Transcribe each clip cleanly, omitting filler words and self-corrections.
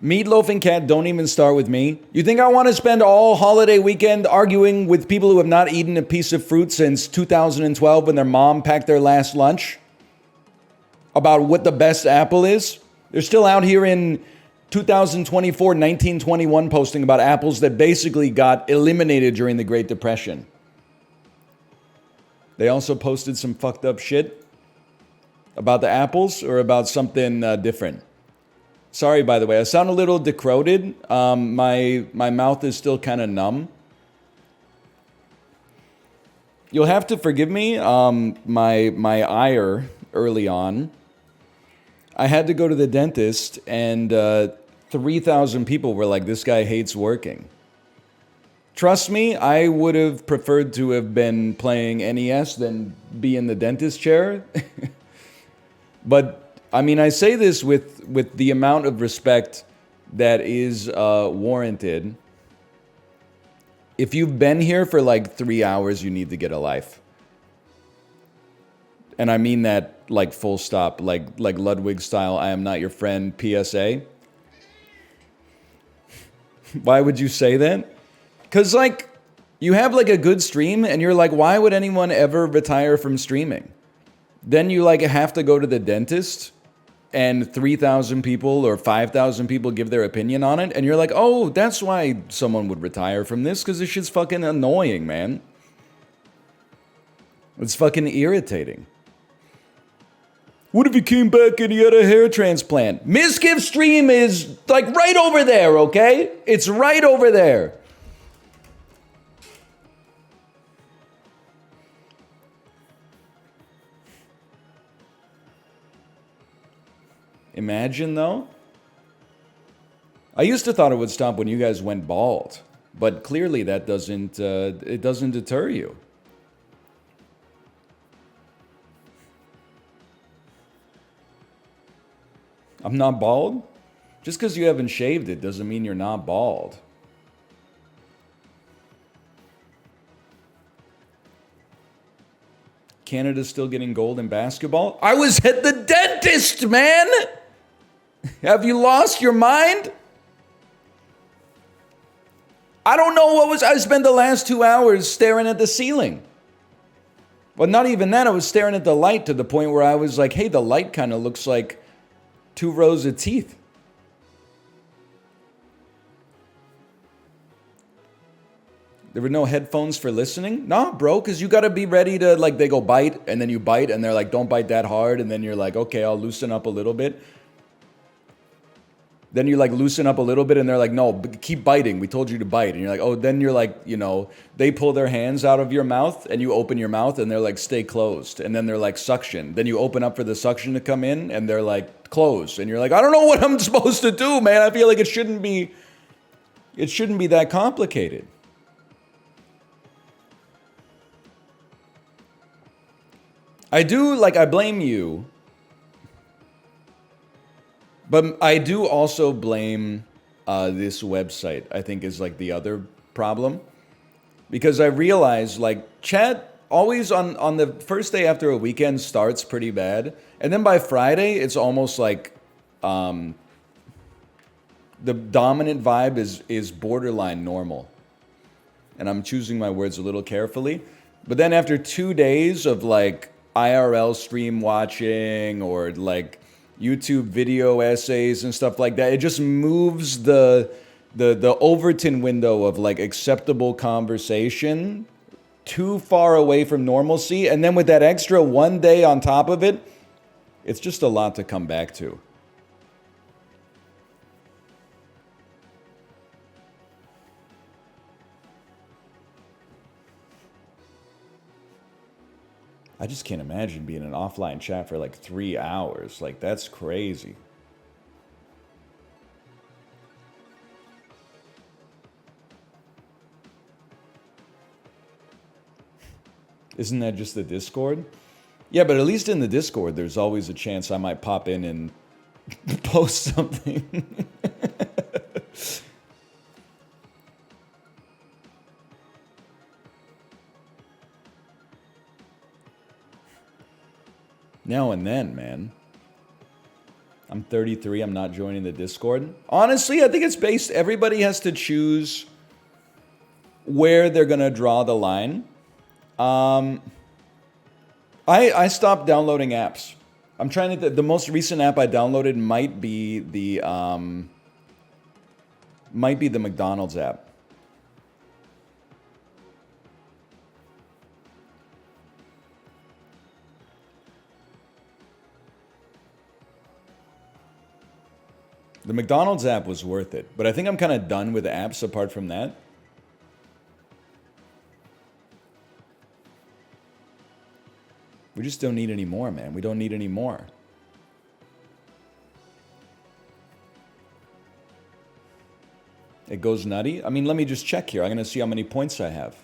Meatloaf and Cat, don't even start with me. You think I want to spend all holiday weekend arguing with people who have not eaten a piece of fruit since 2012 when their mom packed their last lunch? About what the best apple is? They're still out here in 2024, 1921 posting about apples that basically got eliminated during the Great Depression. They also posted some fucked up shit about the apples or about something different. Sorry, by the way, I sound a little decrowed. My mouth is still kind of numb. You'll have to forgive me. My ire early on. I had to go to the dentist, and 3,000 people were like, "This guy hates working." Trust me, I would have preferred to have been playing NES than be in the dentist chair. But I mean, I say this with the amount of respect that is warranted. If you've been here for like 3 hours, you need to get a life. And I mean that like full stop, like Ludwig style, I am not your friend PSA. Why would you say that? Because like you have like a good stream and you're like, why would anyone ever retire from streaming? Then you like have to go to the dentist and 3,000 people or 5,000 people give their opinion on it, and you're like, oh, that's why someone would retire from this, because this shit's fucking annoying, man. It's fucking irritating. What if he came back and he had a hair transplant? Misgive stream is like right over there, okay? It's right over there. Imagine, though. I used to thought it would stop when you guys went bald, but clearly that doesn't it doesn't deter you. I'm not bald? Just because you haven't shaved it doesn't mean you're not bald. Canada's still getting gold in basketball? I was at the dentist, man! Have you lost your mind? I don't know what was... I spent the last 2 hours staring at the ceiling. Well, not even that. I was staring at the light to the point where I was like, hey, the light kind of looks like 2 rows of teeth. There were no headphones for listening? No, bro, because you got to be ready to, like, they go bite, and then you bite, and they're like, don't bite that hard, and then you're like, okay, I'll loosen up a little bit. Then you like loosen up a little bit and they're like, no, keep biting. We told you to bite. And you're like, oh, then you're like, you know, they pull their hands out of your mouth and you open your mouth and they're like, stay closed. And then they're like, suction. Then you open up for the suction to come in and they're like, close. And you're like, I don't know what I'm supposed to do, man. I feel like it shouldn't be that complicated. I blame you. But I do also blame this website, I think, is like the other problem. Because I realize, like, chat always on the first day after a weekend starts pretty bad. And then by Friday, it's almost like the dominant vibe is borderline normal. And I'm choosing my words a little carefully. But then after 2 days of, like, IRL stream watching or, like, YouTube video essays and stuff like that, it just moves the Overton window of like acceptable conversation too far away from normalcy. And then with that extra 1 day on top of it, it's just a lot to come back to. I just can't imagine being in an offline chat for like 3 hours. Like, that's crazy. Isn't that just the Discord? Yeah, but at least in the Discord, there's always a chance I might pop in and post something. Now and then, man. I'm 33. I'm not joining the Discord. Honestly, I think it's based... Everybody has to choose where they're going to draw the line. I stopped downloading apps. I'm trying to... The most recent app I downloaded might be the McDonald's app. The McDonald's app was worth it, but I think I'm kind of done with apps apart from that. We just don't need any more, man. We don't need any more. It goes nutty. I mean, let me just check here. I'm going to see how many points I have.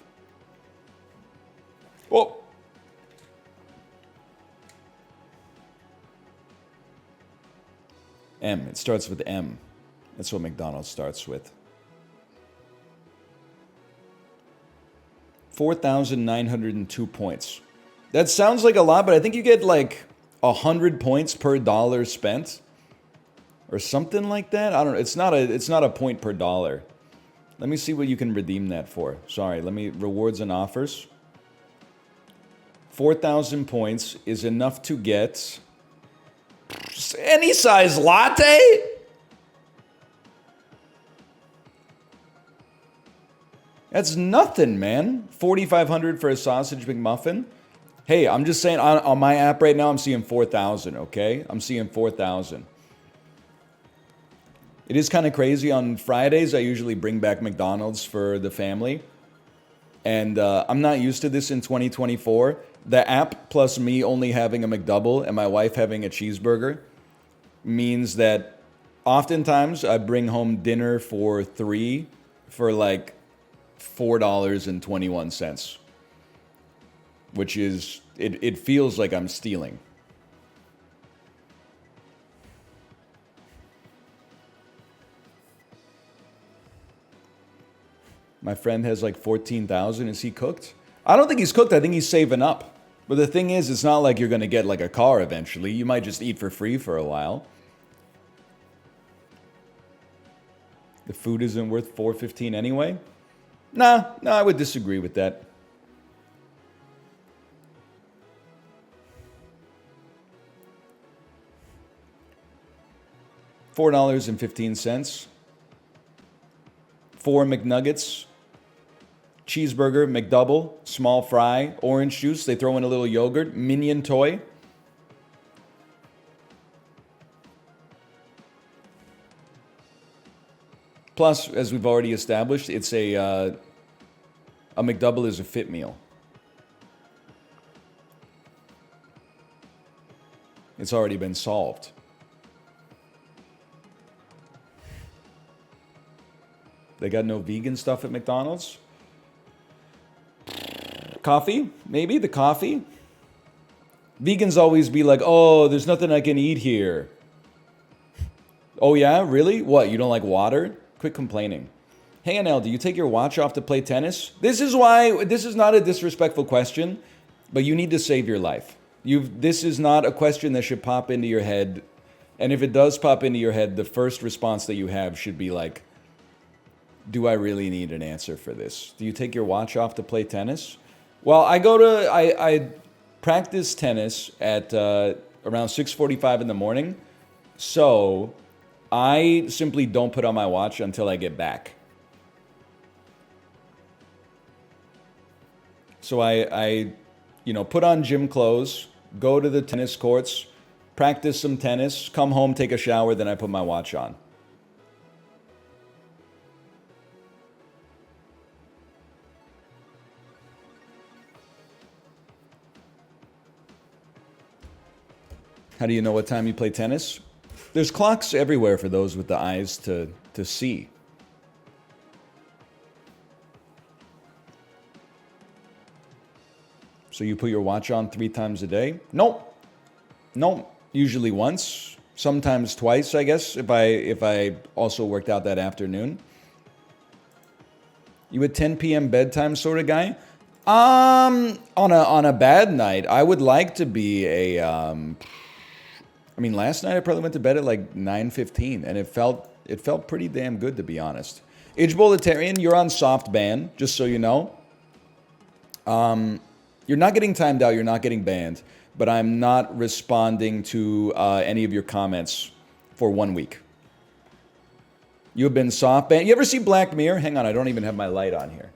Oh! M. It starts with M. That's what McDonald's starts with. 4,902 points. That sounds like a lot, but I think you get like 100 points per dollar spent. Or something like that. I don't know. It's not a point per dollar. Let me see what you can redeem that for. Sorry, let me... Rewards and offers. 4,000 points is enough to get... any size latte? That's nothing, man. 4,500 for a sausage McMuffin. Hey, I'm just saying, on my app right now, I'm seeing 4,000, okay? I'm seeing 4,000. It is kind of crazy. On Fridays, I usually bring back McDonald's for the family. And I'm not used to this in 2024. The app plus me only having a McDouble and my wife having a cheeseburger means that oftentimes I bring home dinner for 3 for like $4.21. Which is, it feels like I'm stealing. My friend has like 14,000. Is he cooked? I don't think he's cooked. I think he's saving up. But the thing is, it's not like you're going to get like a car eventually. You might just eat for free for a while. The food isn't worth $4.15 anyway? Nah, I would disagree with that. $4.15. 4 McNuggets. Cheeseburger, McDouble, small fry, orange juice. They throw in a little yogurt. Minion toy. Plus, as we've already established, it's a McDouble is a fit meal. It's already been solved. They got no vegan stuff at McDonald's? Coffee? Maybe the coffee? Vegans always be like, oh, there's nothing I can eat here. Oh yeah? Really? What, you don't like water? Quit complaining. Hey NL, do you take your watch off to play tennis? This is not a disrespectful question, but you need to save your life. This is not a question that should pop into your head. And if it does pop into your head, the first response that you have should be like, do I really need an answer for this? Do you take your watch off to play tennis? Well, I practice tennis at around 6:45 in the morning. So I simply don't put on my watch until I get back. So I put on gym clothes, go to the tennis courts, practice some tennis, come home, take a shower, then I put my watch on. How do you know what time you play tennis? There's clocks everywhere for those with the eyes to see. So you put your watch on 3 times a day? Nope. Usually once, sometimes twice, I guess, if I also worked out that afternoon. You a 10 p.m. bedtime sort of guy? On a bad night, I would like to be a I mean, last night I probably went to bed at like 9:15, and it felt pretty damn good, to be honest. Ichbolitarian, you're on soft ban, just so you know. You're not getting timed out, you're not getting banned, but I'm not responding to any of your comments for 1 week. You have been soft banned. You ever see Black Mirror? Hang on, I don't even have my light on here.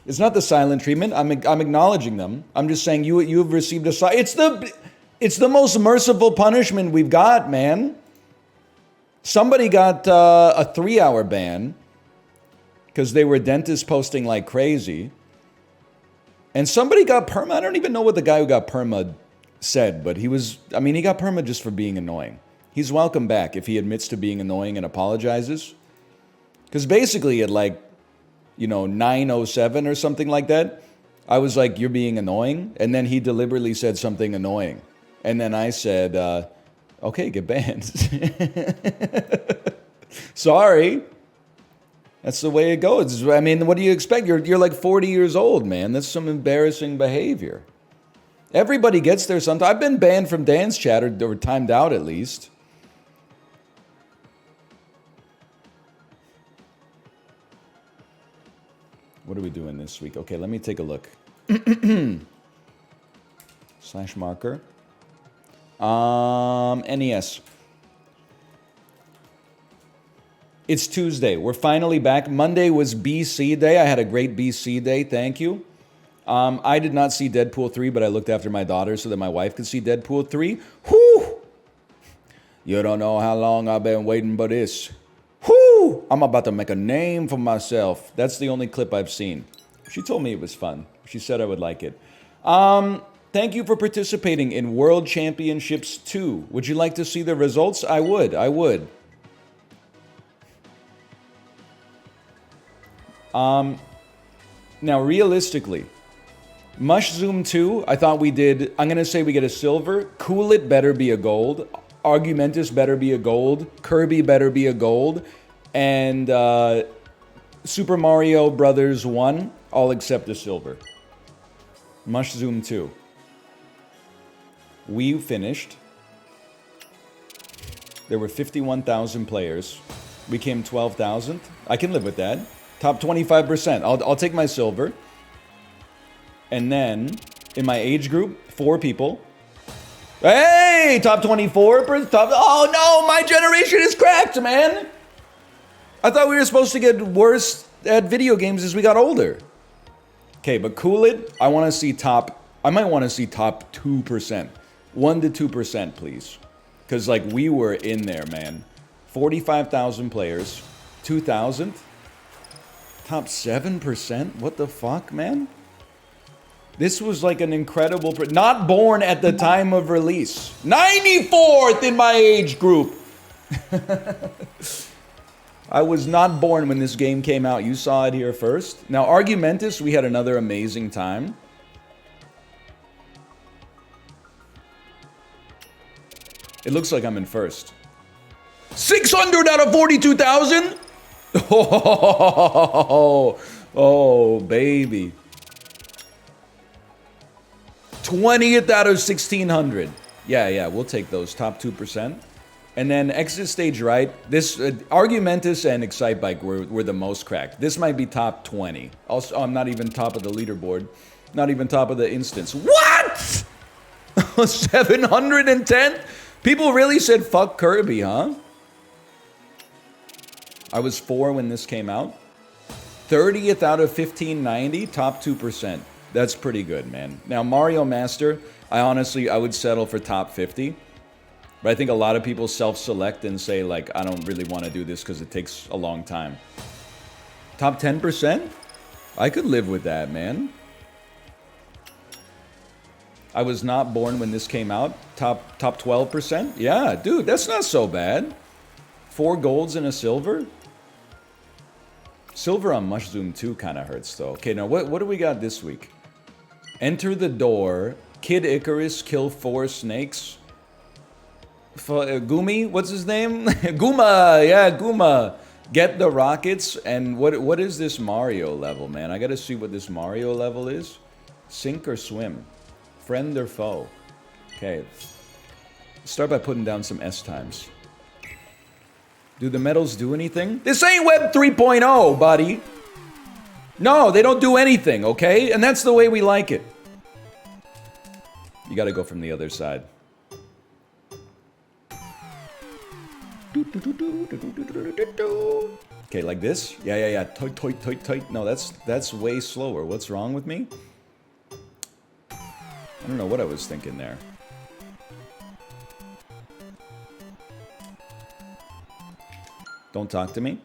It's not the silent treatment. I'm acknowledging them. I'm just saying you have received a... It's the most merciful punishment we've got, man. Somebody got a 3-hour ban because they were dentists posting like crazy. And somebody got perma. I don't even know what the guy who got perma said, but he got perma just for being annoying. He's welcome back if he admits to being annoying and apologizes. Because basically at like, 9:07 or something like that, I was like, you're being annoying. And then he deliberately said something annoying. And then I said, okay, get banned. Sorry. That's the way it goes. I mean, what do you expect? You're like 40 years old, man. That's some embarrassing behavior. Everybody gets there sometime. I've been banned from dance chat or timed out at least. What are we doing this week? Okay, let me take a look. / marker. NES. It's Tuesday. We're finally back. Monday was BC Day. I had a great BC Day. Thank you. I did not see Deadpool 3, but I looked after my daughter so that my wife could see Deadpool 3. Whew! You don't know how long I've been waiting for this. Whew! I'm about to make a name for myself. That's the only clip I've seen. She told me it was fun. She said I would like it. Thank you for participating in World Championships 2. Would you like to see the results? I would. Now, realistically, Mush Zoom 2, I thought we did... I'm going to say we get a silver. Cool It better be a gold. Argumentus better be a gold. Kirby better be a gold. And Super Mario Brothers 1, I'll accept a silver. Mush Zoom 2. We finished. There were 51,000 players. We came 12,000. I can live with that. Top 25%. I'll take my silver. And then, in my age group, 4 people. Hey! Top 24. Oh no! My generation is cracked, man! I thought we were supposed to get worse at video games as we got older. Okay, but Cool It, I want to see top... I might want to see top 2%. 1 to 2%, please. Because, like, we were in there, man. 45,000 players. 2,000? Top 7%? What the fuck, man? This was like an incredible... Not born at the time of release. 94th in my age group! I was not born when this game came out. You saw it here first. Now, Argumentus, we had another amazing time. It looks like I'm in first. 600 out of 42,000? Oh, baby. 20th out of 1,600. Yeah, we'll take those. Top 2%. And then Exit Stage Right. This, Argumentus and Excitebike were the most cracked. This might be top 20. Also, I'm not even top of the leaderboard. Not even top of the instance. What? 710? People really said fuck Kirby, huh? I was 4 when this came out. 30th out of 1,590, top 2%. That's pretty good, man. Now, Mario Master, I would settle for top 50. But I think a lot of people self-select and say, like, I don't really want to do this because it takes a long time. Top 10%? I could live with that, man. I was not born when this came out. Top 12%? Yeah, dude, that's not so bad. 4 golds and a silver? Silver on Mush Zoom 2 kind of hurts, though. Okay, now what do we got this week? Enter the door. Kid Icarus, kill 4 snakes. Gumi, what's his name? Guma, yeah, Guma. Get the rockets. And what is this Mario level, man? I gotta see what this Mario level is. Sink or swim? Friend or foe? Okay. Start by putting down some S times. Do the medals do anything? This ain't Web 3.0, buddy. No, they don't do anything, okay? And that's the way we like it. You gotta go from the other side. Okay, like this? Yeah. Tight. No, that's way slower. What's wrong with me? I don't know what I was thinking there. Don't talk to me.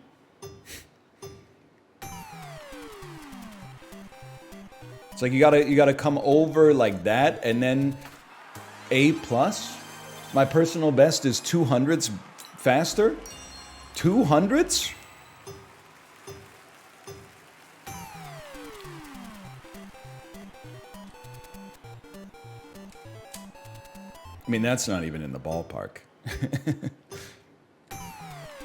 It's like you gotta come over like that, and then A+. My personal best is 200s faster. 200s? I mean, that's not even in the ballpark.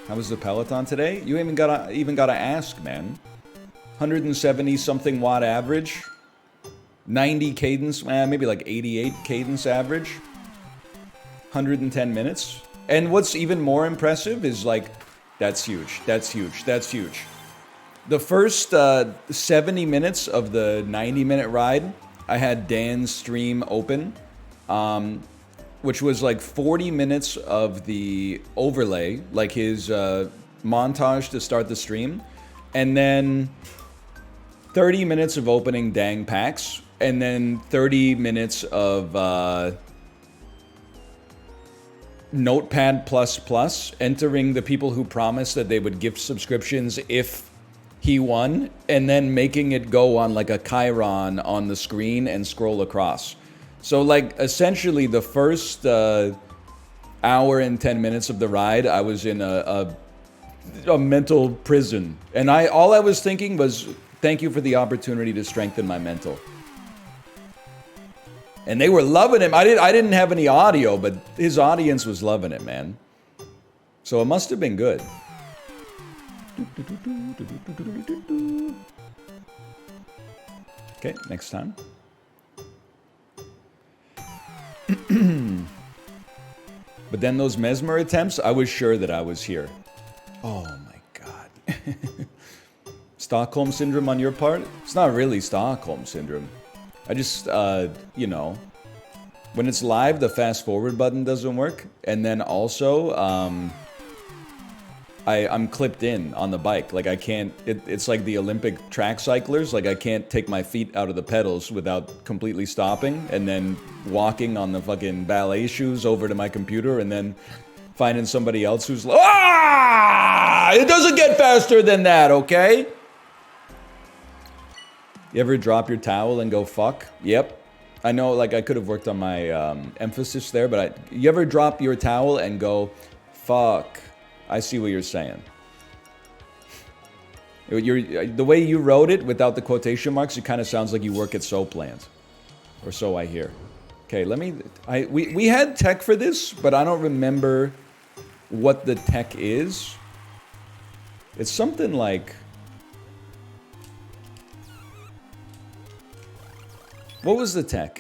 How was the Peloton today? You even gotta ask, man. 170 something watt average. 90 cadence, maybe like 88 cadence average. 110 minutes. And what's even more impressive is like, that's huge. The first 70 minutes of the 90-minute ride, I had Dan's stream open, which was like 40 minutes of the overlay, like his montage to start the stream, and then 30 minutes of opening dang packs, and then 30 minutes of Notepad++, entering the people who promised that they would gift subscriptions if he won, and then making it go on like a chyron on the screen and scroll across. So like essentially the first hour and 10 minutes of the ride, I was in a mental prison. And all I was thinking was, thank you for the opportunity to strengthen my mental. And they were loving him. I didn't have any audio, but his audience was loving it, man. So it must have been good. Okay, next time. But then those mesmer attempts, I was sure that I was here. Oh my god. Stockholm Syndrome on your part? It's not really Stockholm Syndrome. I just, you know, when it's live, the fast forward button doesn't work. And then also, I'm clipped in on the bike. Like I can't, it's like the Olympic track cyclers. Like I can't take my feet out of the pedals without completely stopping and then walking on the fucking ballet shoes over to my computer and then finding somebody else who's like, ah! It doesn't get faster than that, okay? You ever drop your towel and go fuck? Yep. I know, like, I could have worked on my emphasis there, but you ever drop your towel and go fuck? I see what you're saying. The way you wrote it without the quotation marks, it kind of sounds like you work at Soapland. Or so I hear. Okay, we had tech for this, but I don't remember what the tech is. It's something like... What was the tech?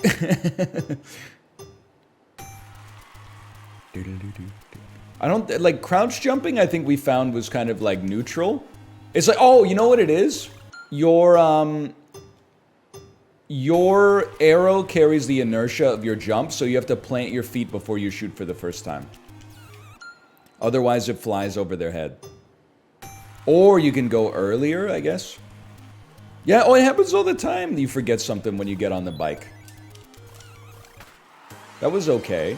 I don't, like, crouch jumping, I think we found was kind of, like, neutral. It's like, oh, you know what it is? Your arrow carries the inertia of your jump, so you have to plant your feet before you shoot for the first time. Otherwise, it flies over their head. Or you can go earlier, I guess. Yeah, oh, it happens all the time. You forget something when you get on the bike. That was okay.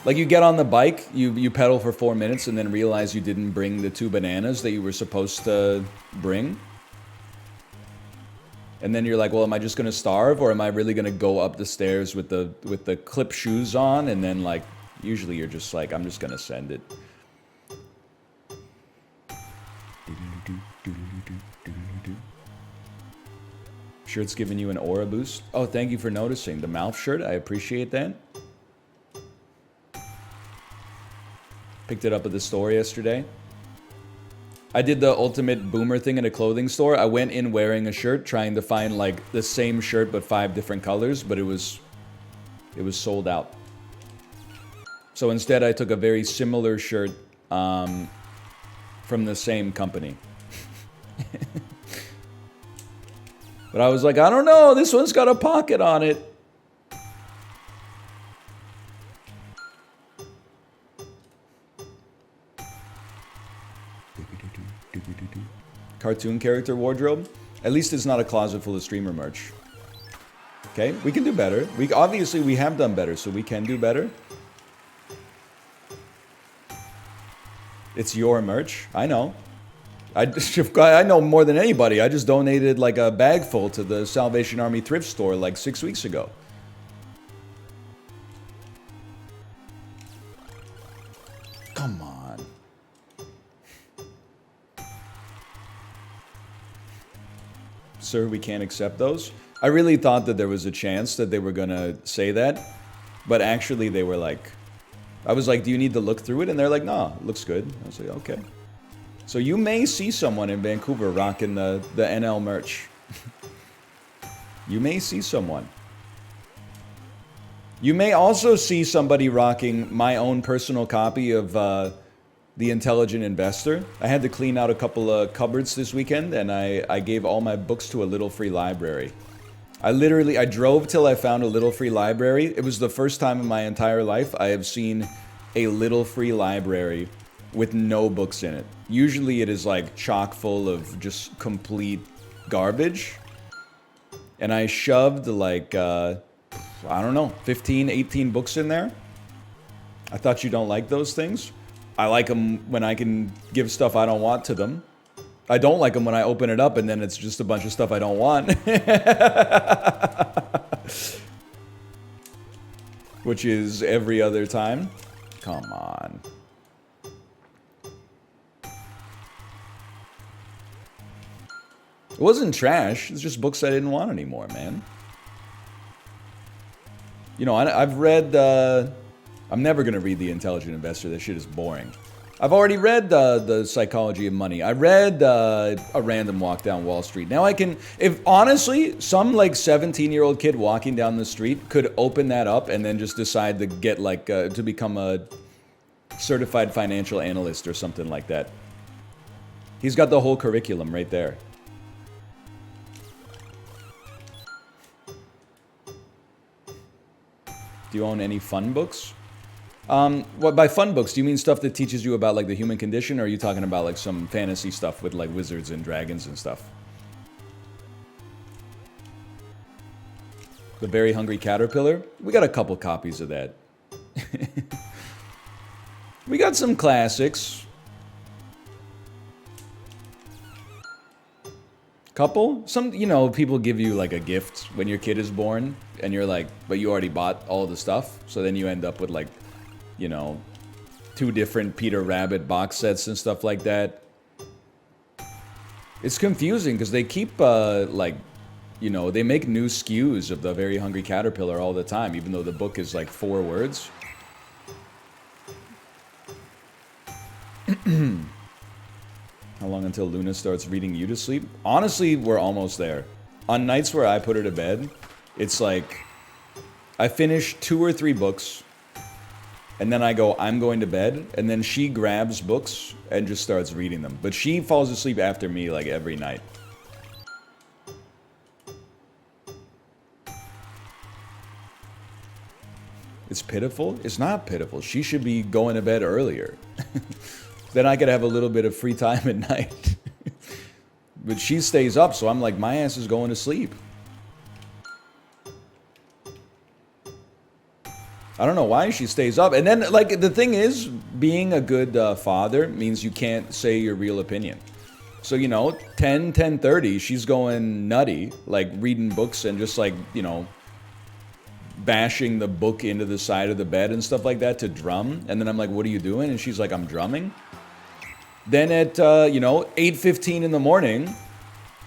Like, you get on the bike, you pedal for 4 minutes, and then realize you didn't bring the 2 bananas that you were supposed to bring. And then you're like, well, am I just gonna starve, or am I really gonna go up the stairs with the clip shoes on? And then, like, usually you're just like, I'm just gonna send it. Shirt's giving you an aura boost. Oh, thank you for noticing. The mouth shirt, I appreciate that. Picked it up at the store yesterday. I did the ultimate boomer thing in a clothing store. I went in wearing a shirt, trying to find, like, the same shirt but 5 different colors, but it was It was sold out. So instead, I took a very similar shirt from the same company. But I was like, I don't know, this one's got a pocket on it. Cartoon character wardrobe. At least it's not a closet full of streamer merch. Okay, we can do better. Obviously we have done better, so we can do better. It's your merch. I know. I know more than anybody. I just donated like a bag full to the Salvation Army thrift store like 6 weeks ago. Come on. Sir, we can't accept those. I really thought that there was a chance that they were gonna say that, but actually they were like, I was like, do you need to look through it? And they're like, nah, it looks good. I was like, okay. So you may see someone in Vancouver rocking the NL merch. You may see someone. You may also see somebody rocking my own personal copy of The Intelligent Investor. I had to clean out a couple of cupboards this weekend, and I gave all my books to a little free library. I drove till I found a little free library. It was the first time in my entire life I have seen a little free library with no books in it. Usually it is like chock full of just complete garbage. And I shoved like, I don't know, 15, 18 books in there. I thought you don't like those things. I like them when I can give stuff I don't want to them. I don't like them when I open it up and then it's just a bunch of stuff I don't want. Which is every other time. Come on. It wasn't trash. It's just books I didn't want anymore, man. You know, I've read... I'm never going to read The Intelligent Investor. That shit is boring. I've already read The Psychology of Money. I read A Random Walk Down Wall Street. Now I can... If honestly, some like 17-year-old kid walking down the street could open that up and then just decide to get like... to become a certified financial analyst or something like that. He's got the whole curriculum right there. Do you own any fun books? What by fun books, do you mean stuff that teaches you about like the human condition, or are you talking about like some fantasy stuff with like wizards and dragons and stuff? The Very Hungry Caterpillar? We got a couple copies of that. We got some classics. Couple? Some, you know, people give you like a gift when your kid is born, and you're like, but you already bought all the stuff, so then you end up with like, you know, 2 different Peter Rabbit box sets and stuff like that. It's confusing because they keep, like, you know, they make new SKUs of the Very Hungry Caterpillar all the time, even though the book is like 4 words. How long until Luna starts reading you to sleep? Honestly, we're almost there. On nights where I put her to bed, it's like, I finish 2 or 3 books, and then I go, I'm going to bed, and then she grabs books and just starts reading them. But she falls asleep after me like every night. It's pitiful? It's not pitiful. She should be going to bed earlier. Then I could have a little bit of free time at night. But she stays up, so I'm like, my ass is going to sleep. I don't know why she stays up. And then, like, the thing is, being a good father means you can't say your real opinion. So, you know, 10:30, she's going nutty, like, reading books and just, like, you know, bashing the book into the side of the bed and stuff like that to drum. And then I'm like, what are you doing? And she's like, I'm drumming. Then at, you know, 8:15 in the morning,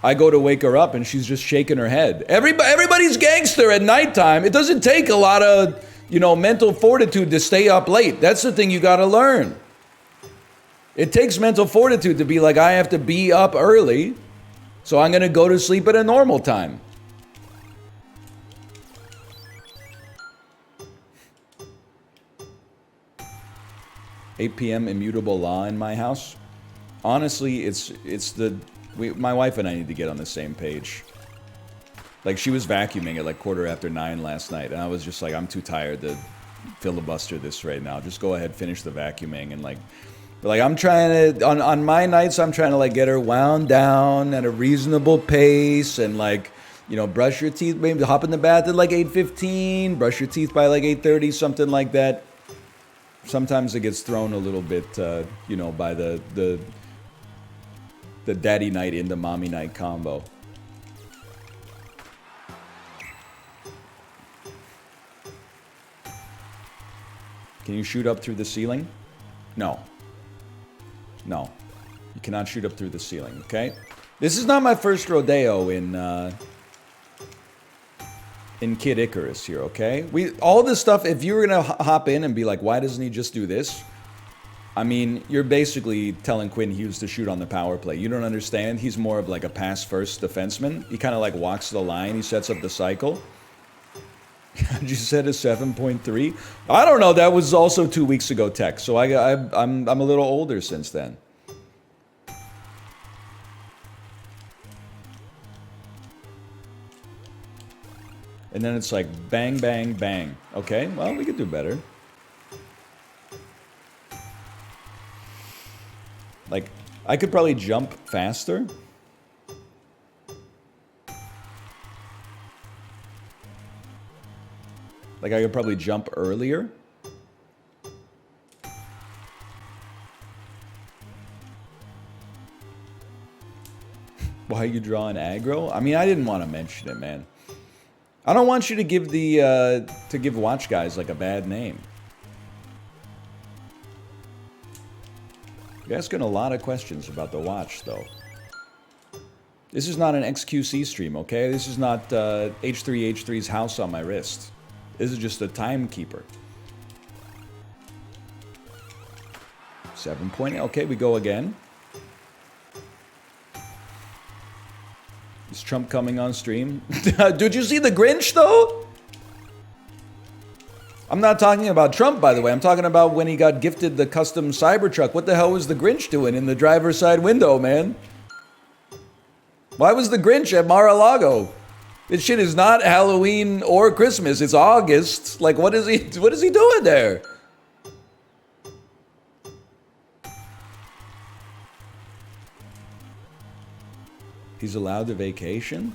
I go to wake her up and she's just shaking her head. Everybody's gangster at nighttime. It doesn't take a lot of, you know, mental fortitude to stay up late. That's the thing you got to learn. It takes mental fortitude to be like, I have to be up early, so I'm going to go to sleep at a normal time. 8 p.m. immutable law in my house. Honestly, my wife and I need to get on the same page. Like, she was vacuuming at like 9:15 last night, and I was just like, I'm too tired to filibuster this right now. Just go ahead, finish the vacuuming, and like I'm trying to, on my nights, I'm trying to like get her wound down at a reasonable pace, and like, you know, brush your teeth, maybe hop in the bath at like 8:15, brush your teeth by like 8:30, something like that. Sometimes it gets thrown a little bit, you know, by the daddy night into mommy night combo. Can you shoot up through the ceiling? No. No. You cannot shoot up through the ceiling, okay? This is not my first rodeo in Kid Icarus here, okay? All this stuff, if you were gonna hop in and be like, why doesn't he just do this? I mean, you're basically telling Quinn Hughes to shoot on the power play. You don't understand? He's more of like a pass-first defenseman. He kind of like walks the line. He sets up the cycle. You said a 7.3? I don't know. That was also 2 weeks ago tech. So I'm a little older since then. And then it's like bang, bang, bang. Okay, well, we could do better. Like, I could probably jump faster. Like, I could probably jump earlier. Why are you drawing aggro? I mean, I didn't want to mention it, man. I don't want you to give give watch guys like a bad name. You're asking a lot of questions about the watch, though. This is not an XQC stream, okay? This is not H3H3's house on my wrist. This is just a timekeeper. 7 point. Okay, we go again. Is Trump coming on stream? Did you see the Grinch, though? I'm not talking about Trump, by the way. I'm talking about when he got gifted the custom Cybertruck. What the hell was the Grinch doing in the driver's side window, man? Why was the Grinch at Mar-a-Lago? This shit is not Halloween or Christmas. It's August. Like, what is he doing there? He's allowed to vacation?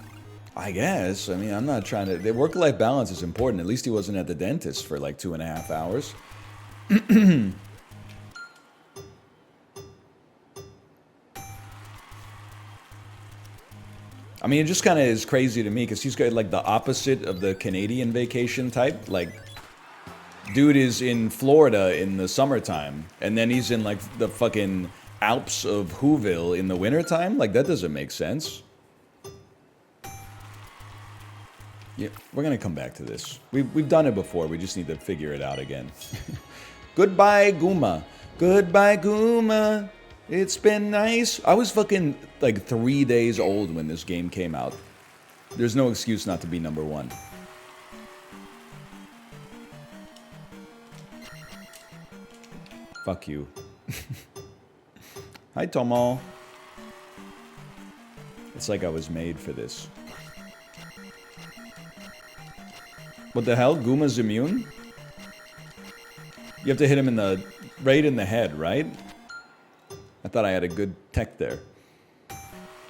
I guess. I mean, I'm not trying to... The work-life balance is important. At least he wasn't at the dentist for like 2.5 hours. I mean, it just kind of is crazy to me because he's got like the opposite of the Canadian vacation type. Like, dude is in Florida in the summertime, and then he's in like the fucking Alps of Whoville in the wintertime. Like, that doesn't make sense. Yeah, we're gonna come back to this. We've done it before. We just need to figure it out again. Goodbye, Guma. Goodbye, Guma. It's been nice. I was fucking like 3 days old when this game came out. There's no excuse not to be number one. Fuck you. Hi, Tomo. It's like I was made for this. What the hell? Guma's immune? You have to hit him right in the head, right? I thought I had a good tech there.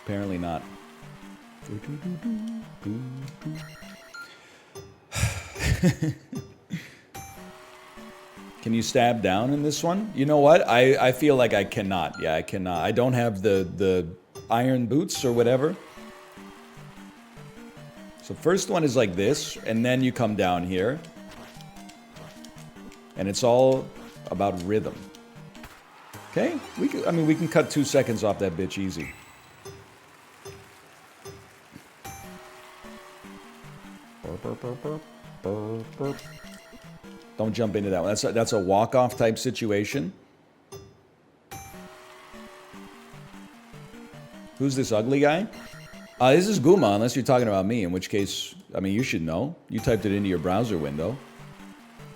Apparently not. Can you stab down in this one? You know what? I feel like I cannot. Yeah, I cannot. I don't have the iron boots or whatever. So first one is like this, and then you come down here. And it's all about rhythm. Okay? We can cut 2 seconds off that bitch easy. Don't jump into that one. That's a walk-off type situation. Who's this ugly guy? This is Guma, unless you're talking about me, in which case, I mean, you should know. You typed it into your browser window.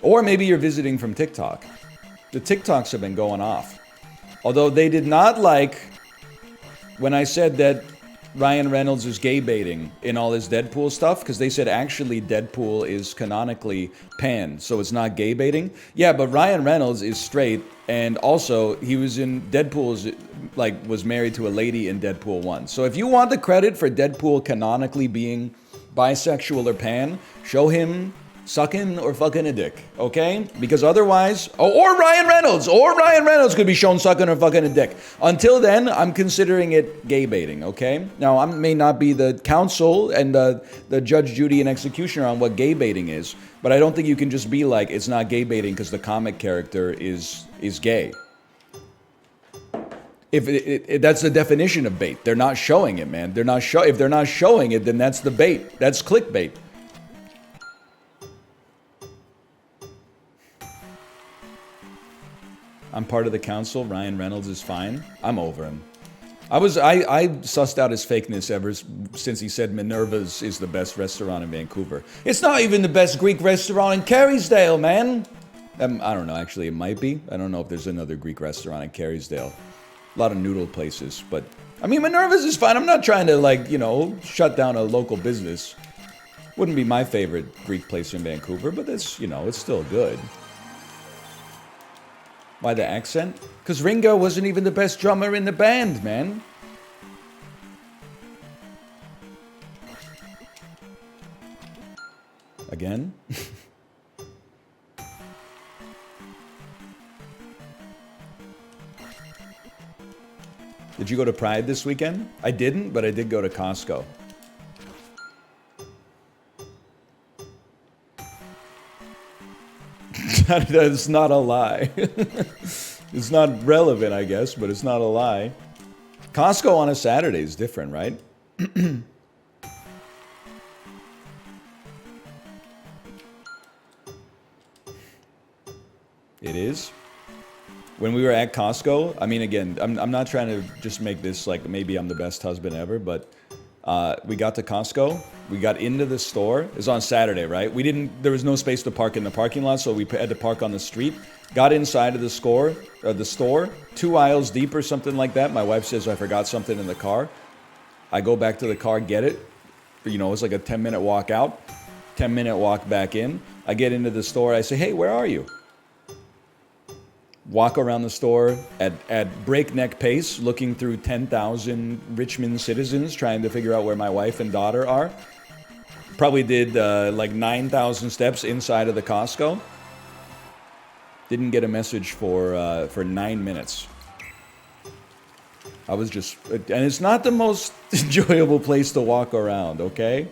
Or maybe you're visiting from TikTok. The TikToks have been going off. Although they did not like when I said that Ryan Reynolds is gay baiting in all his Deadpool stuff, because they said actually Deadpool is canonically pan, so it's not gay baiting. Yeah, but Ryan Reynolds is straight, and also he was in Deadpool's, like, was married to a lady in Deadpool 1. So if you want the credit for Deadpool canonically being bisexual or pan, show him sucking or fucking a dick, okay? Because otherwise, or Ryan Reynolds could be shown sucking or fucking a dick. Until then, I'm considering it gay baiting, okay? Now, I may not be the counsel and the judge, judy, and executioner on what gay baiting is, but I don't think you can just be like, it's not gay baiting because the comic character is gay. If that's the definition of bait. They're not showing it, man. If they're not showing it, then that's the bait. That's clickbait. I'm part of the council. Ryan Reynolds is fine. I'm over him. I sussed out his fakeness ever since he said Minerva's is the best restaurant in Vancouver. It's not even the best Greek restaurant in Carysdale, man. I don't know, actually it might be. I don't know if there's another Greek restaurant in Carysdale. A lot of noodle places, but I mean, Minerva's is fine. I'm not trying to, like, you know, shut down a local business. Wouldn't be my favorite Greek place in Vancouver, but it's, you know, it's still good. Why the accent? Because Ringo wasn't even the best drummer in the band, man. Again? Did you go to Pride this weekend? I didn't, but I did go to Costco. That's not a lie. It's not relevant, I guess, but it's not a lie. Costco on a Saturday is different, right? It is. When we were at Costco, I mean, again, I'm not trying to just make this like maybe I'm the best husband ever, but we got to Costco. We got into the store. It was on Saturday, right? There was no space to park in the parking lot, so we had to park on the street. Got inside of the store, 2 aisles deep or something like that. My wife says I forgot something in the car. I go back to the car, get it. You know, it's like a 10-minute walk out, 10-minute walk back in. I get into the store. I say, hey, where are you? Walk around the store at breakneck pace, looking through 10,000 Richmond citizens, trying to figure out where my wife and daughter are. Probably did like 9,000 steps inside of the Costco. Didn't get a message for 9 minutes. I was just, and it's not the most enjoyable place to walk around, okay?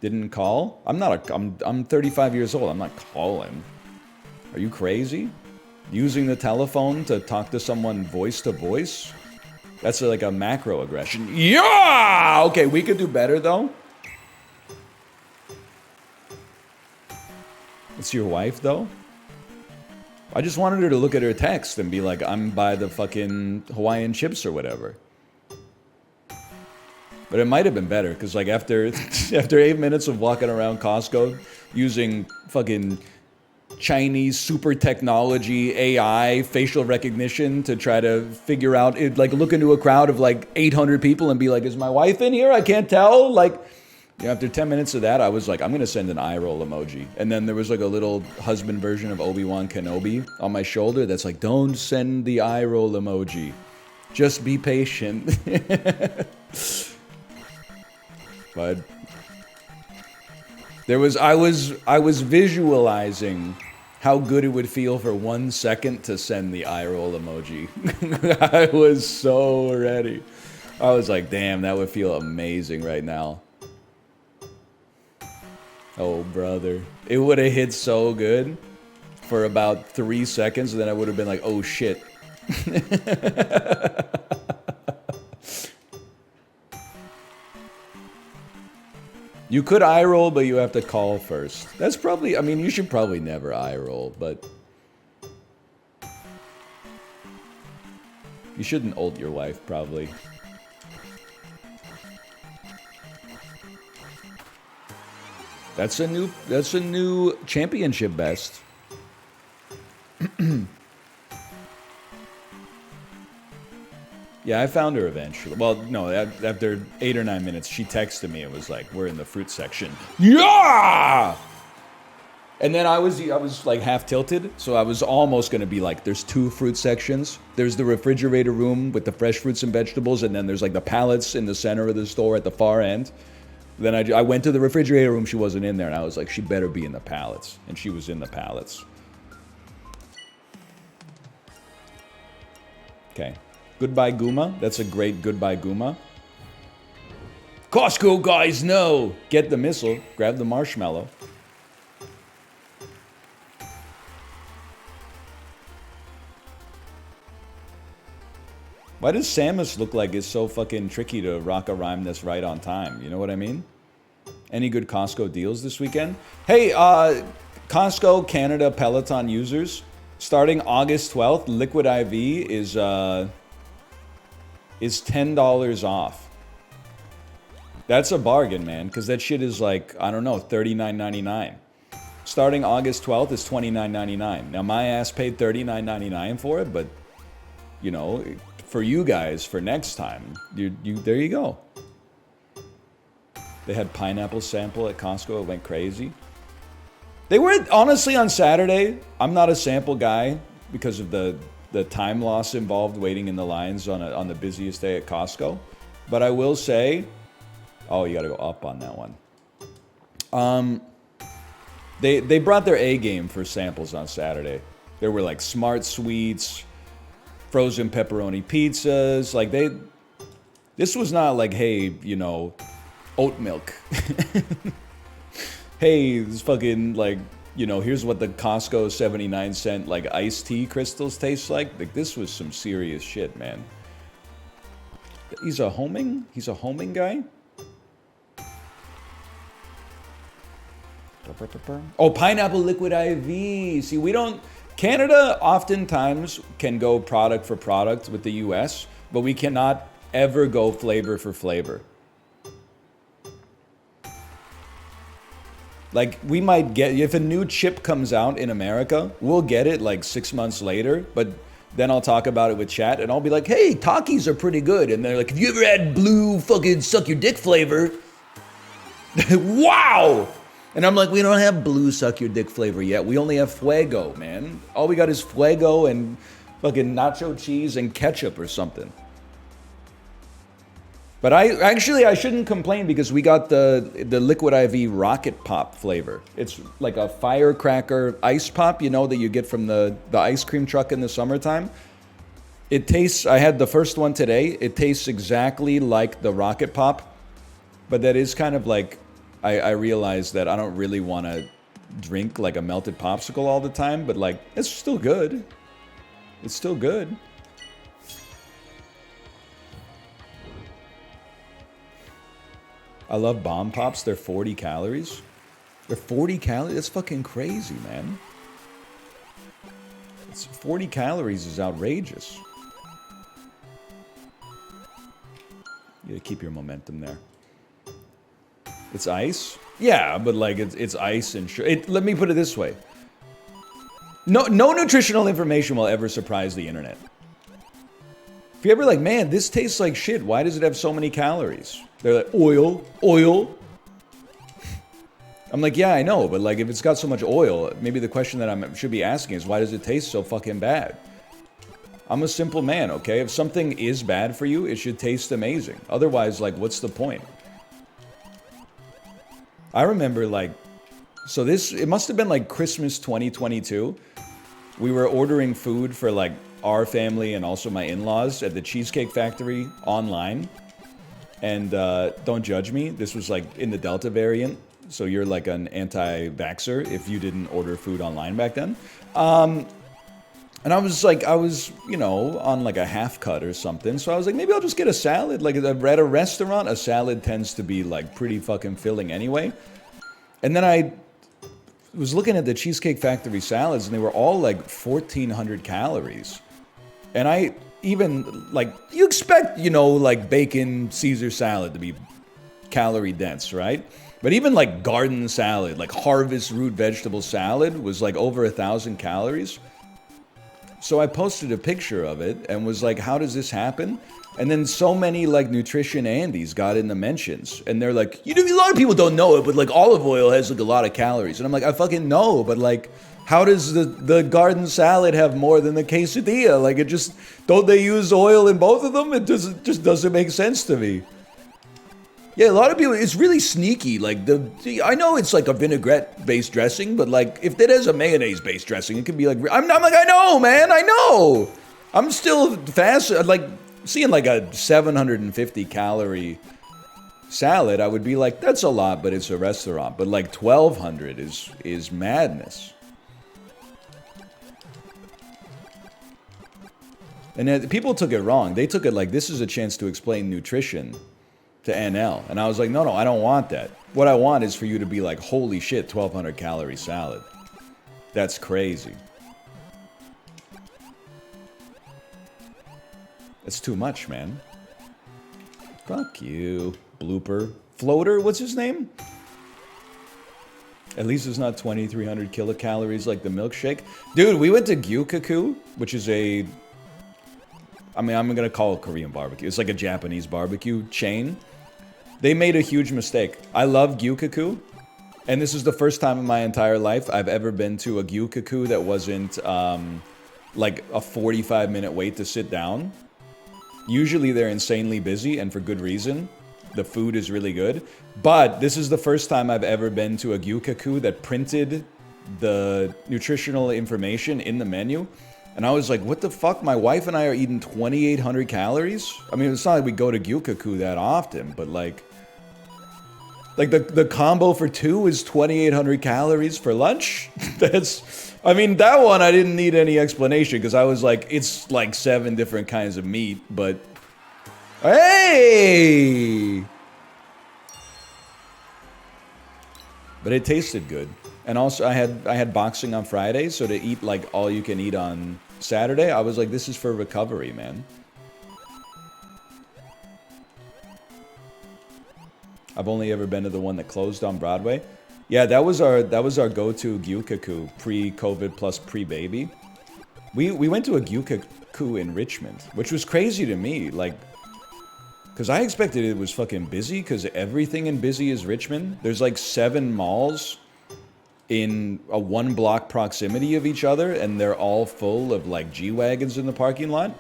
Didn't call? I'm 35 years old. I'm not calling. Are you crazy? Using the telephone to talk to someone voice to voice? That's like a macro aggression. Yeah! Okay, we could do better though. It's your wife though? I just wanted her to look at her text and be like, I'm by the fucking Hawaiian chips or whatever. But it might have been better, because like after 8 minutes of walking around Costco using fucking Chinese super technology, AI, facial recognition to try to figure out, like look into a crowd of like 800 people and be like, is my wife in here? I can't tell. Like, you know, after 10 minutes of that, I was like, I'm going to send an eye roll emoji. And then there was like a little husband version of Obi-Wan Kenobi on my shoulder that's like, don't send the eye roll emoji. Just be patient. But I was visualizing how good it would feel for 1 second to send the eye roll emoji. I was so ready. I was like, damn, that would feel amazing right now. Oh, brother. It would have hit so good for about 3 seconds, and then I would have been like, oh, shit. You could eye roll, but you have to call first. That's probably, I mean, you should probably never eye roll, but you shouldn't ult your wife, probably. That's a new championship best. Yeah, I found her eventually. Well, no, after 8 or 9 minutes, she texted me. It was like, we're in the fruit section. Yeah! And then I was like half tilted, so I was almost gonna be like, there's 2 fruit sections. There's the refrigerator room with the fresh fruits and vegetables, and then there's like the pallets in the center of the store at the far end. Then I went to the refrigerator room, she wasn't in there, and I was like, she better be in the pallets. And she was in the pallets. Okay. Goodbye, Guma. That's a great goodbye, Guma. Costco guys, no! Get the missile. Grab the marshmallow. Why does Samus look like it's so fucking tricky to rock a rhyme that's right on time? You know what I mean? Any good Costco deals this weekend? Hey, Costco Canada Peloton users, starting August 12th, Liquid IV is $10 off. That's a bargain, man, because that shit is like, I don't know, $39.99. Starting August 12th is $29.99. Now, my ass paid $39.99 for it, but, you know, for you guys, for next time, there you go. They had pineapple sample at Costco. It went crazy. They were, honestly, on Saturday, I'm not a sample guy because of the time loss involved waiting in the lines on the busiest day at Costco. But I will say, oh, you got to go up on that one. They brought their A game for samples on Saturday. There were like Smart Sweets, frozen pepperoni pizzas. Like this was not like, hey, you know, oat milk. Hey, this fucking like, you know, here's what the Costco 79-cent like iced tea crystals taste like. Like this was some serious shit, man. He's a homing guy. Oh, pineapple liquid IV. See, Canada oftentimes can go product for product with the US, but we cannot ever go flavor for flavor. Like, we might get, if a new chip comes out in America, we'll get it like 6 months later, but then I'll talk about it with chat and I'll be like, hey, Takis are pretty good. And they're like, have you ever had blue fucking suck your dick flavor? Wow! And I'm like, we don't have blue suck your dick flavor yet. We only have Fuego, man. All we got is Fuego and fucking nacho cheese and ketchup or something. But I shouldn't complain because we got the Liquid IV Rocket Pop flavor. It's like a firecracker ice pop, you know, that you get from the ice cream truck in the summertime. It tastes, I had the first one today. It tastes exactly like the Rocket Pop, but that is kind of like, I realized that I don't really want to drink like a melted popsicle all the time, but like, it's still good. It's still good. I love Bomb Pops. They're 40 calories. They're 40 calories? That's fucking crazy, man. It's 40 calories is outrageous. You gotta keep your momentum there. It's ice? Yeah, but like it's ice and let me put it this way. No nutritional information will ever surprise the internet. If you're ever like, man, this tastes like shit, why does it have so many calories? They're like, oil. I'm like, yeah, I know, but like if it's got so much oil, maybe the question that I should be asking is, why does it taste so fucking bad? I'm a simple man, okay? If something is bad for you, it should taste amazing. Otherwise, like, what's the point? I remember like, so it must have been like Christmas 2022. We were ordering food for like our family and also my in-laws at the Cheesecake Factory online. And don't judge me, this was like in the Delta variant. So you're like an anti-vaxxer if you didn't order food online back then. And I was, you know, on like a half cut or something. So I was like, maybe I'll just get a salad. Like at a restaurant, a salad tends to be like pretty fucking filling anyway. And then I was looking at the Cheesecake Factory salads and they were all like 1,400 calories. And I even, like, you expect, you know, like bacon Caesar salad to be calorie dense, right? But even like garden salad, like harvest root vegetable salad was like over 1,000 calories. So I posted a picture of it and was like, how does this happen? And then so many like nutrition Andes got in the mentions. And they're like, you know, a lot of people don't know it, but like olive oil has like a lot of calories. And I'm like, I fucking know, but like, how does the garden salad have more than the quesadilla? Like it just, don't they use oil in both of them? It just doesn't make sense to me. Yeah, a lot of people, it's really sneaky. Like, I know it's like a vinaigrette-based dressing, but like, if it has a mayonnaise-based dressing, it could be like, I'm like, I know, man, I know. I'm still fast, like, seeing like a 750 calorie salad, I would be like, that's a lot, but it's a restaurant. But like 1,200 is madness. And people took it wrong. They took it like, this is a chance to explain nutrition to NL. And I was like, no, I don't want that. What I want is for you to be like, holy shit, 1,200 calorie salad. That's crazy. That's too much, man. Fuck you, blooper. Floater, what's his name? At least it's not 2,300 kilocalories like the milkshake. Dude, we went to Gyukaku, which is a... I mean, I'm gonna call it Korean barbecue. It's like a Japanese barbecue chain. They made a huge mistake. I love Gyukaku, and this is the first time in my entire life I've ever been to a Gyukaku that wasn't like a 45-minute wait to sit down. Usually they're insanely busy, and for good reason. The food is really good. But this is the first time I've ever been to a Gyukaku that printed the nutritional information in the menu. And I was like, what the fuck? My wife and I are eating 2,800 calories? I mean, it's not like we go to Gyukaku that often, but like the combo for two is 2,800 calories for lunch? That's, I mean, that one I didn't need any explanation because I was like, it's like 7 different kinds of meat, but hey! But it tasted good. And also I had boxing on Friday, so to eat like all you can eat on Saturday, I was like, this is for recovery, man. I've only ever been to the one that closed on Broadway. Yeah, that was our go-to Gyukaku, pre-COVID plus pre-baby. We went to a Gyukaku in Richmond, which was crazy to me, like, because I expected it was fucking busy, because everything in busy is Richmond. There's like 7 malls in a 1-block proximity of each other, and they're all full of like G-Wagons in the parking lot.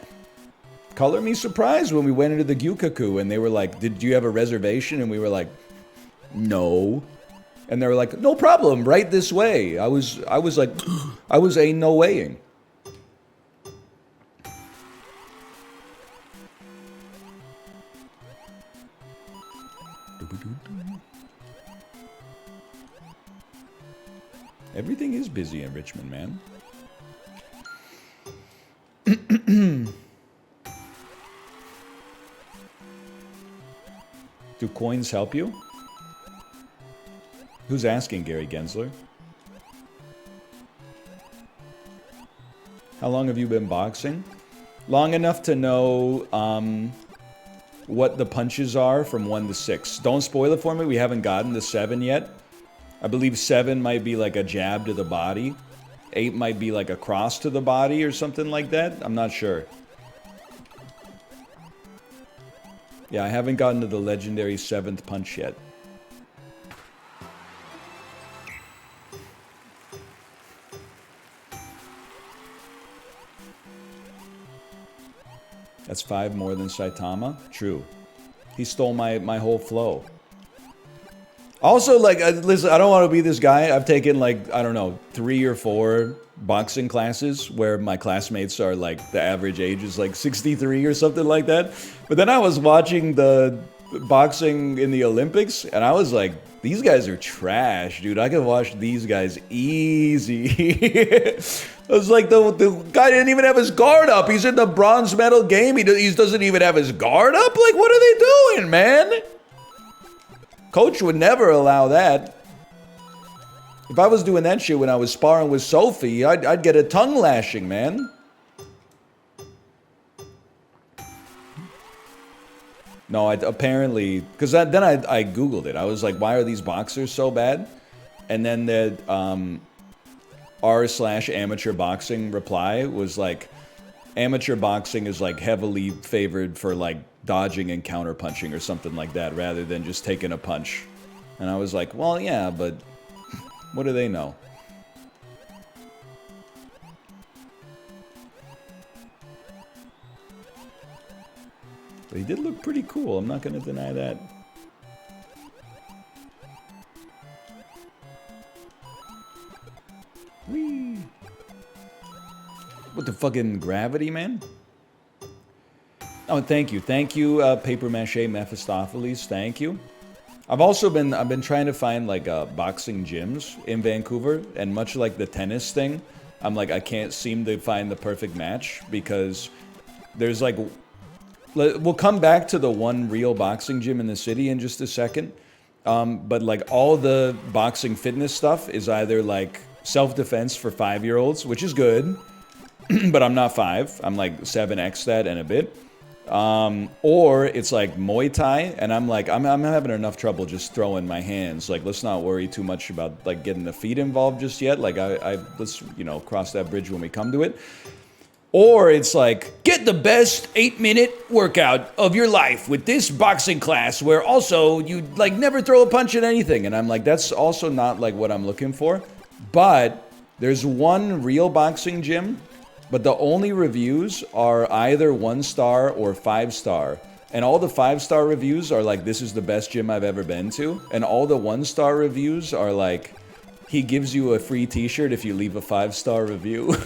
Color me surprised when we went into the Gyukaku and they were like, did you have a reservation? And we were like, no. And they were like, no problem, right this way. I was like, I was a no waying. Everything is busy in Richmond, man. Do coins help you? Who's asking, Gary Gensler? How long have you been boxing? Long enough to know what the punches are from 1 to 6. Don't spoil it for me. We haven't gotten to 7 yet. I believe 7 might be like a jab to the body. 8 might be like a cross to the body or something like that. I'm not sure. Yeah, I haven't gotten to the legendary 7th punch yet. That's 5 more than Saitama? True. He stole my whole flow. Also, like, listen, I don't want to be this guy. I've taken, like, I don't know, 3 or 4 boxing classes where my classmates are, like, the average age is, like, 63 or something like that. But then I was watching the boxing in the Olympics, and I was like, these guys are trash, dude. I can watch these guys easy. I was like, the guy didn't even have his guard up. He's in the bronze medal game. He doesn't even have his guard up? Like, what are they doing, man? Coach would never allow that. If I was doing that shit when I was sparring with Sophie, I'd get a tongue lashing, man. No, apparently, because then I Googled it. I was like, why are these boxers so bad? And then the r/amateur boxing reply was like, amateur boxing is like heavily favored for like dodging and counter punching or something like that rather than just taking a punch. And I was like, well, yeah, but what do they know? But he did look pretty cool, I'm not going to deny that. Whee! What the fucking gravity, man? Oh, thank you. Thank you, Paper Mache Mephistopheles. Thank you. I've been trying to find, like, boxing gyms in Vancouver, and much like the tennis thing, I'm like, I can't seem to find the perfect match, because there's, like... We'll come back to the one real boxing gym in the city in just a second. But like all the boxing fitness stuff is either like self-defense for 5-year-olds, which is good, but I'm not 5. I'm like 7x that and a bit. Or it's like Muay Thai, and I'm like, I'm having enough trouble just throwing my hands. Like, let's not worry too much about like getting the feet involved just yet. Like, let's, you know, cross that bridge when we come to it. Or it's like, get the best 8-minute workout of your life with this boxing class where also you like never throw a punch at anything. And I'm like, that's also not like what I'm looking for. But there's one real boxing gym, but the only reviews are either 1-star or 5-star. And all the 5-star reviews are like, this is the best gym I've ever been to. And all the 1-star reviews are like, he gives you a free t-shirt if you leave a 5-star review.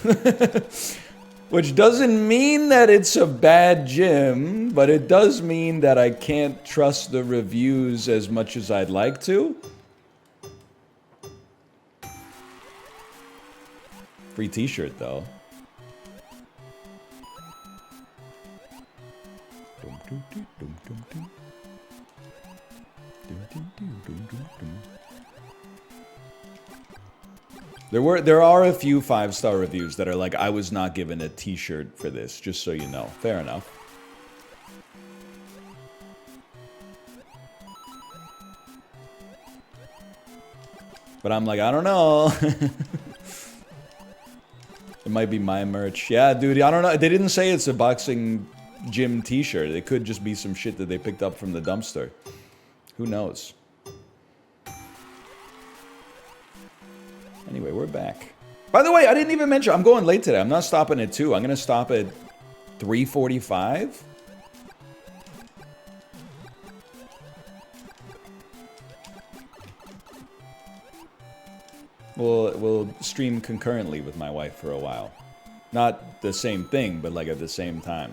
Which doesn't mean that it's a bad gym, but it does mean that I can't trust the reviews as much as I'd like to. Free t-shirt, though. There are a few 5-star reviews that are like, I was not given a t-shirt for this, just so you know. Fair enough. But I'm like, I don't know. It might be my merch. Yeah, dude, I don't know. They didn't say it's a boxing gym t-shirt. It could just be some shit that they picked up from the dumpster. Who knows? Anyway, we're back. By the way, I didn't even mention, I'm going late today. I'm not stopping at 2. I'm going to stop at 3:45. We'll stream concurrently with my wife for a while. Not the same thing, but like at the same time.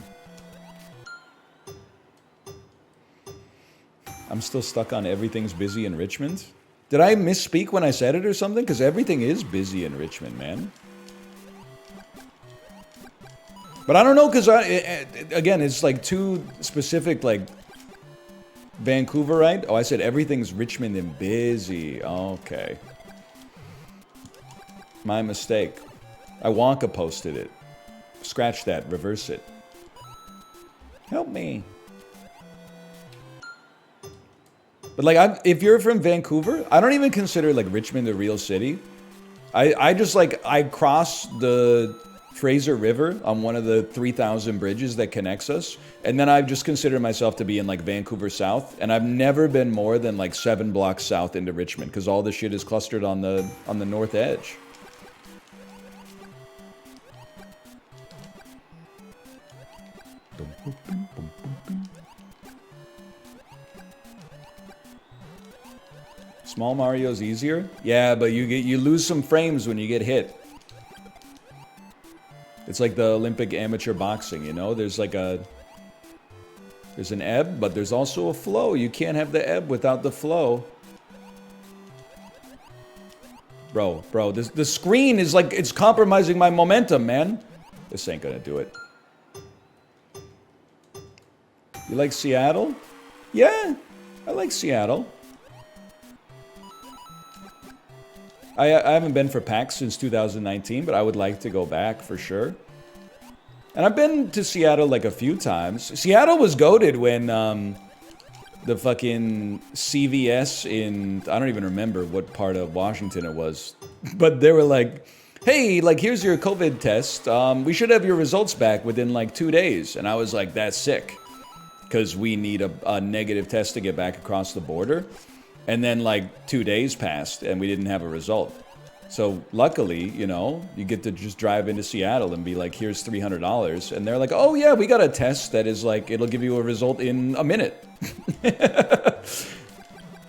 I'm still stuck on everything's busy in Richmond. Did I misspeak when I said it or something? Because everything is busy in Richmond, man. But I don't know, because again, it's like too specific, like Vancouverite. Oh, I said everything's Richmond and busy. Okay. My mistake. I Wonka posted it. Scratch that, reverse it. Help me. But like, if you're from Vancouver, I don't even consider like Richmond a real city. I just like, I cross the Fraser River on one of the 3,000 bridges that connects us. And then I just consider myself to be in like Vancouver South. And I've never been more than like 7 blocks south into Richmond because all the shit is clustered on the north edge. Small Mario's easier? Yeah, but you lose some frames when you get hit. It's like the Olympic amateur boxing, you know? There's like there's an ebb, but there's also a flow. You can't have the ebb without the flow. Bro, the screen is like, it's compromising my momentum, man. This ain't gonna do it. You like Seattle? Yeah, I like Seattle. I haven't been for PAX since 2019, but I would like to go back for sure. And I've been to Seattle like a few times. Seattle was goated when the fucking CVS in, I don't even remember what part of Washington it was, but they were like, hey, like, here's your COVID test. We should have your results back within like 2 days. And I was like, that's sick, because we need a negative test to get back across the border. And then like 2 days passed and we didn't have a result. So luckily, you know, you get to just drive into Seattle and be like, here's $300. And they're like, oh yeah, we got a test that is like, it'll give you a result in a minute.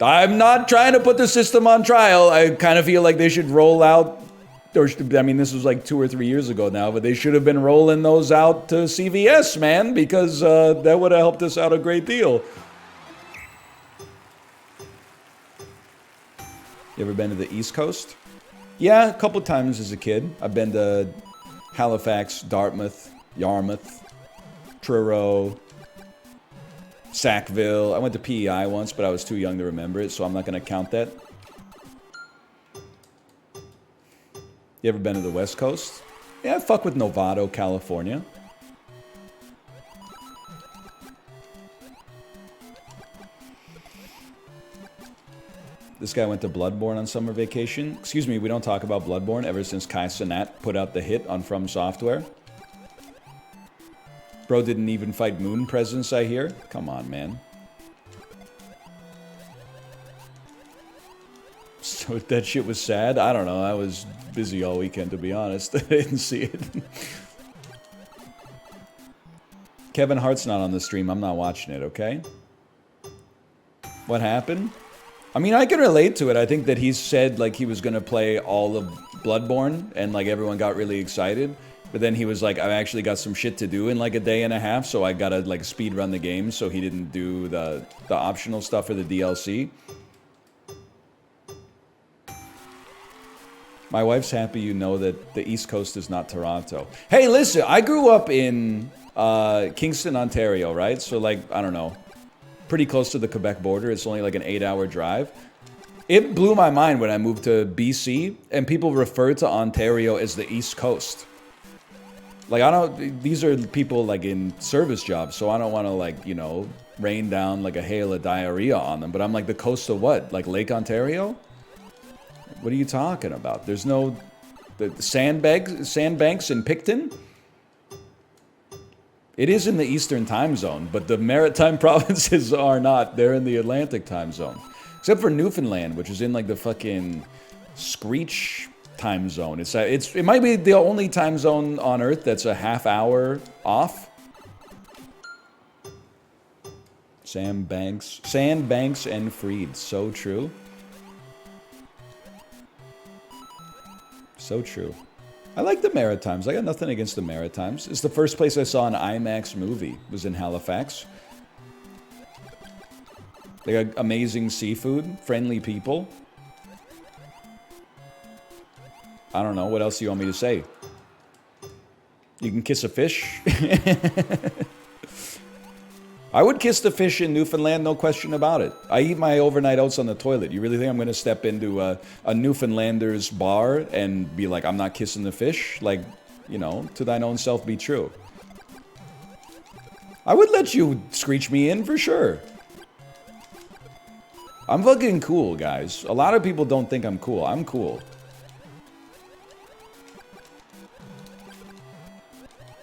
I'm not trying to put the system on trial. I kind of feel like they should roll out, or I mean, this was like 2 or 3 years ago now, but they should have been rolling those out to CVS, man, because that would have helped us out a great deal. You ever been to the East Coast? Yeah, a couple times as a kid. I've been to Halifax, Dartmouth, Yarmouth, Truro, Sackville. I went to PEI once, but I was too young to remember it, so I'm not going to count that. You ever been to the West Coast? Yeah, I fuck with Novato, California. This guy went to Bloodborne on summer vacation. Excuse me, we don't talk about Bloodborne ever since Kai Cenat put out the hit on From Software. Bro didn't even fight Moon Presence, I hear. Come on, man. So that shit was sad? I don't know. I was busy all weekend, to be honest. I didn't see it. Kevin Hart's not on the stream. I'm not watching it, okay? What happened? I mean, I can relate to it. I think that he said, like, he was going to play all of Bloodborne, and, like, everyone got really excited. But then he was like, I've actually got some shit to do in, like, a day and a half, so I gotta, like, speed run the game, so he didn't do the optional stuff for the DLC. My wife's happy you know that the East Coast is not Toronto. Hey, listen, I grew up in Kingston, Ontario, right? So, like, I don't know, pretty close to the Quebec border. It's only like an 8-hour drive. It blew my mind when I moved to BC and people refer to Ontario as the East Coast. Like, I don't, these are people like in service jobs, so I don't want to, like, you know, rain down like a hail of diarrhea on them. But I'm like, the coast of what? Like Lake Ontario? What are you talking about? There's no the sandbanks in Picton? It is in the Eastern time zone, but the maritime provinces are not. They're in the Atlantic time zone. Except for Newfoundland, which is in like the fucking Screech time zone. It might be the only time zone on Earth that's a half hour off. Sandbanks and Freed. So true. So true. I like the Maritimes. I got nothing against the Maritimes. It's the first place I saw an IMAX movie. Was in Halifax. They got amazing seafood, friendly people. I don't know. What else do you want me to say? You can kiss a fish. I would kiss the fish in Newfoundland, no question about it. I eat my overnight oats on the toilet. You really think I'm going to step into a Newfoundlander's bar and be like, I'm not kissing the fish? Like, you know, to thine own self be true. I would let you screech me in for sure. I'm fucking cool, guys. A lot of people don't think I'm cool. I'm cool.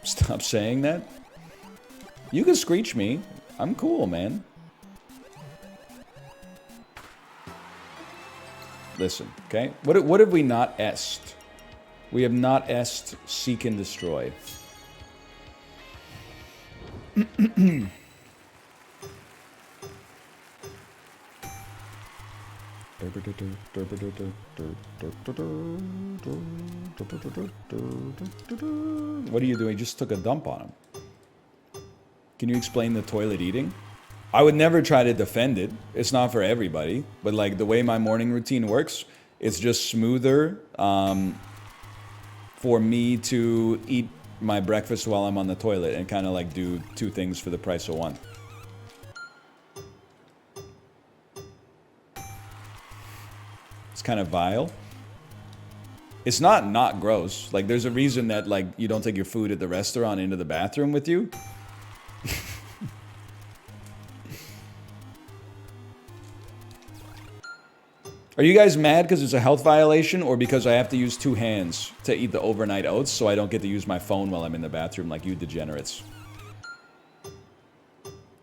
Stop saying that. You can screech me. I'm cool, man. Listen, okay? What have we not est? We have not est, seek and destroy. What are you doing? Just took a dump on him. Can you explain the toilet eating? I would never try to defend it. It's not for everybody. But like the way my morning routine works, it's just smoother for me to eat my breakfast while I'm on the toilet and kind of like do two things for the price of one. It's kind of vile. It's not gross. Like there's a reason that like you don't take your food at the restaurant into the bathroom with you. Are you guys mad because it's a health violation or because I have to use 2 hands to eat the overnight oats so I don't get to use my phone while I'm in the bathroom like you degenerates?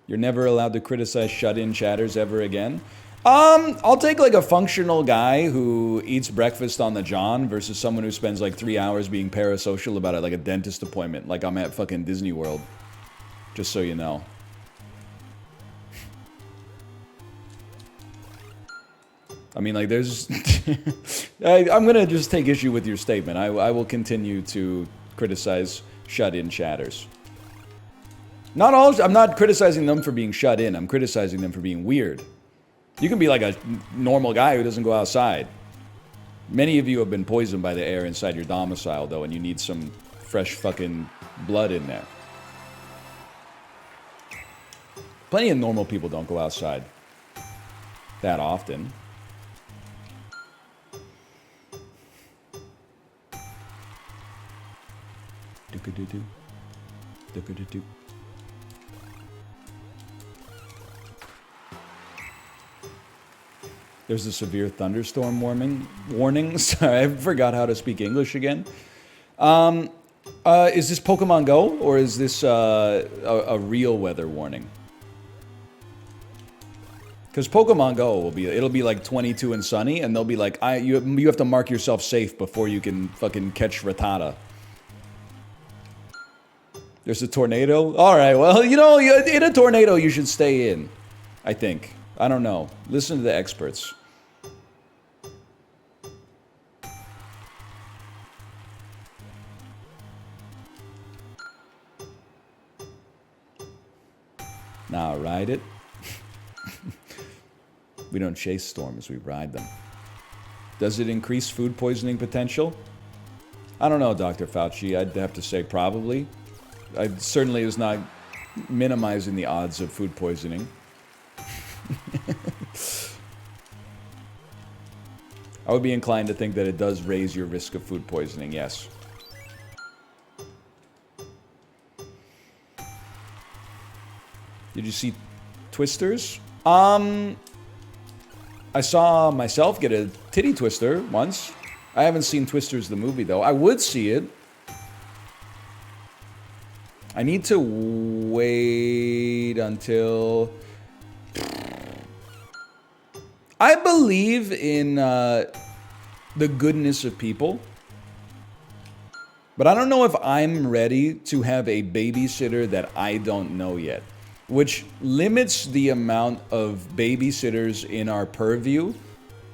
You're never allowed to criticize shut-in chatters ever again? I'll take like a functional guy who eats breakfast on the John versus someone who spends like 3 hours being parasocial about it, like a dentist appointment, like I'm at fucking Disney World. Just so you know. I mean, like, there's... I'm gonna just take issue with your statement. I will continue to criticize shut-in chatters. Not all... I'm not criticizing them for being shut in. I'm criticizing them for being weird. You can be like a normal guy who doesn't go outside. Many of you have been poisoned by the air inside your domicile, though, and you need some fresh fucking blood in there. Plenty of normal people don't go outside that often. Do-ka-do-do. Do-ka-do-do. There's a severe thunderstorm warning. Sorry, I forgot how to speak English again. Is this Pokemon Go or is this a real weather warning? Because Pokemon Go it'll be like 22 and sunny, and they'll be like, you have to mark yourself safe before you can fucking catch Rattata. There's a tornado? Alright, well, you know, in a tornado you should stay in. I think. I don't know. Listen to the experts. Now ride it. We don't chase storms, we ride them. Does it increase food poisoning potential? I don't know, Dr. Fauci. I'd have to say probably. I certainly is not minimizing the odds of food poisoning. I would be inclined to think that it does raise your risk of food poisoning, yes. Did you see Twisters? I saw myself get a titty twister once. I haven't seen Twisters the movie though. I would see it. I need to wait until... I believe in the goodness of people. But I don't know if I'm ready to have a babysitter that I don't know yet. Which limits the amount of babysitters in our purview.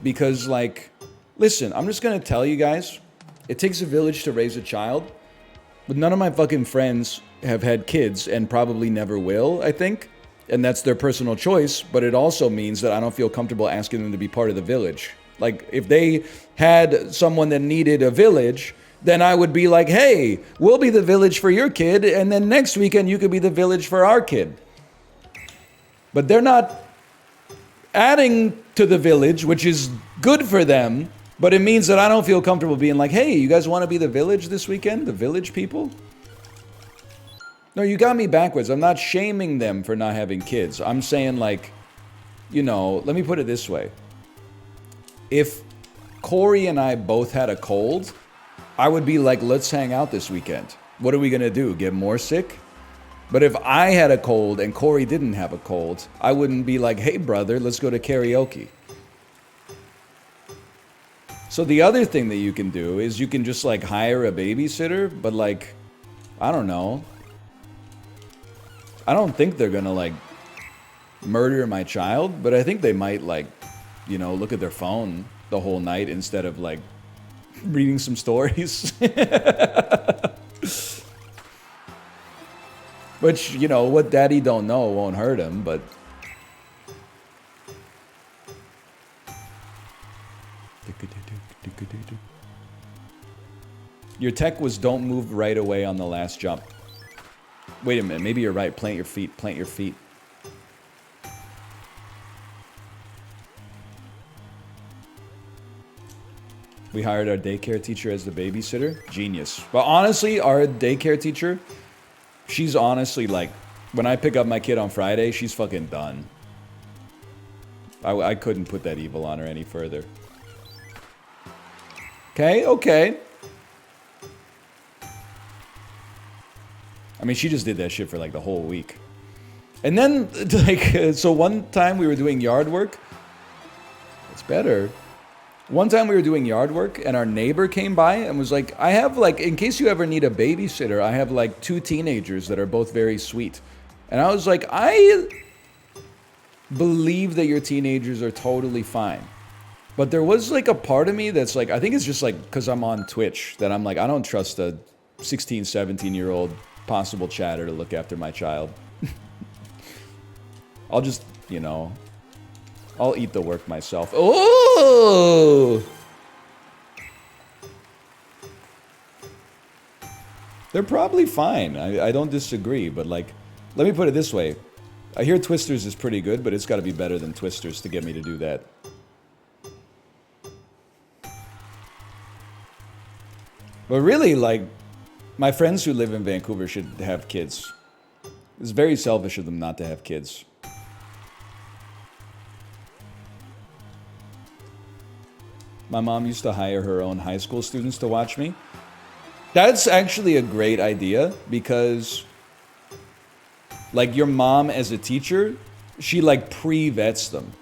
Because, like, listen, I'm just gonna tell you guys. It takes a village to raise a child. But none of my fucking friends have had kids and probably never will, I think. And that's their personal choice, but it also means that I don't feel comfortable asking them to be part of the village. Like, if they had someone that needed a village, then I would be like, hey, we'll be the village for your kid, and then next weekend you could be the village for our kid. But they're not adding to the village, which is good for them, but it means that I don't feel comfortable being like, hey, you guys want to be the village this weekend? The village people? No, you got me backwards. I'm not shaming them for not having kids. I'm saying, like, you know, let me put it this way. If Corey and I both had a cold, I would be like, let's hang out this weekend. What are we going to do? Get more sick? But if I had a cold and Corey didn't have a cold, I wouldn't be like, hey, brother, let's go to karaoke. So the other thing that you can do is you can just, like, hire a babysitter, but, like, I don't know. I don't think they're gonna, like, murder my child, but I think they might, like, you know, look at their phone the whole night instead of, like, reading some stories. Which, you know, what daddy don't know won't hurt him, but... Your tech was don't move right away on the last jump. Wait a minute, maybe you're right. Plant your feet, plant your feet. We hired our daycare teacher as the babysitter. Genius. But honestly, our daycare teacher, she's honestly like, when I pick up my kid on Friday, she's fucking done. I couldn't put that evil on her any further. Okay, okay. I mean, she just did that shit for like the whole week. And then, like, so one time we were doing yard work. It's better. One time we were doing yard work and our neighbor came by and was like, I have like, in case you ever need a babysitter, I have like 2 teenagers that are both very sweet. And I was like, I believe that your teenagers are totally fine. But there was like a part of me that's like, I think it's just like because I'm on Twitch that I'm like, I don't trust a 16, 17-year-old possible chatter to look after my child. I'll just, you know, I'll eat the work myself. Oh! They're probably fine. I don't disagree, but like, let me put it this way. I hear Twisters is pretty good, but it's got to be better than Twisters to get me to do that. But really, like, my friends who live in Vancouver should have kids. It's very selfish of them not to have kids. My mom used to hire her own high school students to watch me. That's actually a great idea because, like, your mom as a teacher, she, like, pre-vets them.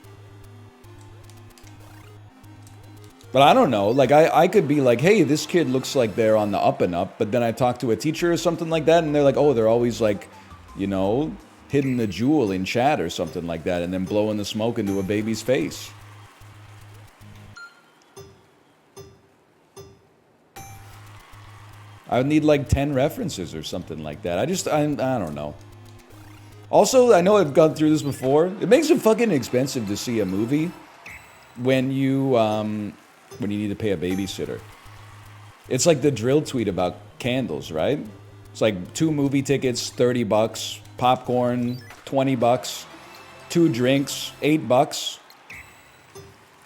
But I don't know, like, I could be like, hey, this kid looks like they're on the up and up, but then I talk to a teacher or something like that, and they're like, oh, they're always, like, you know, hitting the jewel in chat or something like that, and then blowing the smoke into a baby's face. I would need like 10 references or something like that. I don't know. Also, I know I've gone through this before. It makes it fucking expensive to see a movie when you need to pay a babysitter. It's like the drill tweet about candles, right? It's like 2 movie tickets, $30, popcorn, $20, 2 drinks, $8.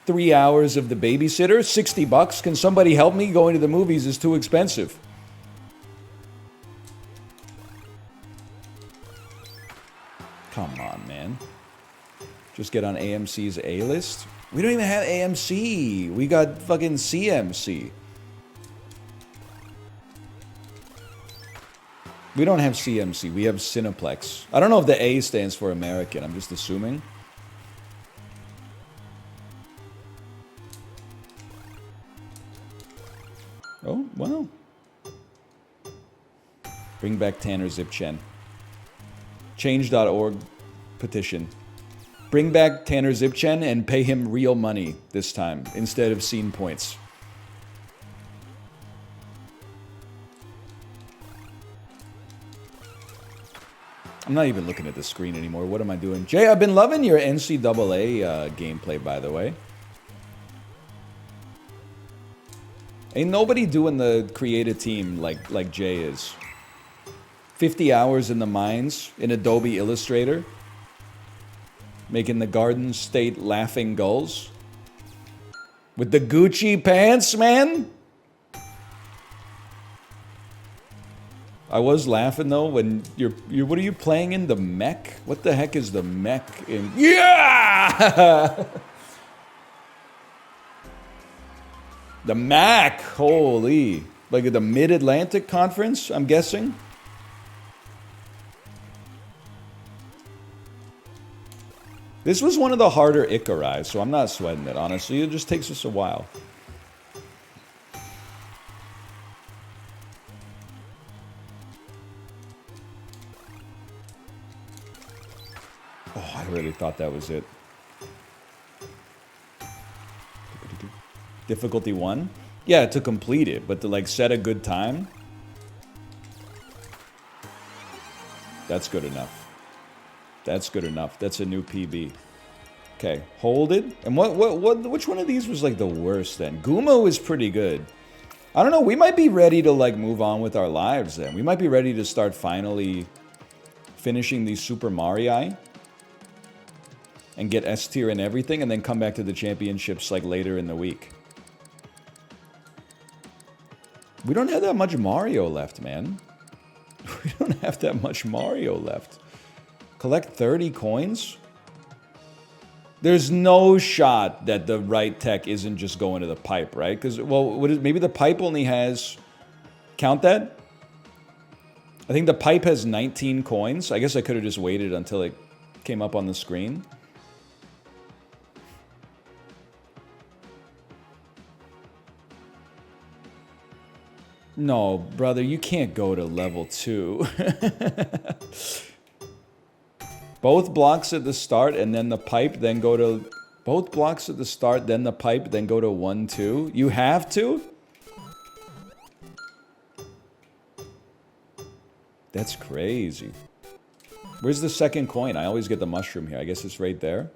3 hours of the babysitter, $60. Can somebody help me? Going to the movies is too expensive. Come on, man. Just get on AMC's A-list? We don't even have AMC. We got fucking CMC. We don't have CMC. We have Cineplex. I don't know if the A stands for American. I'm just assuming. Oh, well. Bring back Tanner Zipchen. Change.org petition. Bring back Tanner Zipchen and pay him real money this time instead of scene points. I'm not even looking at the screen anymore. What am I doing? Jay, I've been loving your NCAA gameplay, by the way. Ain't nobody doing the creative team like Jay is. 50 hours in the mines in Adobe Illustrator. Making the Garden State laughing gulls. With the Gucci pants, man. I was laughing though when you're what are you playing in? The mech? What the heck is the mech in? Yeah! The Mac, holy. Like at the Mid-Atlantic Conference, I'm guessing. This was one of the harder Icaris, so I'm not sweating it, honestly. It just takes us a while. Oh, I really thought that was it. Difficulty 1? Yeah, to complete it, but to like set a good time? That's good enough. That's good enough. That's a new PB. Okay, hold it. And which one of these was like the worst then? Gumo is pretty good. I don't know, we might be ready to like move on with our lives then. We might be ready to start finally finishing these Super Mario and get S tier and everything and then come back to the championships like later in the week. We don't have that much Mario left, man. We don't have that much Mario left. Collect 30 coins? There's no shot that the right tech isn't just going to the pipe, right? Because, well, maybe the pipe only has... Count that? I think the pipe has 19 coins. I guess I could have just waited until it came up on the screen. No, brother, you can't go to level 2. Both blocks at the start and then the pipe, then go to... Both blocks at the start, then the pipe, then go to 1, 2. You have to? That's crazy. Where's the second coin? I always get the mushroom here. I guess it's right there.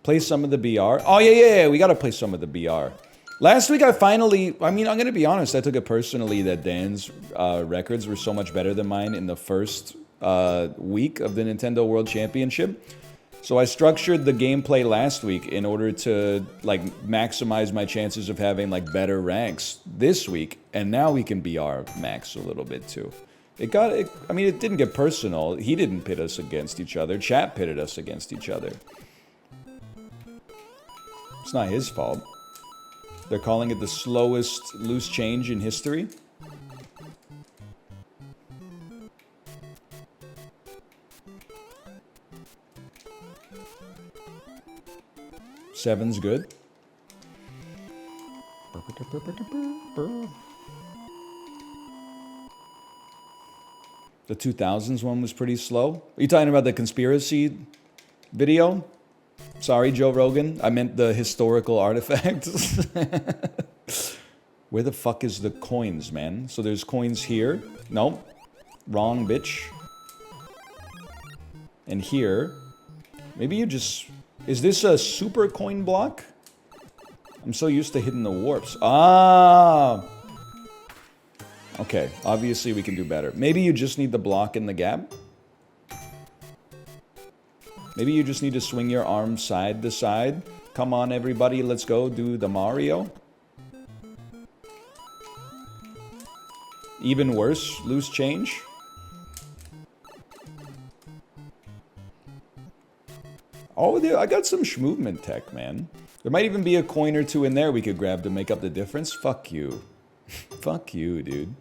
Play some of the BR. Oh, yeah. We gotta play some of the BR. Last week I finally... I mean, I'm gonna be honest. I took it personally that Dan's records were so much better than mine in the first week of the Nintendo World Championship. So I structured the gameplay last week in order to, like, maximize my chances of having, like, better ranks this week. And now we can BR max a little bit, too. I mean, it didn't get personal. He didn't pit us against each other. Chat pitted us against each other. It's not his fault. They're calling it the slowest loose change in history. Seven's good. The 2000s one was pretty slow. Are you talking about the conspiracy video? Sorry, Joe Rogan. I meant the historical artifacts. Where the fuck is the coins, man? So there's coins here. Nope. Wrong, bitch. And here. Maybe you just... Is this a super coin block? I'm so used to hitting the warps. Ah! Okay, obviously we can do better. Maybe you just need the block in the gap? Maybe you just need to swing your arm side to side. Come on, everybody, let's go do the Mario. Even worse, loose change. Oh, I got some schmovement tech, man. There might even be a coin or two in there we could grab to make up the difference. Fuck you. Fuck you, dude.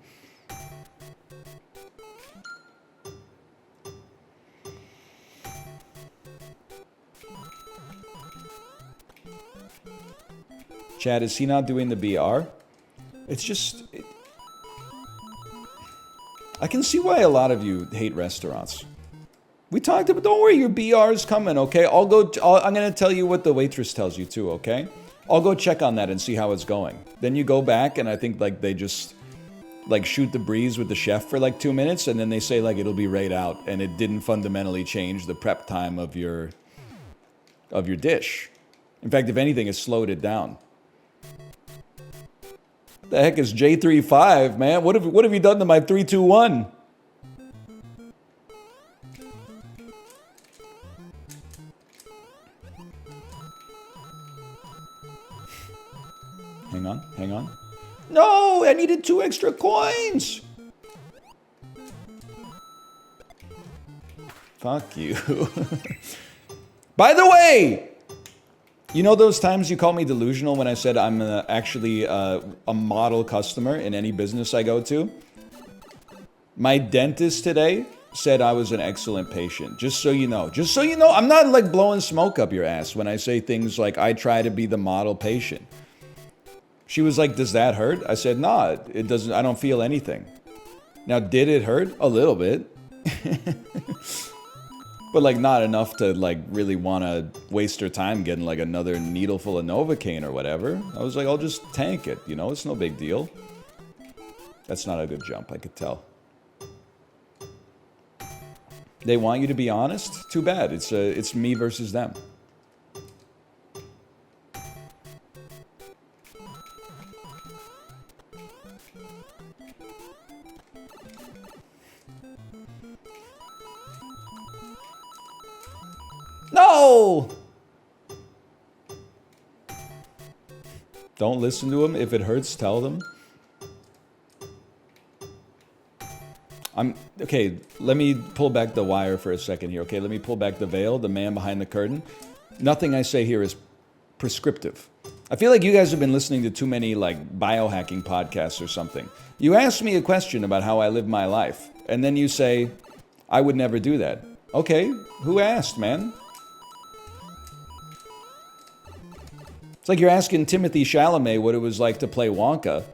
Chad, is he not doing the BR? It's just... I can see why a lot of you hate restaurants. We talked about... Don't worry, your BR is coming, okay? I'm going to tell you what the waitress tells you too, okay? I'll go check on that and see how it's going. Then you go back and I think like they just... like shoot the breeze with the chef for like 2 minutes and then they say like it'll be right out and it didn't fundamentally change the prep time of your dish. In fact, if anything, it slowed it down. The heck is J35, man? What have you done to my 321? Hang on. No, I needed 2 extra coins. Fuck you. By the way, you know those times you called me delusional when I said I'm actually a model customer in any business I go to? My dentist today said I was an excellent patient. Just so you know. Just so you know, I'm not like blowing smoke up your ass when I say things like I try to be the model patient. She was like, does that hurt? I said, nah, it doesn't. I don't feel anything. Now, did it hurt? A little bit. But like not enough to like really want to waste her time getting like another needle full of Novocaine or whatever. I was like, I'll just tank it, you know, it's no big deal. That's not a good jump, I could tell. They want you to be honest? Too bad, it's me versus them. No! Don't listen to him. If it hurts, tell them. Okay, let me pull back the wire for a second here, okay? Let me pull back the veil, the man behind the curtain. Nothing I say here is prescriptive. I feel like you guys have been listening to too many like biohacking podcasts or something. You ask me a question about how I live my life, and then you say, I would never do that. Okay, who asked, man? It's like you're asking Timothy Chalamet what it was like to play Wonka,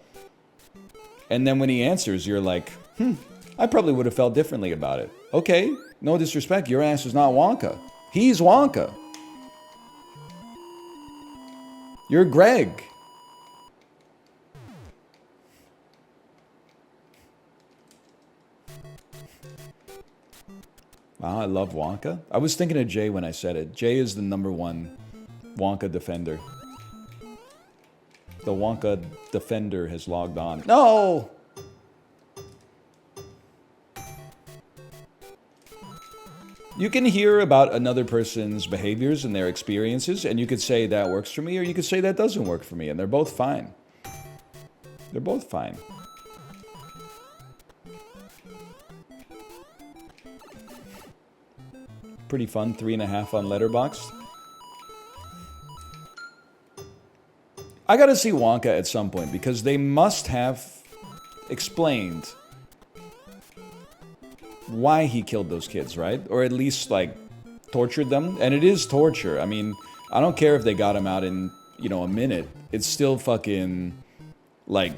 and then when he answers, you're like, I probably would have felt differently about it. Okay, no disrespect, your ass is not Wonka. He's Wonka. You're Greg. Wow, I love Wonka. I was thinking of Jay when I said it. Jay is the #1 Wonka defender. The Wonka defender has logged on. No! You can hear about another person's behaviors and their experiences, and you could say that works for me, or you could say that doesn't work for me, and they're both fine. They're both fine. Pretty fun, 3.5 on Letterboxd. I gotta see Wonka at some point, because they must have explained why he killed those kids, right? Or at least, like, tortured them. And it is torture. I mean, I don't care if they got him out in, you know, a minute. It's still fucking, like,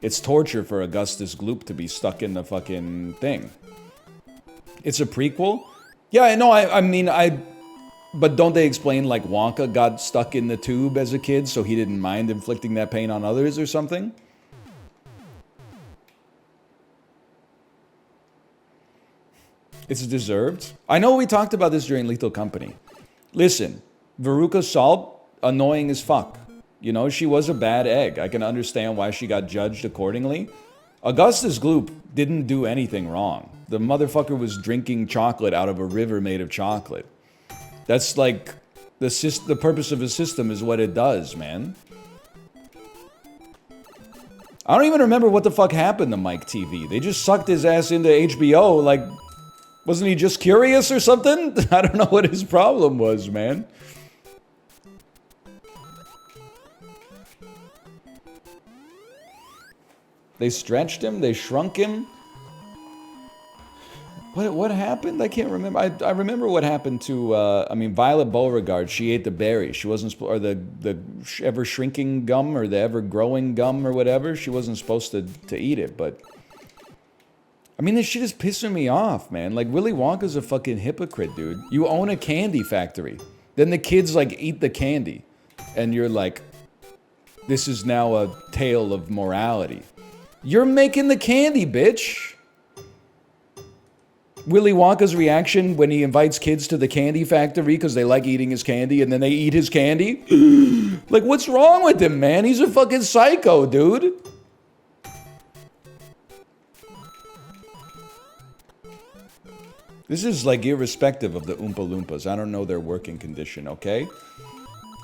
it's torture for Augustus Gloop to be stuck in the fucking thing. It's a prequel? Yeah, I know, I mean, but don't they explain, like, Wonka got stuck in the tube as a kid, so he didn't mind inflicting that pain on others or something? It's deserved. I know we talked about this during Lethal Company. Listen, Veruca Salt, annoying as fuck. You know, she was a bad egg. I can understand why she got judged accordingly. Augustus Gloop didn't do anything wrong. The motherfucker was drinking chocolate out of a river made of chocolate. That's like, the purpose of a system is what it does, man. I don't even remember what the fuck happened to Mike TV. They just sucked his ass into HBO, like, wasn't he just curious or something? I don't know what his problem was, man. They stretched him, they shrunk him. What happened? I can't remember. I remember what happened to, I mean, Violet Beauregard. She ate the berry. She wasn't, or the ever shrinking gum or the ever growing gum or whatever. She wasn't supposed to eat it, but I mean, this shit is pissing me off, man. Like, Willy Wonka's a fucking hypocrite, dude. You own a candy factory. Then the kids, like, eat the candy. And you're like, this is now a tale of morality. You're making the candy, bitch. Willy Wonka's reaction when he invites kids to the candy factory because they like eating his candy and then they eat his candy? Like, what's wrong with him, man? He's a fucking psycho, dude. This is, like, irrespective of the Oompa Loompas. I don't know their working condition, okay?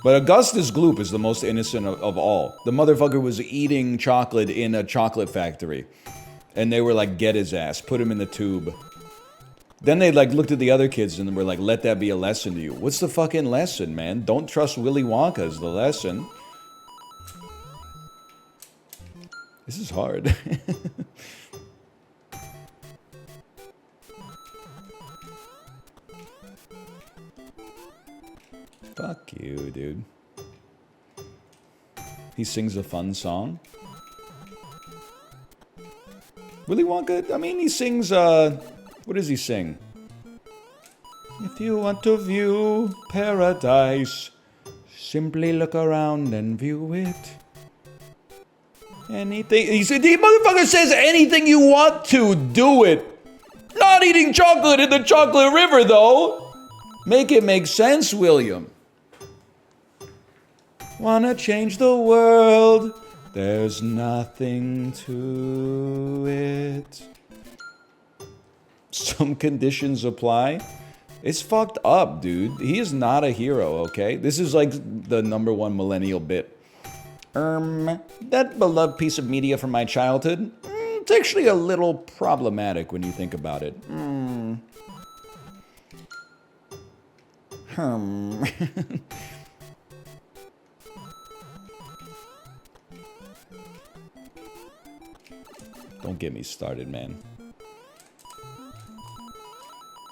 But Augustus Gloop is the most innocent of all. The motherfucker was eating chocolate in a chocolate factory. And they were like, get his ass. Put him in the tube. Then they, like, looked at the other kids and were like, let that be a lesson to you. What's the fucking lesson, man? Don't trust Willy Wonka is the lesson. This is hard. Fuck you, dude. He sings a fun song. Willy Wonka, I mean, he sings, what does he sing? If you want to view paradise, simply look around and view it. Anything, he said, the motherfucker says anything you want to, do it. Not eating chocolate in the chocolate river, though. Make it make sense, William. Wanna change the world, there's nothing to it. Some conditions apply. It's fucked up, dude. He is not a hero, okay? This is like the #1 millennial bit. That beloved piece of media from my childhood, it's actually a little problematic when you think about it. Hmm. Don't get me started, man.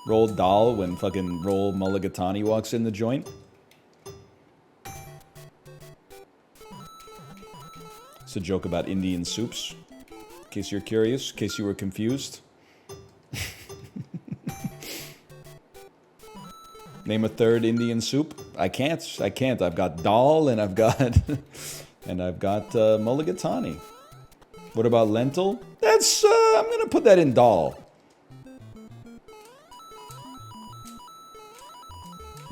Roll Dahl when fucking Roll Mulligatawny walks in the joint. It's a joke about Indian soups. In case you're curious, in case you were confused. Name a third Indian soup. I can't. I've got dal and I've got mulligatawny. What about lentil? That's I'm gonna put that in dal.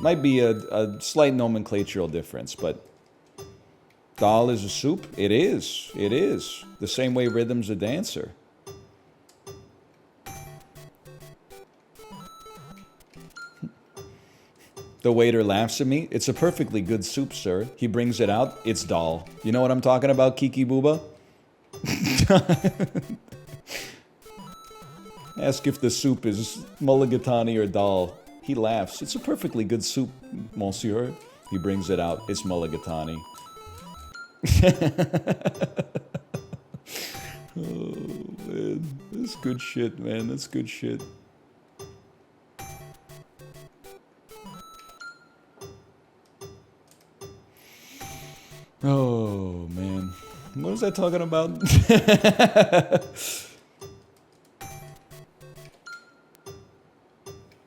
Might be a slight nomenclatural difference, but dal is a soup. It is. It is the same way rhythm's a dancer. The waiter laughs at me. It's a perfectly good soup, sir. He brings it out. It's dal. You know what I'm talking about, Kiki Booba? Ask if the soup is mulligatawny or dal. He laughs. It's a perfectly good soup, monsieur. He brings it out. It's mulligatawny. Oh, man. That's good shit, man. That's good shit. Oh, man. What was I talking about?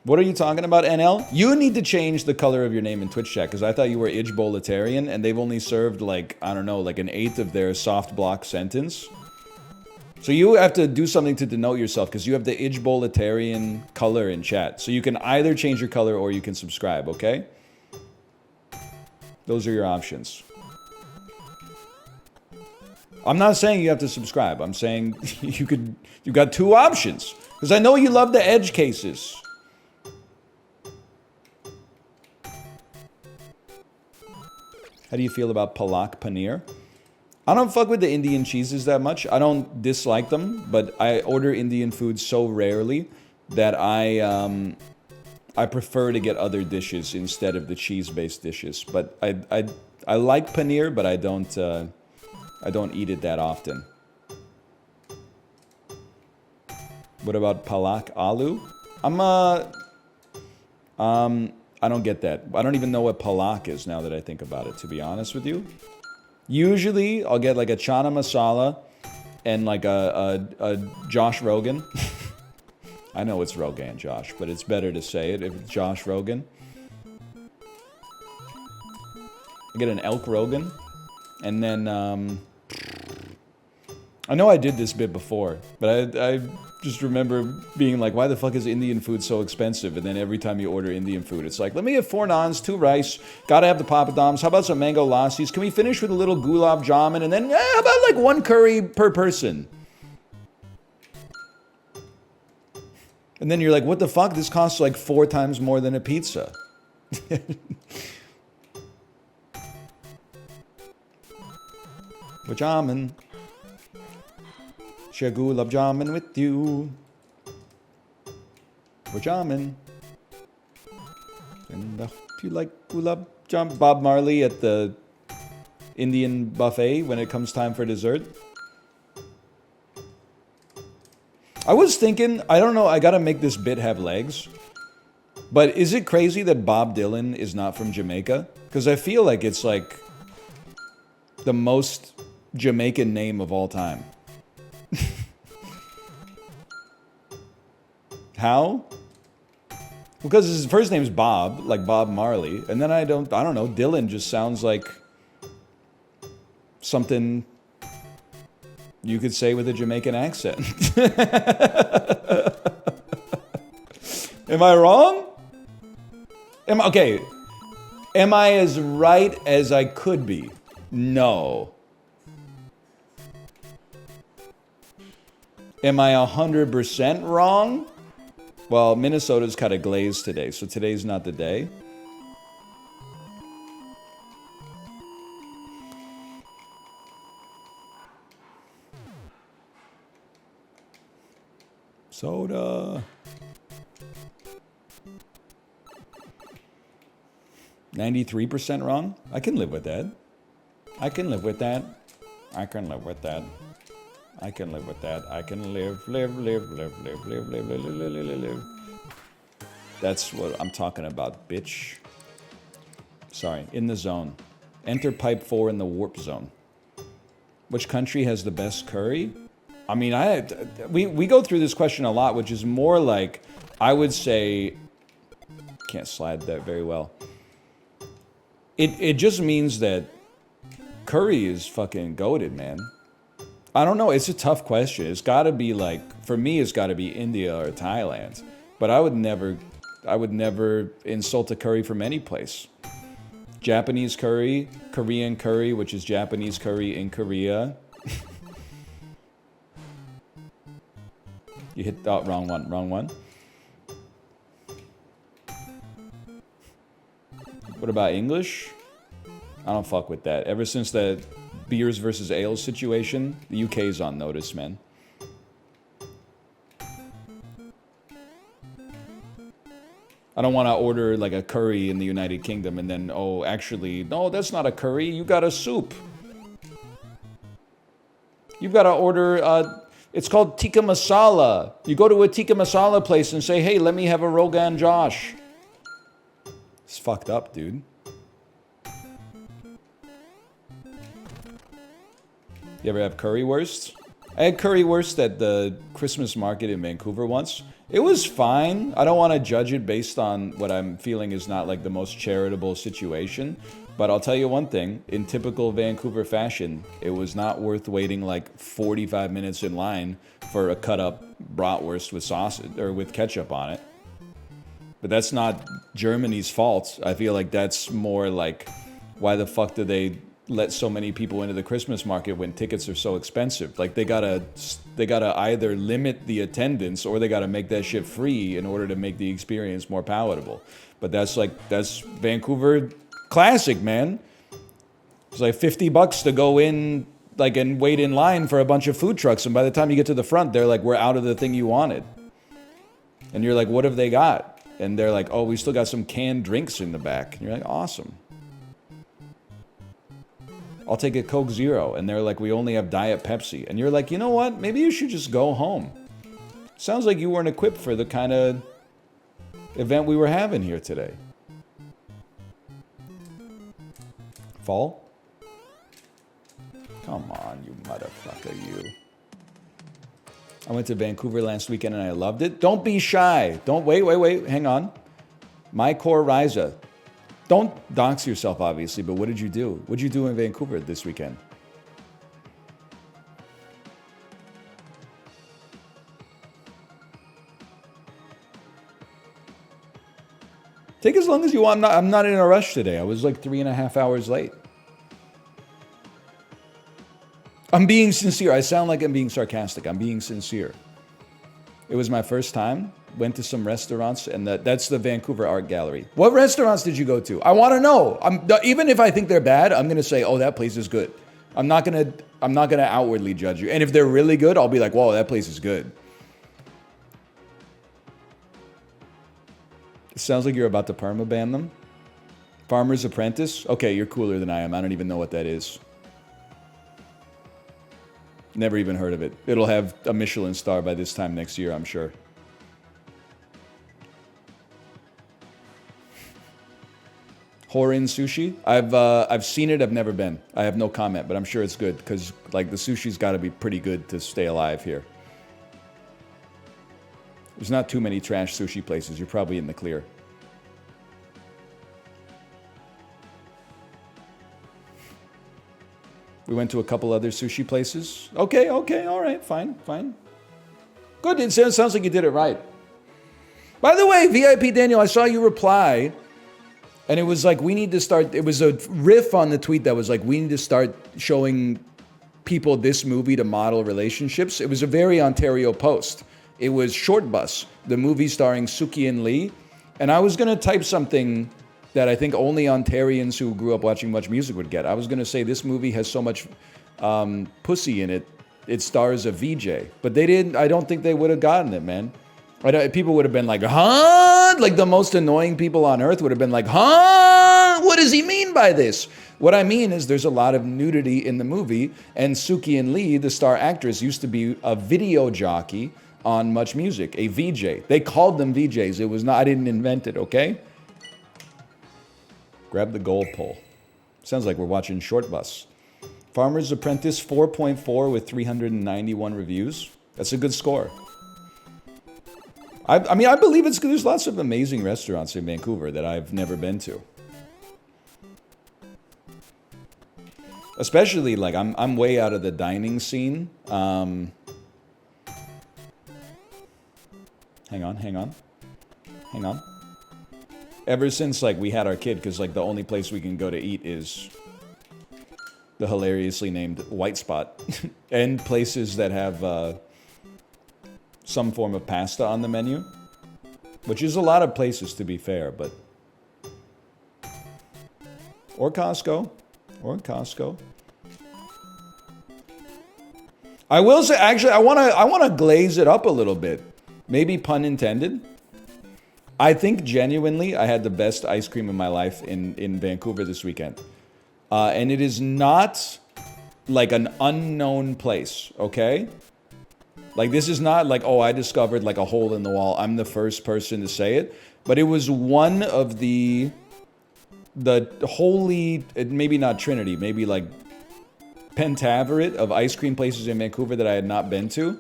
What are you talking about, NL? You need to change the color of your name in Twitch chat, because I thought you were Idgebolitarian, and they've only served, like, I don't know, like an eighth of their soft block sentence. So you have to do something to denote yourself, because you have the Idgebolitarian color in chat. So you can either change your color or you can subscribe, okay? Those are your options. I'm not saying you have to subscribe. I'm saying you've got two options. Because I know you love the edge cases. How do you feel about palak paneer? I don't fuck with the Indian cheeses that much. I don't dislike them, but I order Indian food so rarely that I prefer to get other dishes instead of the cheese-based dishes. But I like paneer, but I don't eat it that often. What about palak aloo? I don't get that. I don't even know what palak is now that I think about it, to be honest with you. Usually, I'll get like a chana masala and like a Josh Rogan. I know it's Rogan Josh, but it's better to say it if it's Josh Rogan. I get an elk Rogan. And then, I know I did this bit before, but I just remember being like, why the fuck is Indian food so expensive? And then every time you order Indian food, it's like, let me get 4 naans, 2 rice, gotta have the papadums, how about some mango lassis? Can we finish with a little gulab jamun? And then, how about like 1 curry per person? And then you're like, what the fuck? This costs like 4 times more than a pizza. Jamun. Share gulab jamun with you. Jamun. And if you like gulab jamun, Bob Marley at the Indian buffet when it comes time for dessert. I was thinking, I don't know, I gotta make this bit have legs. But is it crazy that Bob Dylan is not from Jamaica? Because I feel like it's like the most Jamaican name of all time. How? Because his first name's Bob, like Bob Marley, and then I don't know, Dylan just sounds like something you could say with a Jamaican accent. Am I wrong? Am I as right as I could be? No. Am I 100% wrong? Well, Minnesota's kind of glazed today, so today's not the day. Soda. 93% wrong? I can live with that. I can live with that. I can live with that. I can live with that. I can live. That's what I'm talking about, bitch. Sorry, in the zone. Enter pipe 4 in the warp zone. Which country has the best curry? I mean, we go through this question a lot, which is more like, I would say, can't slide that very well. It just means that curry is fucking goated, man. I don't know, it's a tough question. It's gotta be like, for me, it's gotta be India or Thailand. But I would never insult a curry from any place. Japanese curry, Korean curry, which is Japanese curry in Korea. You hit, oh, wrong one. What about English? I don't fuck with that. Ever since the beers versus ales situation, the UK's on notice, man. I don't want to order like a curry in the United Kingdom and then, oh, actually, no, that's not a curry. You got a soup. You've got to order, it's called tikka masala. You go to a tikka masala place and say, hey, let me have a Rogan Josh. It's fucked up, dude. You ever have currywurst? I had currywurst at the Christmas market in Vancouver once. It was fine. I don't want to judge it based on what I'm feeling is not like the most charitable situation. But I'll tell you one thing. In typical Vancouver fashion, it was not worth waiting like 45 minutes in line for a cut up bratwurst with sausage or with ketchup on it. But that's not Germany's fault. I feel like that's more like, why the fuck do they let so many people into the Christmas market when tickets are so expensive? Like they gotta either limit the attendance or they gotta make that shit free in order to make the experience more palatable. But that's Vancouver classic, man. It's like $50 to go in like and wait in line for a bunch of food trucks, and by the time you get to the front, they're like, we're out of the thing you wanted. And you're like, what have they got? And they're like, oh, we still got some canned drinks in the back. And you're like, awesome. I'll take a Coke Zero. And they're like, we only have Diet Pepsi. And you're like, you know what? Maybe you should just go home. Sounds like you weren't equipped for the kind of event we were having here today. Fall? Come on, you motherfucker, you. I went to Vancouver last weekend and I loved it. Don't be shy. Don't, wait, hang on. My core Riza. Don't dox yourself, obviously, but what did you do? What did you do in Vancouver this weekend? Take as long as you want. I'm not in a rush today. I was like 3.5 hours late. I'm being sincere. I sound like I'm being sarcastic. I'm being sincere. It was my first time. Went to some restaurants, and that's the Vancouver Art Gallery. What restaurants did you go to? I want to know. Even if I think they're bad, I'm gonna say, oh, that place is good. I'm not gonna outwardly judge you. And if they're really good, I'll be like, whoa, that place is good. It sounds like you're about to permaban them. Farmer's Apprentice? Okay, you're cooler than I am. I don't even know what that is. Never even heard of it. It'll have a Michelin star by this time next year, I'm sure. Horin Sushi? I've seen it, I've never been. I have no comment, but I'm sure it's good, because like the sushi's gotta be pretty good to stay alive here. There's not too many trash sushi places. You're probably in the clear. We went to a couple other sushi places. Okay, all right, fine. Good, it sounds like you did it right. By the way, VIP Daniel, I saw you reply, and it was like, we need to start, it was a riff on the tweet that was like, we need to start showing people this movie to model relationships. It was a very Ontario post. It was Short Bus, the movie starring Suki-in Lee, and I was gonna type something that I think only Ontarians who grew up watching Much Music would get. I was gonna say this movie has so much pussy in it, it stars a VJ. But they didn't, I don't think they would have gotten it, man. People would have been like, huh? Like the most annoying people on earth would have been like, huh? does he mean by this? What I mean is there's a lot of nudity in the movie, and Soo-Kyeon Lee, the star actress, used to be a video jockey on Much Music, a VJ. They called them VJs. It was not, I didn't invent it, okay? Grab the goal pole. Sounds like we're watching Short Bus. Farmer's Apprentice 4.4 with 391 reviews. That's a good score. I mean, I believe it's good. There's lots of amazing restaurants in Vancouver that I've never been to. Especially, like, I'm way out of the dining scene. Hang on. Ever since, like, we had our kid, because, like, the only place we can go to eat is the hilariously named White Spot. And places that have some form of pasta on the menu. Which is a lot of places, to be fair, but... Or Costco. I will say, actually, I want to glaze it up a little bit. Maybe pun intended. I think genuinely I had the best ice cream of my life in Vancouver this weekend. And it is not like an unknown place, okay? Like, this is not like, oh, I discovered like a hole in the wall. I'm the first person to say it. But it was one of the holy, maybe not Trinity, maybe like pentaveret of ice cream places in Vancouver that I had not been to.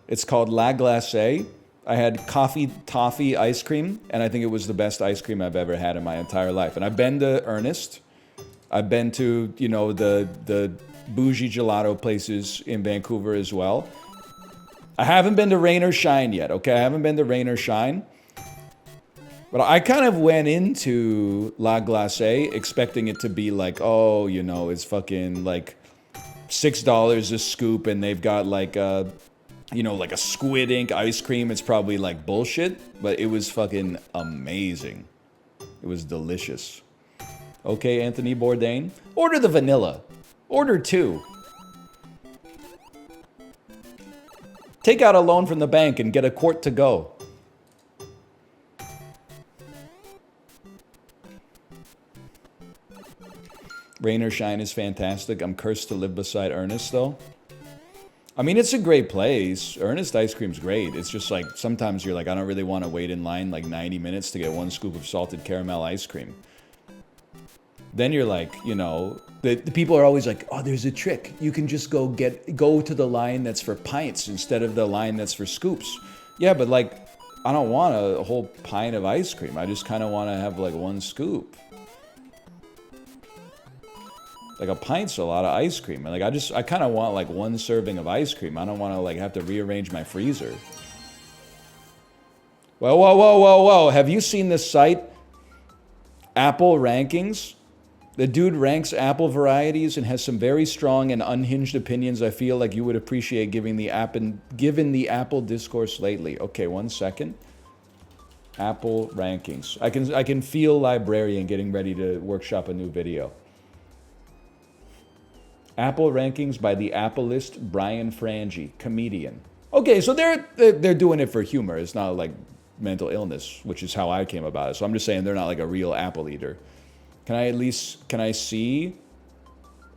It's called La Glacée. I had coffee toffee ice cream, and I think it was the best ice cream I've ever had in my entire life. And I've been to Ernest. I've been to, you know, the bougie gelato places in Vancouver as well. I haven't been to Rain or Shine yet, okay? I haven't been to Rain or Shine. But I kind of went into La Glacée expecting it to be like, oh, you know, it's fucking like $6 a scoop, and they've got like a, you know, like a squid ink ice cream. It's probably like bullshit, but it was fucking amazing. It was delicious. Okay, Anthony Bourdain, order the vanilla. Order 2. Take out a loan from the bank and get a quart to go. Rain or Shine is fantastic. I'm cursed to live beside Ernest, though. I mean, it's a great place. Ernest ice cream's great. It's just like, sometimes you're like, I don't really want to wait in line like 90 minutes to get 1 scoop of salted caramel ice cream. Then you're like, you know, the people are always like, oh, there's a trick. You can just go to the line that's for pints instead of the line that's for scoops. Yeah, but like, I don't want a whole pint of ice cream. I just kind of want to have like 1 scoop. Like, a pint's a lot of ice cream. Like, I kind of want like 1 serving of ice cream. I don't want to like have to rearrange my freezer. Whoa. Have you seen this site? Apple Rankings? The dude ranks apple varieties and has some very strong and unhinged opinions. I feel like you would appreciate given the Apple discourse lately. Okay, 1 second. Apple Rankings. I can feel Librarian getting ready to workshop a new video. Apple Rankings by the Appleist Brian Frangie, comedian. Okay, so they're doing it for humor. It's not like mental illness, which is how I came about it. So I'm just saying they're not like a real apple eater. Can I see?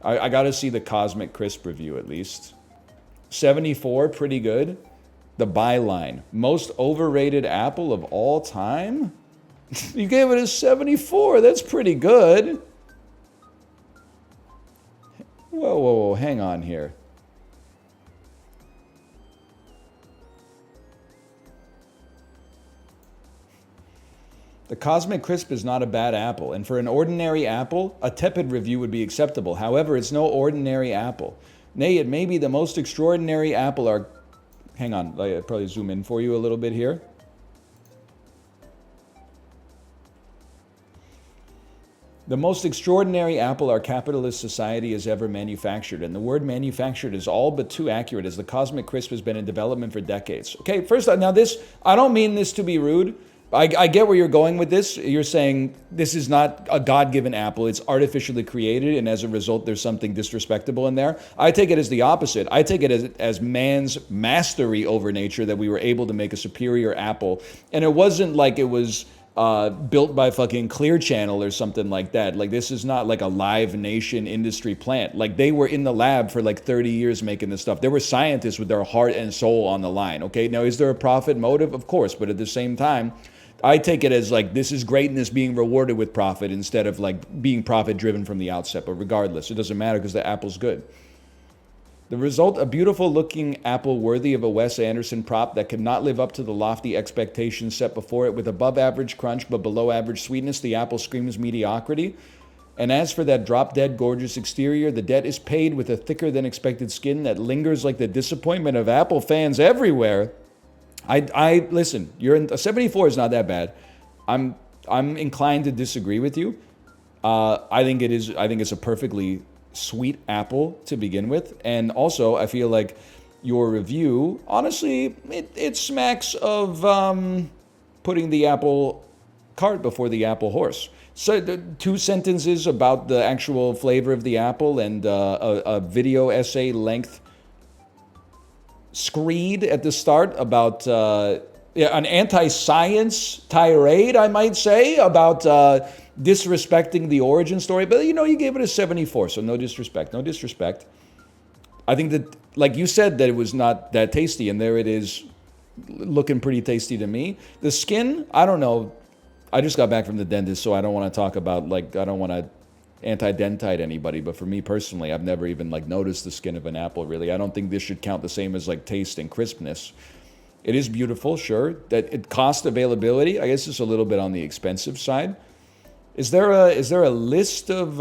I gotta see the Cosmic Crisp review at least. 74, pretty good. The byline, most overrated apple of all time? You gave it a 74, that's pretty good. Whoa, hang on here. The Cosmic Crisp is not a bad apple, and for an ordinary apple, a tepid review would be acceptable. However, it's no ordinary apple. Nay, it may be the most extraordinary apple our... Hang on, I'll probably zoom in for you a little bit here. The most extraordinary apple our capitalist society has ever manufactured. And the word manufactured is all but too accurate, as the Cosmic Crisp has been in development for decades. Okay, first, now this, I don't mean this to be rude. I get where you're going with this. You're saying this is not a God-given apple. It's artificially created, and as a result, there's something disrespectable in there. I take it as the opposite. I take it as man's mastery over nature, that we were able to make a superior apple. And it wasn't like it was built by fucking Clear Channel or something like that. Like, this is not like a Live Nation industry plant. Like, they were in the lab for like 30 years making this stuff. There were scientists with their heart and soul on the line, okay? Now, is there a profit motive? Of course, but at the same time, I take it as like, this is greatness being rewarded with profit instead of like being profit driven from the outset. But regardless, it doesn't matter because the apple's good. The result, a beautiful looking apple worthy of a Wes Anderson prop that could not live up to the lofty expectations set before it. With above average crunch but below average sweetness, the apple screams mediocrity. And as for that drop dead gorgeous exterior, the debt is paid with a thicker than expected skin that lingers like the disappointment of Apple fans everywhere. I listen, a 74 is not that bad. I'm inclined to disagree with you. I think it's a perfectly sweet apple to begin with. And also, I feel like your review, honestly, it smacks of putting the apple cart before the apple horse. So the 2 sentences about the actual flavor of the apple and a video essay length screed at the start about an anti-science tirade, I might say, about disrespecting the origin story. But, you gave it a 74, so no disrespect. I think that, like you said, that it was not that tasty, and there it is looking pretty tasty to me. The skin, I don't know. I just got back from the dentist, so I don't want to talk about, like, I don't want to anti-dentite anybody, but for me personally, I've never even, like, noticed the skin of an apple, really. I don't think this should count the same as, like, taste and crispness. It is beautiful, sure. That it cost availability, I guess it's a little bit on the expensive side. Is there a list of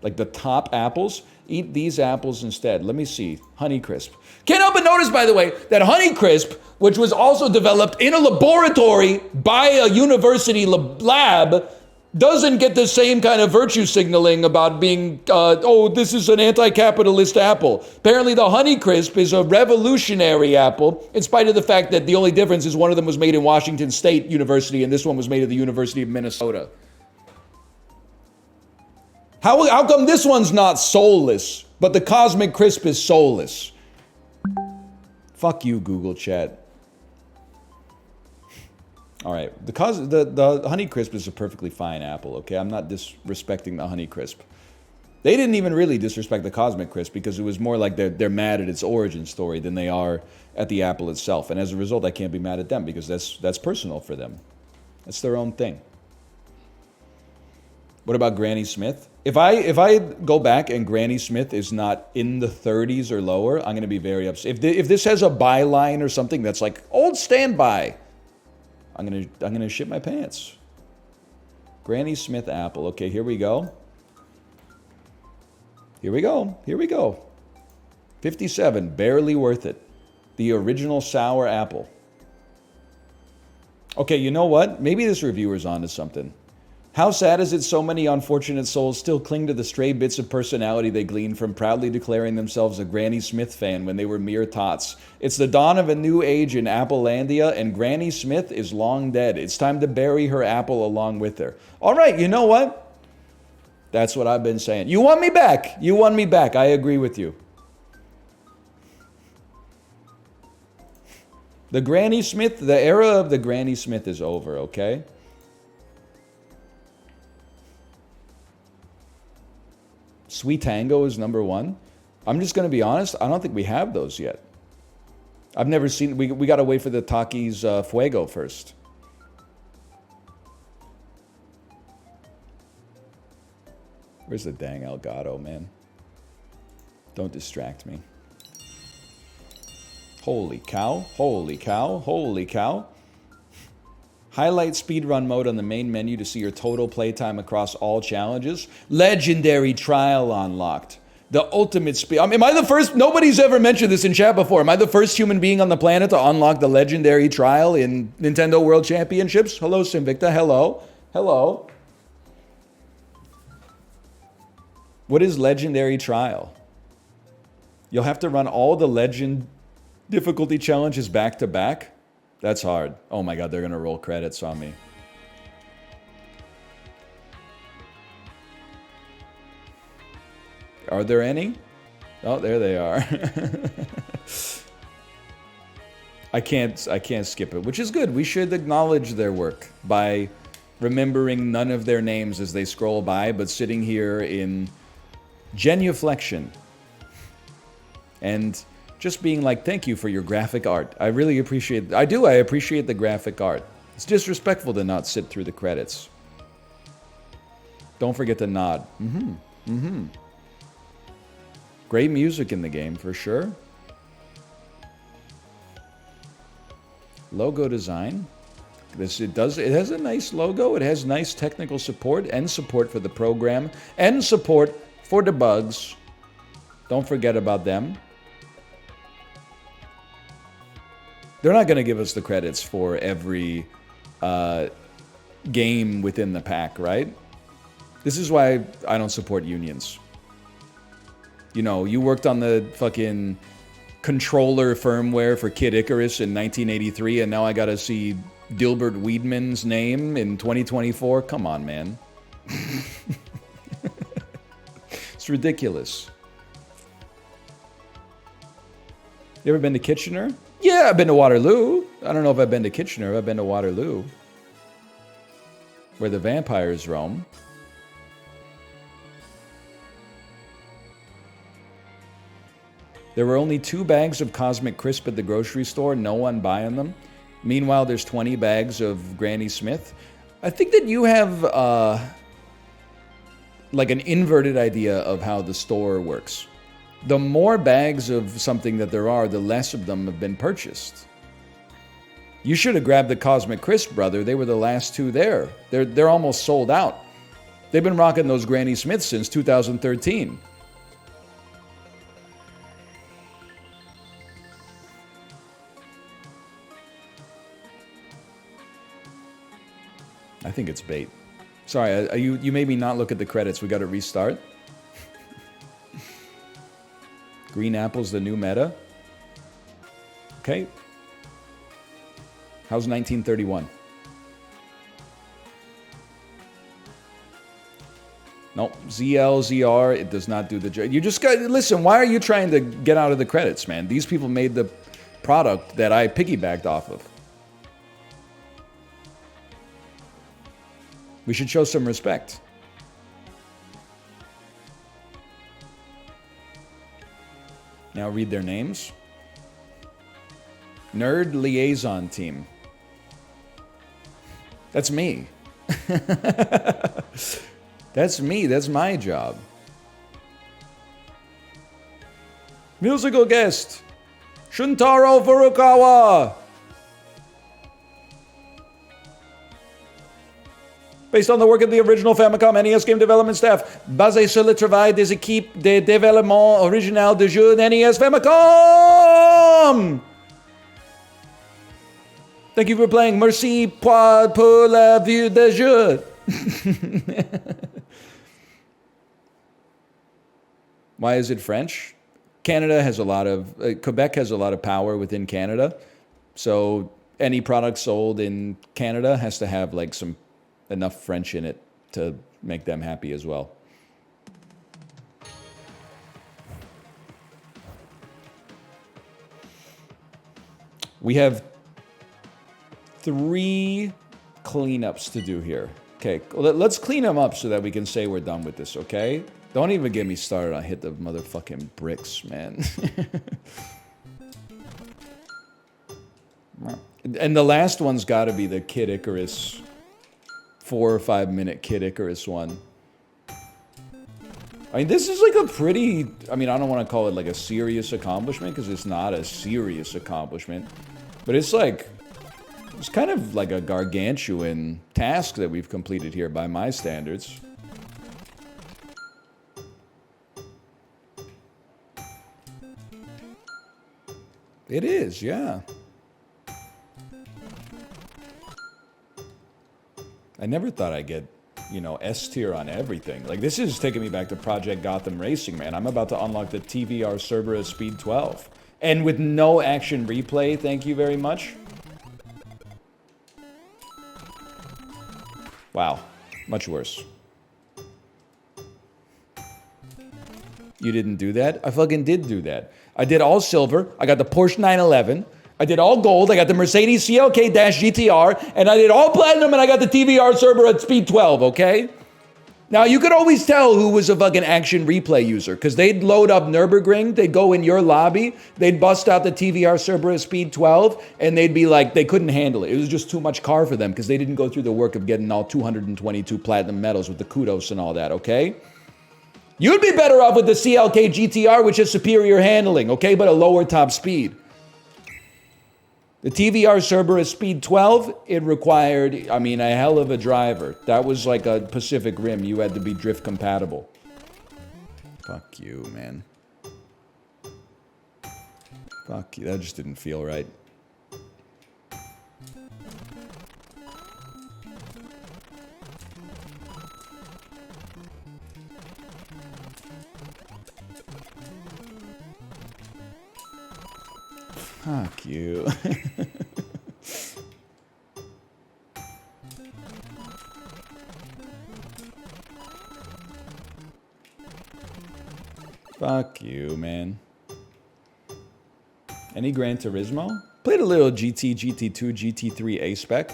like the top apples? Eat these apples instead. Let me see. Honeycrisp. Can't help but notice, by the way, that Honeycrisp, which was also developed in a laboratory by a university lab, doesn't get the same kind of virtue signaling about being, this is an anti-capitalist apple. Apparently the Honeycrisp is a revolutionary apple, in spite of the fact that the only difference is one of them was made in Washington State University and this one was made at the University of Minnesota. How come this one's not soulless, but the Cosmic Crisp is soulless? Fuck you, Google Chat. All right, the Honeycrisp is a perfectly fine apple, okay? I'm not disrespecting the Honeycrisp. They didn't even really disrespect the Cosmic Crisp because it was more like they're mad at its origin story than they are at the apple itself. And as a result, I can't be mad at them because that's personal for them. That's their own thing. What about Granny Smith? If I go back and Granny Smith is not in the 30s or lower, I'm going to be very upset. If this has a byline or something that's like, old standby, I'm gonna shit my pants. Granny Smith apple. Okay, here we go. Here we go. 57, barely worth it. The original sour apple. Okay, you know what? Maybe this reviewer's onto something. How sad is it so many unfortunate souls still cling to the stray bits of personality they gleaned from proudly declaring themselves a Granny Smith fan when they were mere tots. It's the dawn of a new age in Applelandia, and Granny Smith is long dead. It's time to bury her apple along with her. All right, you know what? That's what I've been saying. You want me back. I agree with you. The era of the Granny Smith is over, okay? Sweet Tango is number 1. I'm just going to be honest, I don't think we have those yet. I've never seen, we got to wait for the Takis Fuego first. Where's the dang Elgato, man? Don't distract me. Holy cow. Highlight speedrun mode on the main menu to see your total playtime across all challenges. Legendary trial unlocked. The ultimate speed. Am I the first? Nobody's ever mentioned this in chat before. Am I the first human being on the planet to unlock the legendary trial in Nintendo World Championships? Hello, Simvicta. Hello. What is legendary trial? You'll have to run all the legend difficulty challenges back to back. That's hard. Oh my God, they're gonna roll credits on me. Are there any? Oh, there they are. I can't skip it, which is good. We should acknowledge their work by remembering none of their names as they scroll by, but sitting here in genuflection and just being like, thank you for your graphic art. I really appreciate it. I appreciate the graphic art. It's disrespectful to not sit through the credits. Don't forget to nod. Great music in the game, for sure. Logo design. It has a nice logo. It has nice technical support and support for the program and support for the bugs. Don't forget about them. They're not going to give us the credits for every game within the pack, right? This is why I don't support unions. You know, you worked on the fucking controller firmware for Kid Icarus in 1983, and now I gotta see Dilbert Weedman's name in 2024? Come on, man. It's ridiculous. You ever been to Kitchener? Yeah, I've been to Waterloo. I don't know if I've been to Kitchener. I've been to Waterloo, where the vampires roam. There were only 2 bags of Cosmic Crisp at the grocery store, no one buying them. Meanwhile, there's 20 bags of Granny Smith. I think that you have, like an inverted idea of how the store works. The more bags of something that there are, the less of them have been purchased. You should have grabbed the Cosmic Crisp, brother. They were the last 2 there. They're almost sold out. They've been rocking those Granny Smiths since 2013. I think it's bait. Sorry, you made me not look at the credits. We got to restart. Green Apple's the new meta. Okay. How's 1931? Nope. ZLZR, it does not do the job. You just got, listen, why are you trying to get out of the credits, man? These people made the product that I piggybacked off of. We should show some respect. Now read their names. Nerd Liaison Team. That's me. That's me. That's my job. Musical guest. Shuntaro Furukawa. Based on the work of the original Famicom NES game development staff, basé sur le travail des équipes de développement original de jeux NES Famicom! Thank you for playing. Merci pour la vue de jeu. Why is it French? Canada has a lot of... Quebec has a lot of power within Canada. So any product sold in Canada has to have like some... enough French in it to make them happy as well. We have 3 cleanups to do here. Okay, let's clean them up so that we can say we're done with this, okay? Don't even get me started on hit the motherfucking bricks, man. And the last one's got to be the Kid Icarus 4 or 5 minute Kid Icarus one. I mean, this is like a pretty... I mean, I don't want to call it like a serious accomplishment because it's not a serious accomplishment. But it's like... It's kind of like a gargantuan task that we've completed here by my standards. It is, yeah. I never thought I'd get, you know, S tier on everything. Like, this is taking me back to Project Gotham Racing, man. I'm about to unlock the TVR Cerberus Speed 12. And with no action replay, thank you very much. Wow. Much worse. You didn't do that? I fucking did do that. I did all silver. I got the Porsche 911. I did all gold. I got the Mercedes CLK-GTR, and I did all platinum, and I got the TVR server at speed 12, okay? Now, you could always tell who was a fucking action replay user, because they'd load up Nürburgring, they'd go in your lobby, they'd bust out the TVR server at speed 12, and they'd be like, they couldn't handle it. It was just too much car for them, because they didn't go through the work of getting all 222 platinum medals with the kudos and all that, okay? You'd be better off with the CLK GTR, which has superior handling, okay, but a lower top speed. The TVR server is speed 12. It required, I mean, a hell of a driver. That was like a Pacific Rim. You had to be drift compatible. Fuck you, man. Fuck you. That just didn't feel right. Fuck you. Fuck you, man. Any Gran Turismo? Played a little GT, GT2, GT3 A-Spec.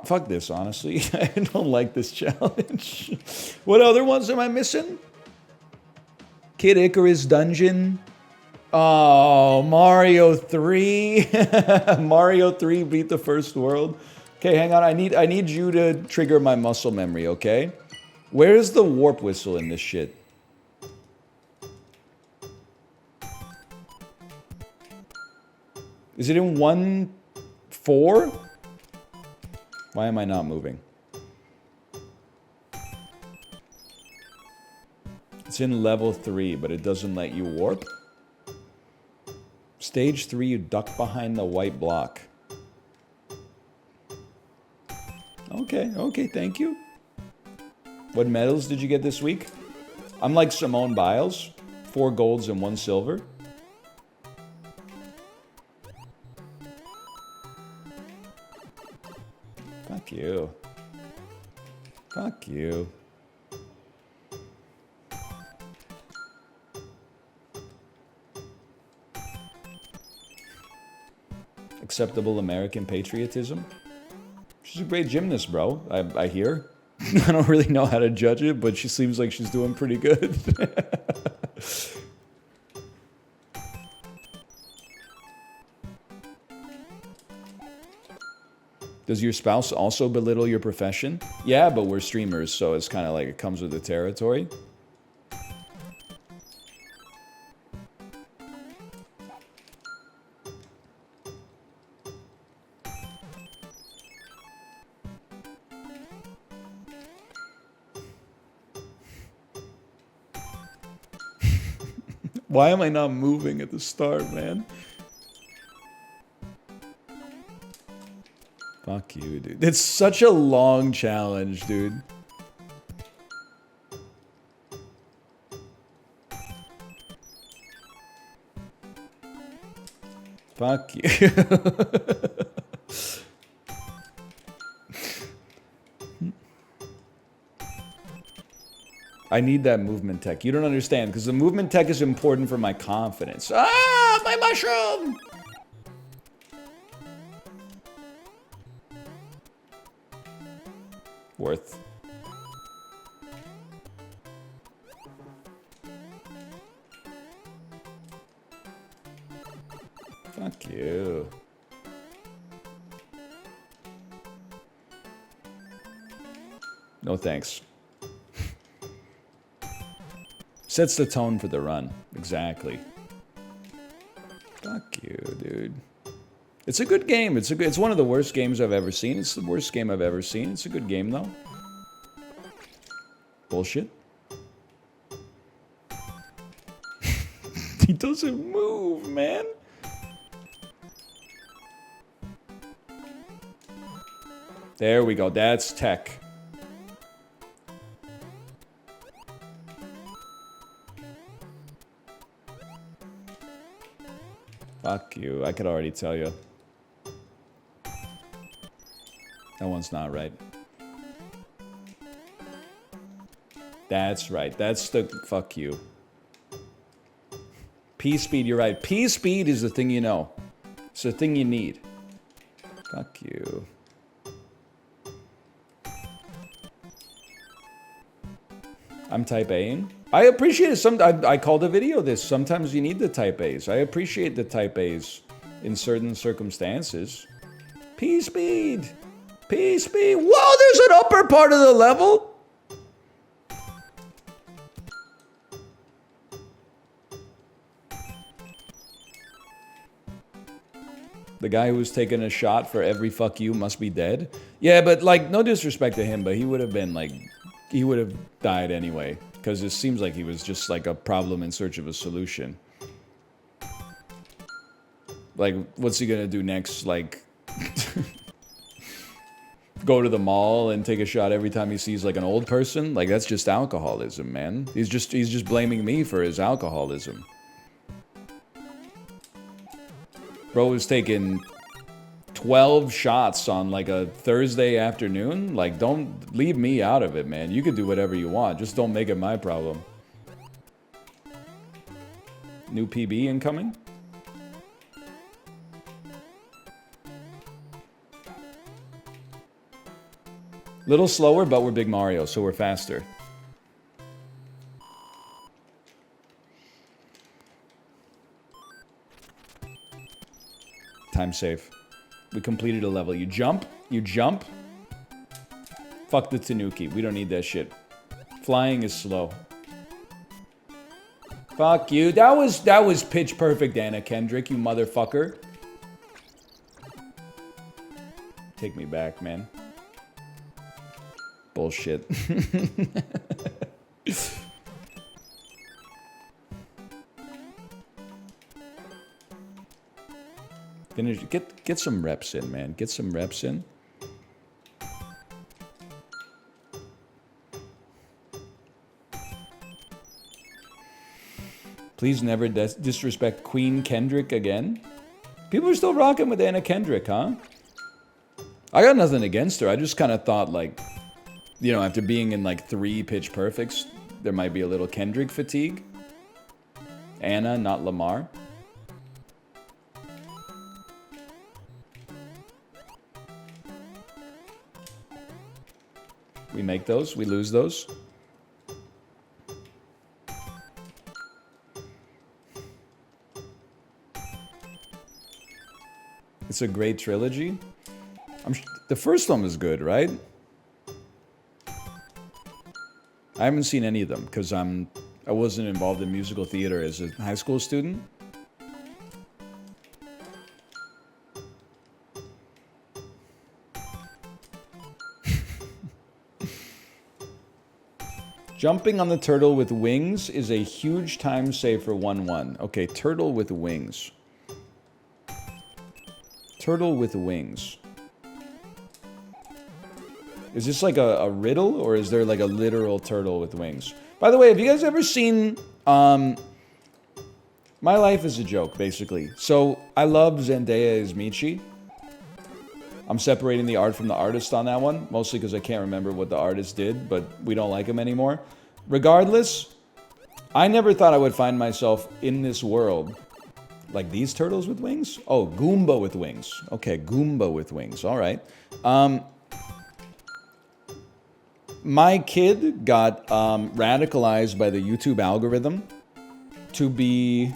Fuck this, honestly. I don't like this challenge. What other ones am I missing? Kid Icarus Dungeon. Oh, Mario 3. Mario 3 beat the first world. Okay, hang on. I need you to trigger my muscle memory, okay? Where is the warp whistle in this shit? Is it in 1-4? Why am I not moving? It's in level 3, but it doesn't let you warp. Stage 3, you duck behind the white block. Okay, thank you. What medals did you get this week? I'm like Simone Biles. 4 golds and 1 silver. Fuck you. Fuck you. Acceptable American patriotism. She's a great gymnast, bro. I hear. I don't really know how to judge it, but she seems like she's doing pretty good. Does your spouse also belittle your profession? Yeah, but we're streamers, so it's kind of like it comes with the territory. Why am I not moving at the start, man? Fuck you, dude. It's such a long challenge, dude. Fuck you. I need that movement tech. You don't understand, because the movement tech is important for my confidence. Ah, my mushroom! Worth. Fuck you. No thanks. Sets the tone for the run. Exactly. Fuck you, dude. It's a good game. It's one of the worst games I've ever seen. It's the worst game I've ever seen. It's a good game, though. Bullshit. He doesn't move, man. There we go. That's tech. Fuck you. I could already tell you. That one's not right. That's right. That's the fuck you. P speed, you're right. P speed is the thing you know. It's the thing you need. Fuck you. I'm type Aing. I appreciate it. I called a video this. Sometimes you need the type A's. I appreciate the type A's in certain circumstances. P speed. P speed. Whoa, there's an upper part of the level. The guy who was taking a shot for every fuck you must be dead. Yeah, but like, no disrespect to him, but he would have been like, he would have died anyway. Because it seems like he was just like a problem in search of a solution. Like, what's he gonna do next? Like, go to the mall and take a shot every time he sees like an old person? Like, that's just alcoholism, man. He's just blaming me for his alcoholism. Bro was taking 12 shots on like a Thursday afternoon. Like, don't leave me out of it, man. You can do whatever you want. Just don't make it my problem. New PB incoming? Little slower, but we're Big Mario, so we're faster. Time safe. We completed a level. You jump. Fuck the Tanuki. We don't need that shit. Flying is slow. Fuck you. That was pitch perfect, Anna Kendrick, you motherfucker. Take me back, man. Bullshit. Finish. Get some reps in, man. Get some reps in. Please never disrespect Queen Kendrick again. People are still rocking with Anna Kendrick, huh? I got nothing against her. I just kind of thought, like, you know, after being in like 3 pitch perfects, there might be a little Kendrick fatigue. Anna, not Lamar. We make those, we lose those. It's a great trilogy. The first one was good, right? I haven't seen any of them because I wasn't involved in musical theater as a high school student. Jumping on the turtle with wings is a huge time save for 1-1. Okay, turtle with wings. Turtle with wings. Is this like a riddle, or is there like a literal turtle with wings? By the way, have you guys ever seen... My Life is a Joke, basically. So, I love Zendaya as Michi. I'm separating the art from the artist on that one, mostly because I can't remember what the artist did, but we don't like him anymore. Regardless, I never thought I would find myself in this world. Like these turtles with wings? Oh, Goomba with wings. Okay, Goomba with wings. All right. My kid got radicalized by the YouTube algorithm to be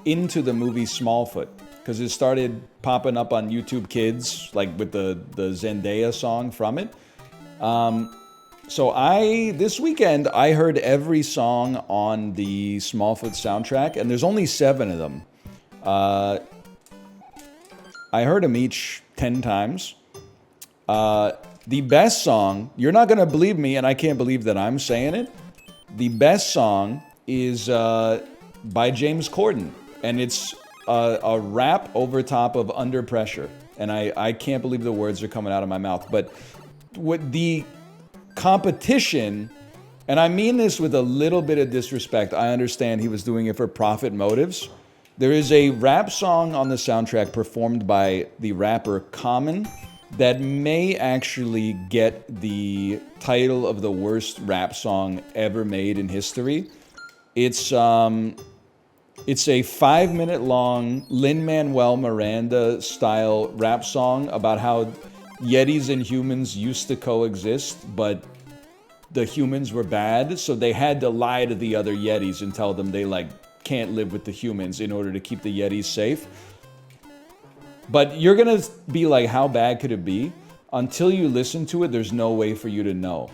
into the movie Smallfoot. Because it started popping up on YouTube Kids, like with the Zendaya song from it. So this weekend, I heard every song on the Smallfoot soundtrack, and there's only 7 of them. I heard them each 10 times. The best song, you're not going to believe me, and I can't believe that I'm saying it. The best song is by James Corden, and it's a rap over top of Under Pressure. And I can't believe the words are coming out of my mouth. But what the competition, and I mean this with a little bit of disrespect, I understand he was doing it for profit motives. There is a rap song on the soundtrack performed by the rapper Common that may actually get the title of the worst rap song ever made in history. It's It's a 5-minute long Lin-Manuel Miranda style rap song about how Yetis and humans used to coexist, but the humans were bad, so they had to lie to the other Yetis and tell them they like can't live with the humans in order to keep the Yetis safe. But you're gonna be like, how bad could it be? Until you listen to it, there's no way for you to know.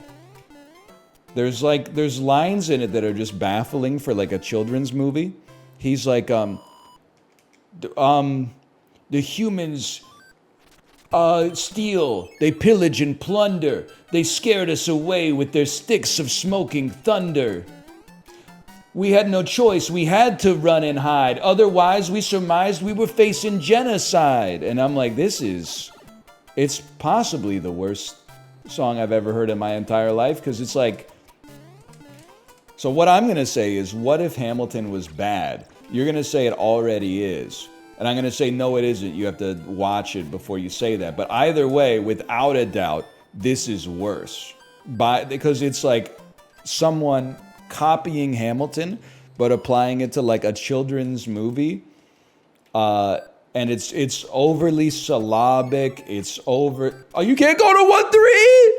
There's lines in it that are just baffling for like a children's movie. He's like, the humans steal, they pillage and plunder. They scared us away with their sticks of smoking thunder. We had no choice, we had to run and hide. Otherwise, we surmised we were facing genocide. And I'm like, it's possibly the worst song I've ever heard in my entire life, because it's like, so what I'm going to say is, what if Hamilton was bad? You're going to say it already is. And I'm going to say, no, it isn't. You have to watch it before you say that. But either way, without a doubt, this is worse. Because it's like someone copying Hamilton, but applying it to like a children's movie. And it's overly syllabic. It's over... Oh, you can't go to 1-3?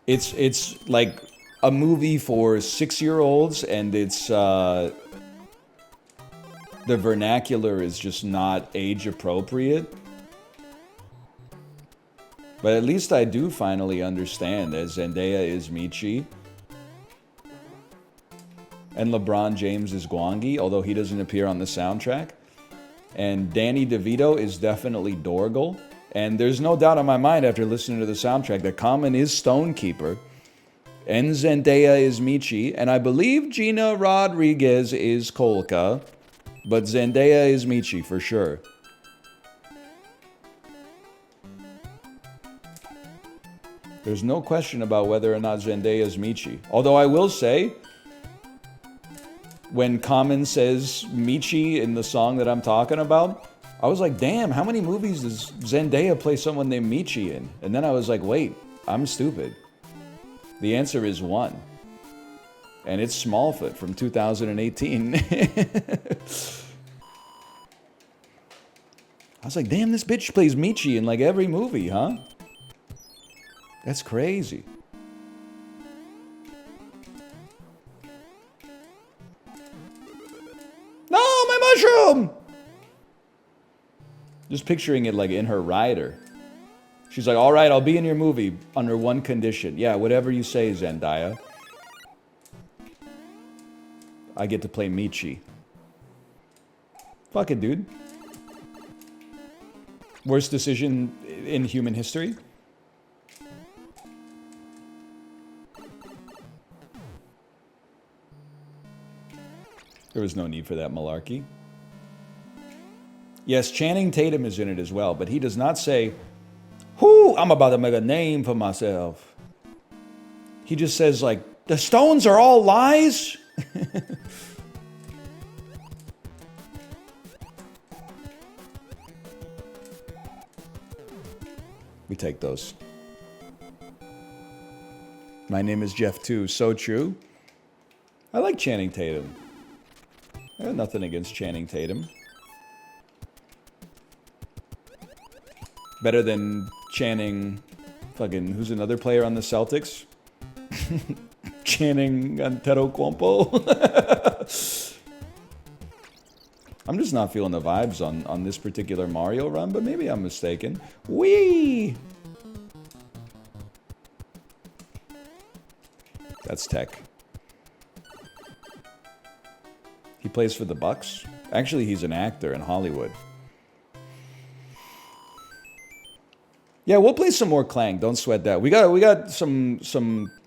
It's like a movie for 6-year-olds, and it's the vernacular is just not age appropriate. But at least I do finally understand that Zendaya is Michi and LeBron James is Gwangi, although he doesn't appear on the soundtrack. And Danny DeVito is definitely Dorgal. And there's no doubt in my mind after listening to the soundtrack that Common is Stonekeeper, and Zendaya is Michi, and I believe Gina Rodriguez is Kolka, but Zendaya is Michi for sure. There's no question about whether or not Zendaya is Michi. Although I will say, when Common says Michi in the song that I'm talking about, I was like, damn, how many movies does Zendaya play someone named Michi in? And then I was like, wait, I'm stupid. The answer is 1. And it's Smallfoot from 2018. I was like, damn, this bitch plays Michi in like every movie, huh? That's crazy. No, my mushroom! Just picturing it like in her rider. She's like, all right, I'll be in your movie under one condition. Yeah, whatever you say, Zendaya. I get to play Michi. Fuck it, dude. Worst decision in human history? There was no need for that malarkey. Yes, Channing Tatum is in it as well, but he does not say, whoo, I'm about to make a name for myself. He just says, like, the stones are all lies? We take those. My name is Jeff too. So true. I like Channing Tatum. I have nothing against Channing Tatum. Better than Channing, fucking, who's another player on the Celtics? Channing Antetokounmpo. I'm just not feeling the vibes on this particular Mario run, but maybe I'm mistaken. Whee! That's tech. He plays for the Bucks? Actually, he's an actor in Hollywood. Yeah, we'll play some more Clang. Don't sweat that. We got some.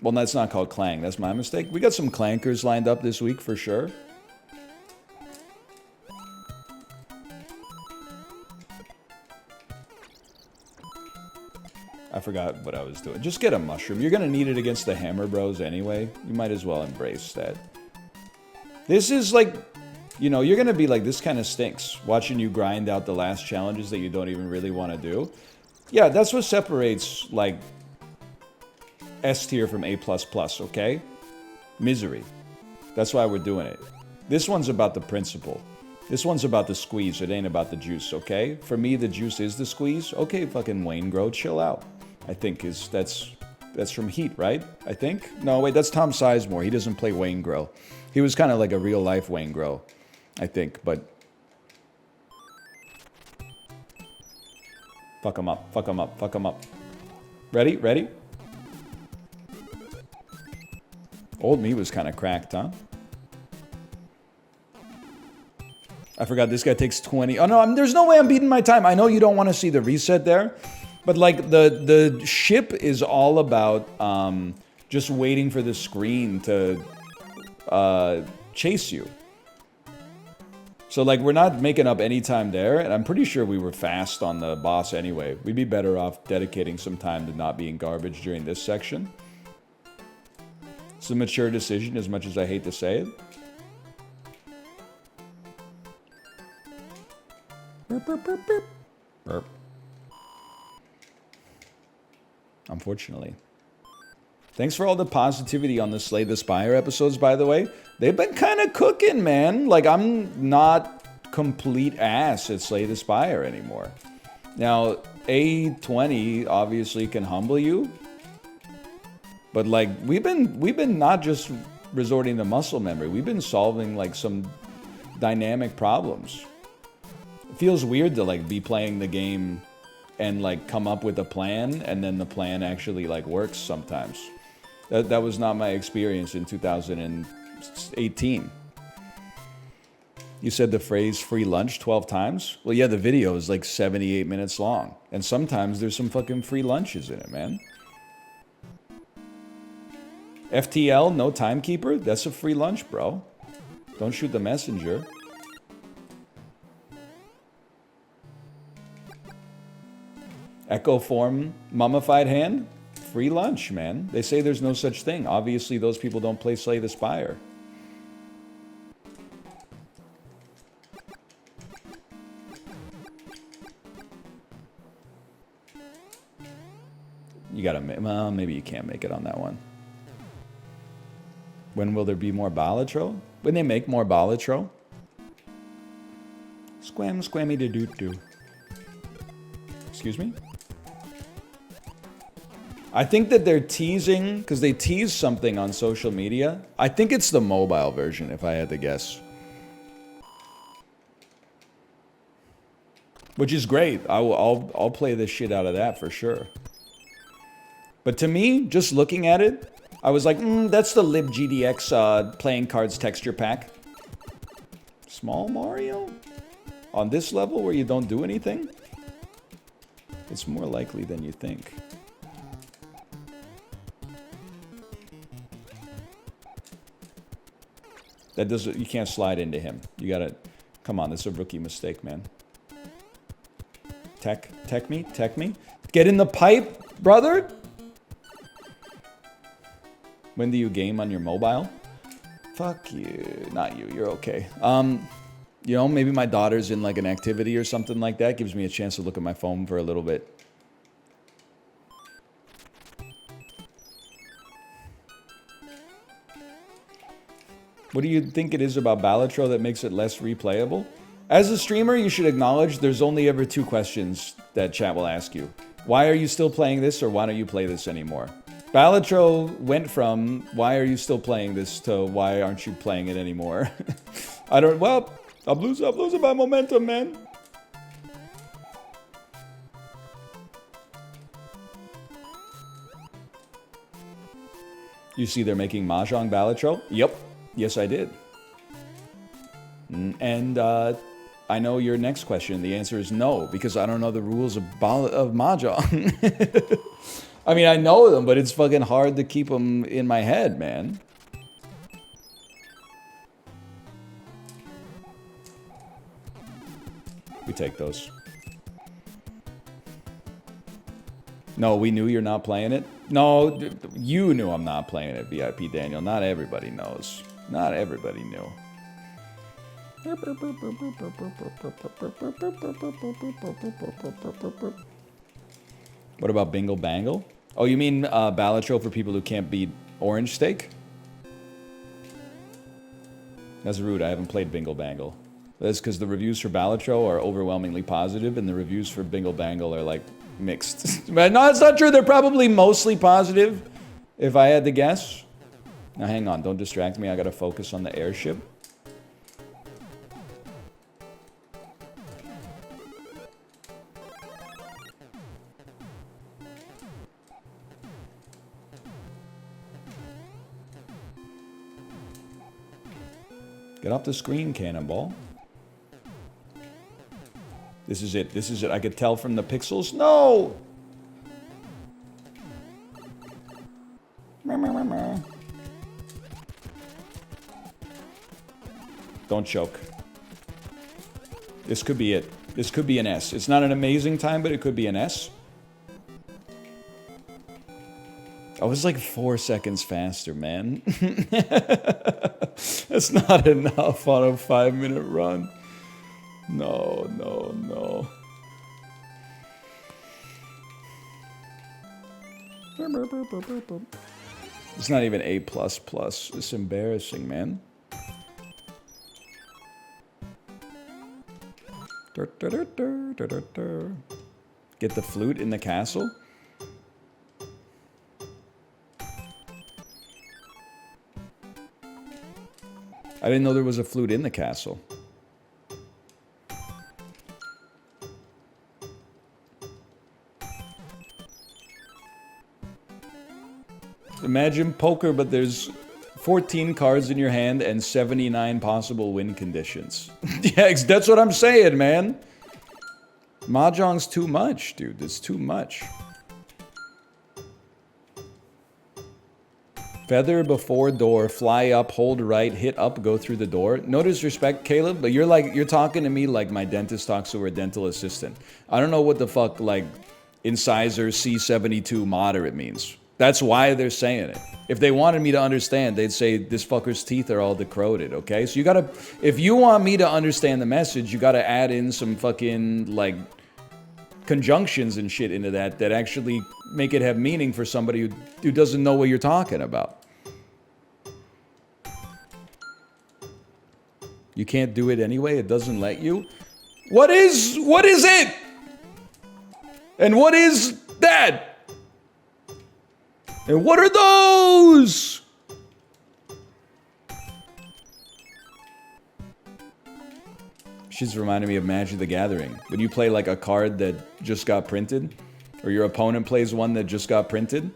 Well, that's not called Clang. That's my mistake. We got some clankers lined up this week for sure. I forgot what I was doing. Just get a mushroom. You're gonna need it against the Hammer Bros anyway. You might as well embrace that. This is like, you know, you're gonna be like, this kind of stinks. Watching you grind out the last challenges that you don't even really want to do. Yeah, that's what separates, like, S tier from A++, okay? Misery. That's why we're doing it. This one's about the principle. This one's about the squeeze. It ain't about the juice, okay? For me, the juice is the squeeze. Okay, fucking Wayne Grow, chill out. I think that's from Heat, right? I think? No, wait, that's Tom Sizemore. He doesn't play Wayne Grow. He was kind of like a real-life Wayne Grow, I think, but... Fuck him up, fuck him up, fuck him up. Ready? Ready? Old me was kind of cracked, huh? I forgot this guy takes 20. Oh no, there's no way I'm beating my time. I know you don't want to see the reset there, but like the ship is all about just waiting for the screen to chase you. So like we're not making up any time there, and I'm pretty sure we were fast on the boss anyway. We'd be better off dedicating some time to not being garbage during this section. It's a mature decision, as much as I hate to say it. Burp, burp, burp, burp. Burp. Unfortunately. Thanks for all the positivity on the Slay the Spire episodes, by the way. They've been kind of cooking, man. Like, I'm not complete ass at Slay the Spire anymore. Now, A20 obviously can humble you. But, like, we've been not just resorting to muscle memory. We've been solving, like, some dynamic problems. It feels weird to like be playing the game and like come up with a plan and then the plan actually like works sometimes. That was not my experience in 2018. You said the phrase free lunch 12 times? Well, yeah, the video is like 78 minutes long. And sometimes there's some fucking free lunches in it, man. FTL, no timekeeper? That's a free lunch, bro. Don't shoot the messenger. Echo form, mummified hand, free lunch, man. They say there's no such thing. Obviously, those people don't play Slay the Spire. You gotta, well, maybe you can't make it on that one. When will there be more Balatro? When they make more Balatro? Squam, squammy de doot doo. Excuse me? I think that they're teasing, because they tease something on social media. I think it's the mobile version, if I had to guess. Which is great. I'll play the shit out of that for sure. But to me, just looking at it, I was like, that's the libgdx playing cards texture pack. Small Mario? On this level where you don't do anything? It's more likely than you think. That doesn't, you can't slide into him. You gotta, come on, that's a rookie mistake, man. Tech me. Get in the pipe, brother. When do you game on your mobile? Fuck you, not you, you're okay. You know, maybe my daughter's in like an activity or something like that. Gives me a chance to look at my phone for a little bit. What do you think it is about Balatro that makes it less replayable? As a streamer, you should acknowledge there's only ever two questions that chat will ask you. Why are you still playing this, or why don't you play this anymore? Balatro went from, why are you still playing this, to why aren't you playing it anymore? Well, I'm losing my momentum, man. You see they're making Mahjong Balatro? Yep. Yes, I did. And I know your next question. The answer is no, because I don't know the rules of Mahjong. I mean, I know them, but it's fucking hard to keep them in my head, man. We take those. No, we knew you're not playing it? No, you knew I'm not playing it, VIP Daniel. Not everybody knows. Not everybody knew. What about Bingle Bangle? Oh, you mean Balatro for people who can't beat Orange Steak? That's rude. I haven't played Bingle Bangle. That's because the reviews for Balatro are overwhelmingly positive, and the reviews for Bingle Bangle are, like, mixed. But no, it's not true. They're probably mostly positive, if I had to guess. Now, hang on. Don't distract me. I gotta focus on the airship. Get off the screen, Cannonball. This is it. This is it. I could tell from the pixels. No! Don't choke. This could be it. This could be an S. It's not an amazing time, but it could be an S. I was like 4 seconds faster, man. That's not enough on a 5-minute run. No, no, no. It's not even A++. It's embarrassing, man. Get the flute in the castle? I didn't know there was a flute in the castle. Imagine poker, but there's 14 cards in your hand and 79 possible win conditions. Yeah, that's what I'm saying, man. Mahjong's too much, dude. It's too much. Feather before door, fly up, hold right, hit up, go through the door. No disrespect, Caleb, but you're talking to me like my dentist talks to her dental assistant. I don't know what the fuck, like, incisor C72 moderate means. That's why they're saying it. If they wanted me to understand, they'd say this fucker's teeth are all decroded, okay? So you gotta, if you want me to understand the message, you gotta add in some fucking, like, conjunctions and shit into that actually make it have meaning for somebody who doesn't know what you're talking about. You can't do it anyway? It doesn't let you? What is it? And what is that? And what are those? She's reminding me of Magic the Gathering. When you play like a card that just got printed, or your opponent plays one that just got printed,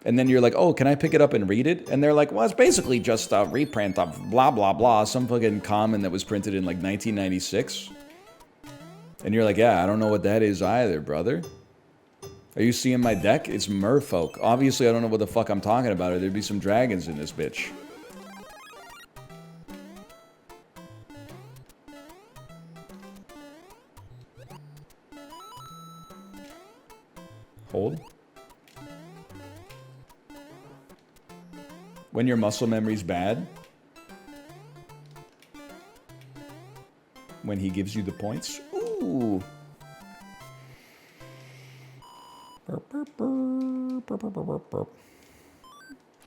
and then you're like, oh, can I pick it up and read it? And they're like, well, it's basically just a reprint of blah, blah, blah, some fucking common that was printed in like 1996. And you're like, yeah, I don't know what that is either, brother. Are you seeing my deck? It's merfolk. Obviously, I don't know what the fuck I'm talking about, or there'd be some dragons in this bitch. Hold. When your muscle memory's bad. When he gives you the points. Ooh.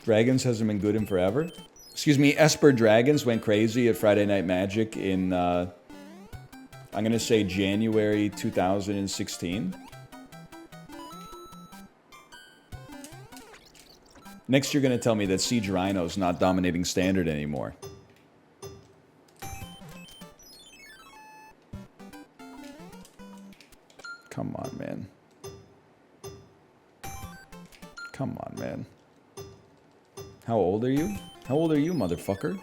Dragons hasn't been good in forever. Excuse me, Esper Dragons went crazy at Friday Night Magic in, I'm gonna say January 2016. Next, you're gonna tell me that Siege Rhino's not dominating Standard anymore. Come on, man. Come on, man. How old are you? How old are you, motherfucker?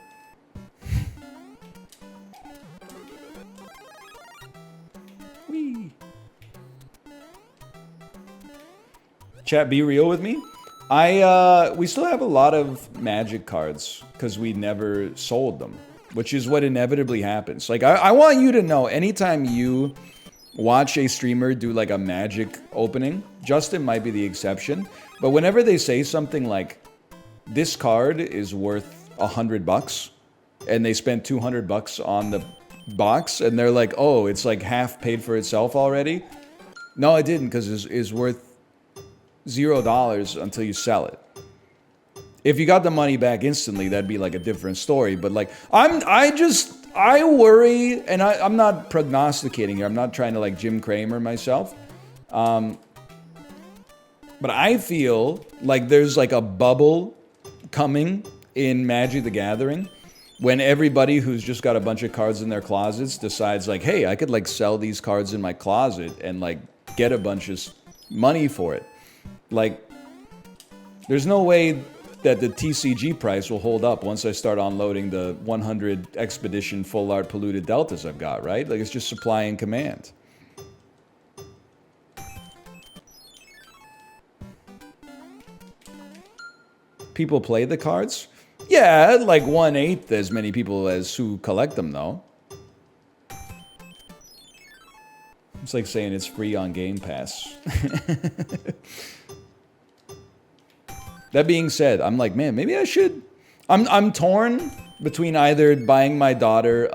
Whee. Chat, be real with me. We still have a lot of Magic cards because we never sold them, which is what inevitably happens. Like, I want you to know, anytime you watch a streamer do like a Magic opening, Justin might be the exception, but whenever they say something like, this card is worth $100, and they spent $200 on the box, and they're like, oh, it's like half paid for itself already. No, it didn't, because it's worth $0 until you sell it. If you got the money back instantly, that'd be like a different story. But like, I worry, and I'm not prognosticating here. I'm not trying to like Jim Cramer myself. But I feel like there's like a bubble coming in Magic the Gathering when everybody who's just got a bunch of cards in their closets decides like, hey, I could like sell these cards in my closet and like get a bunch of money for it. Like, there's no way that the TCG price will hold up once I start unloading the 100 Expedition Full Art Polluted Deltas I've got, right? Like, it's just supply and command. People play the cards? Yeah, like 1/8 as many people as who collect them, though. It's like saying it's free on Game Pass. That being said, I'm like, man, maybe I should. I'm torn between either buying my daughter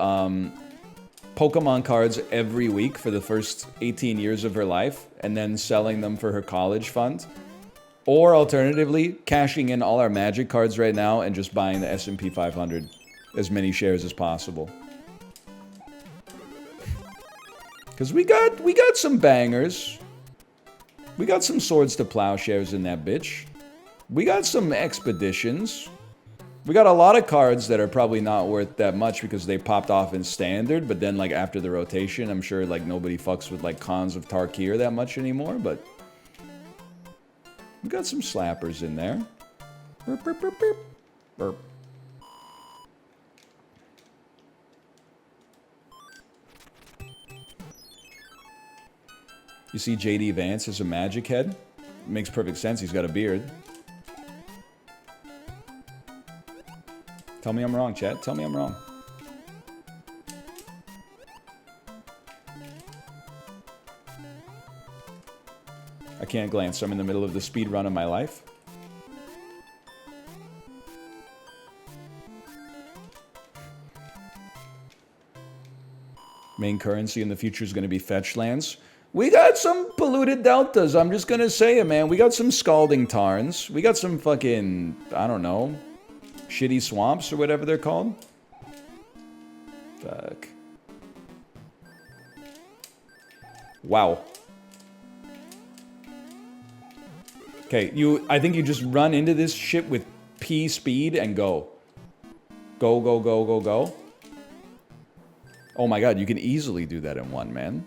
Pokemon cards every week for the first 18 years of her life and then selling them for her college fund, or alternatively, cashing in all our Magic cards right now and just buying the S&P 500, as many shares as possible. Because we got some bangers. We got some Swords to Plowshares in that bitch. We got some Expeditions. We got a lot of cards that are probably not worth that much because they popped off in Standard, but then like after the rotation, I'm sure like nobody fucks with like Khans of Tarkir that much anymore, but we got some slappers in there. Burp, burp, burp, burp. Burp. You see JD Vance as a Magic head? It makes perfect sense, he's got a beard. Tell me I'm wrong, chat. Tell me I'm wrong. I can't glance. I'm in the middle of the speed run of my life. Main currency in the future is going to be fetch lands. We got some polluted deltas. I'm just going to say it, man. We got some scalding tarns. We got some fucking, I don't know, shitty swamps or whatever they're called. Fuck. Wow. Okay, I think you just run into this shit with P speed and go. Go, go, go, go, go. Oh my god, you can easily do that in one, man.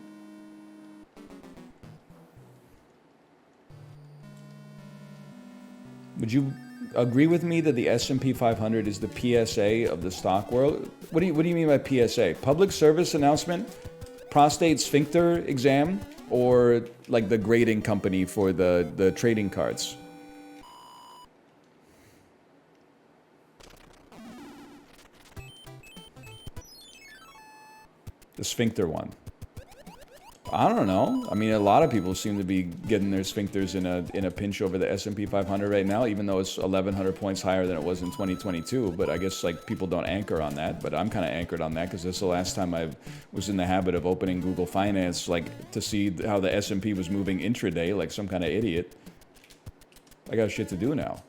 Would you agree with me that the S&P 500 is the PSA of the stock world? What do you mean by PSA? Public service announcement? Prostate sphincter exam? Or like the grading company for the trading cards? The sphincter one. I don't know. I mean, a lot of people seem to be getting their sphincters in a pinch over the S&P 500 right now, even though it's 1,100 points higher than it was in 2022. But I guess like people don't anchor on that. But I'm kind of anchored on that because this is the last time I was in the habit of opening Google Finance, like to see how the S&P was moving intraday, like some kind of idiot. I got shit to do now.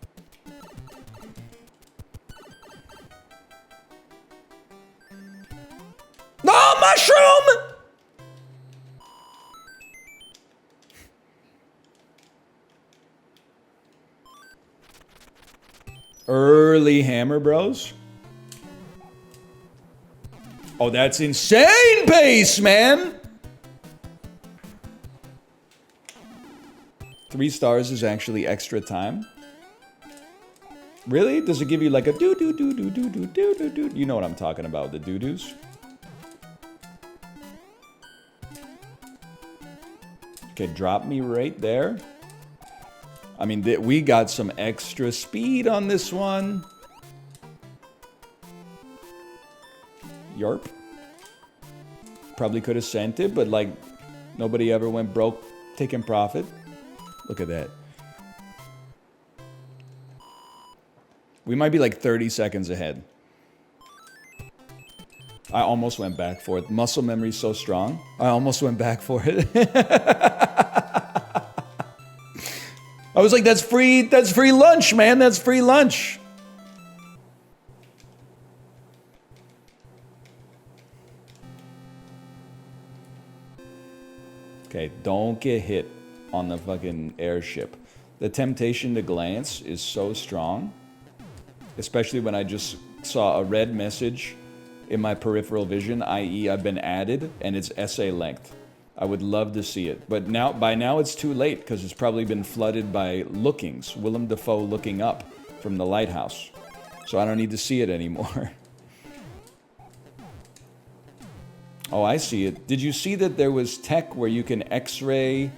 No, mushroom! Early hammer, bros. Oh, that's insane pace, man. 3 stars is actually extra time. Really? Does it give you like a do do do do do do do do do? You know what I'm talking about, the doo-doos. Okay, drop me right there. I mean, we got some extra speed on this one. Yarp. Probably could have sent it, but like, nobody ever went broke taking profit. Look at that. We might be like 30 seconds ahead. I almost went back for it. Muscle memory's so strong. I almost went back for it. I was like, that's free lunch, man. That's free lunch. Okay, don't get hit on the fucking airship. The temptation to glance is so strong, especially when I just saw a red message in my peripheral vision, i.e. I've been added, and it's essay length. I would love to see it, but by now it's too late, because it's probably been flooded by lookings. Willem Dafoe looking up from the lighthouse. So I don't need to see it anymore. Oh, I see it. Did you see that there was tech where you can X-ray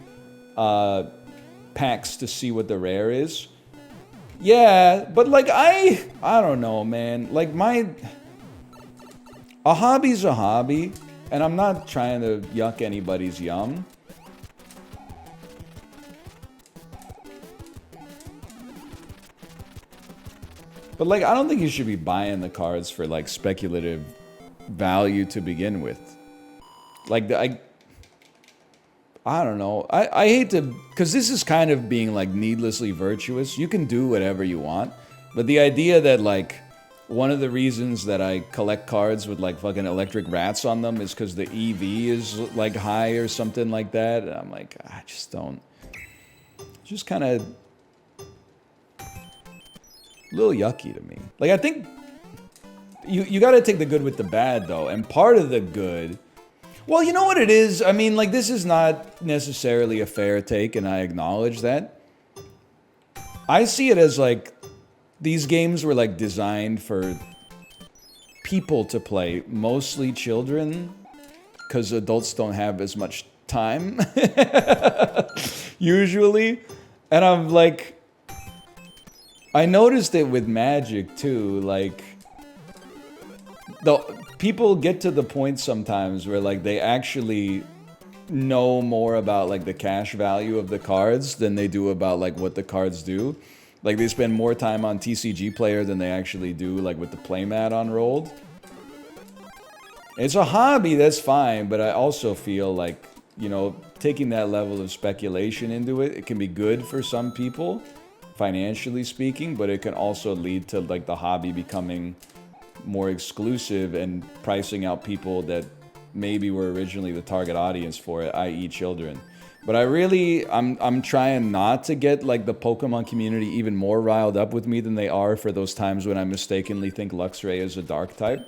packs to see what the rare is? Yeah, but like I don't know, man. Like a hobby's a hobby, and I'm not trying to yuck anybody's yum. But like, I don't think you should be buying the cards for like speculative value to begin with. Like, I don't know. I hate to, because this is kind of being like needlessly virtuous. You can do whatever you want, but the idea that like one of the reasons that I collect cards with like fucking electric rats on them is because the EV is like high or something like that. And I'm like, I just don't. Just kind of a little yucky to me. Like, I think you got to take the good with the bad though, and part of the good. Well, you know what it is? I mean, like, this is not necessarily a fair take, and I acknowledge that. I see it as, like, these games were, like, designed for people to play, mostly children, because adults don't have as much time, usually. And I'm like, I noticed it with Magic, too, like, people get to the point sometimes where like they actually know more about like the cash value of the cards than they do about like what the cards do. Like they spend more time on TCG Player than they actually do like with the playmat on Rolled. It's a hobby, that's fine, but I also feel like, you know, taking that level of speculation into it, it can be good for some people, financially speaking, but it can also lead to like the hobby becoming more exclusive and pricing out people that maybe were originally the target audience for it, i.e. children. But I'm trying not to get like the Pokemon community even more riled up with me than they are for those times when I mistakenly think Luxray is a dark type.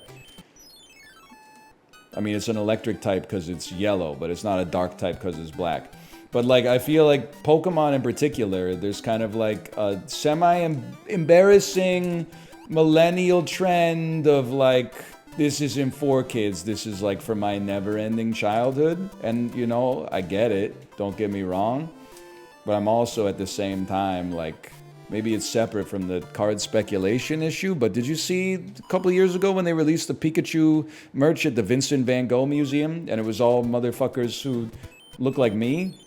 I mean, it's an electric type because it's yellow, but it's not a dark type because it's black. But like, I feel like Pokemon in particular, there's kind of like a semi-embarrassing millennial trend of like, this isn't for kids, this is like for my never-ending childhood. And you know, I get it, don't get me wrong, but I'm also at the same time like, maybe it's separate from the card speculation issue, but did you see a couple of years ago when they released the Pikachu merch at the Vincent van Gogh Museum, and it was all motherfuckers who look like me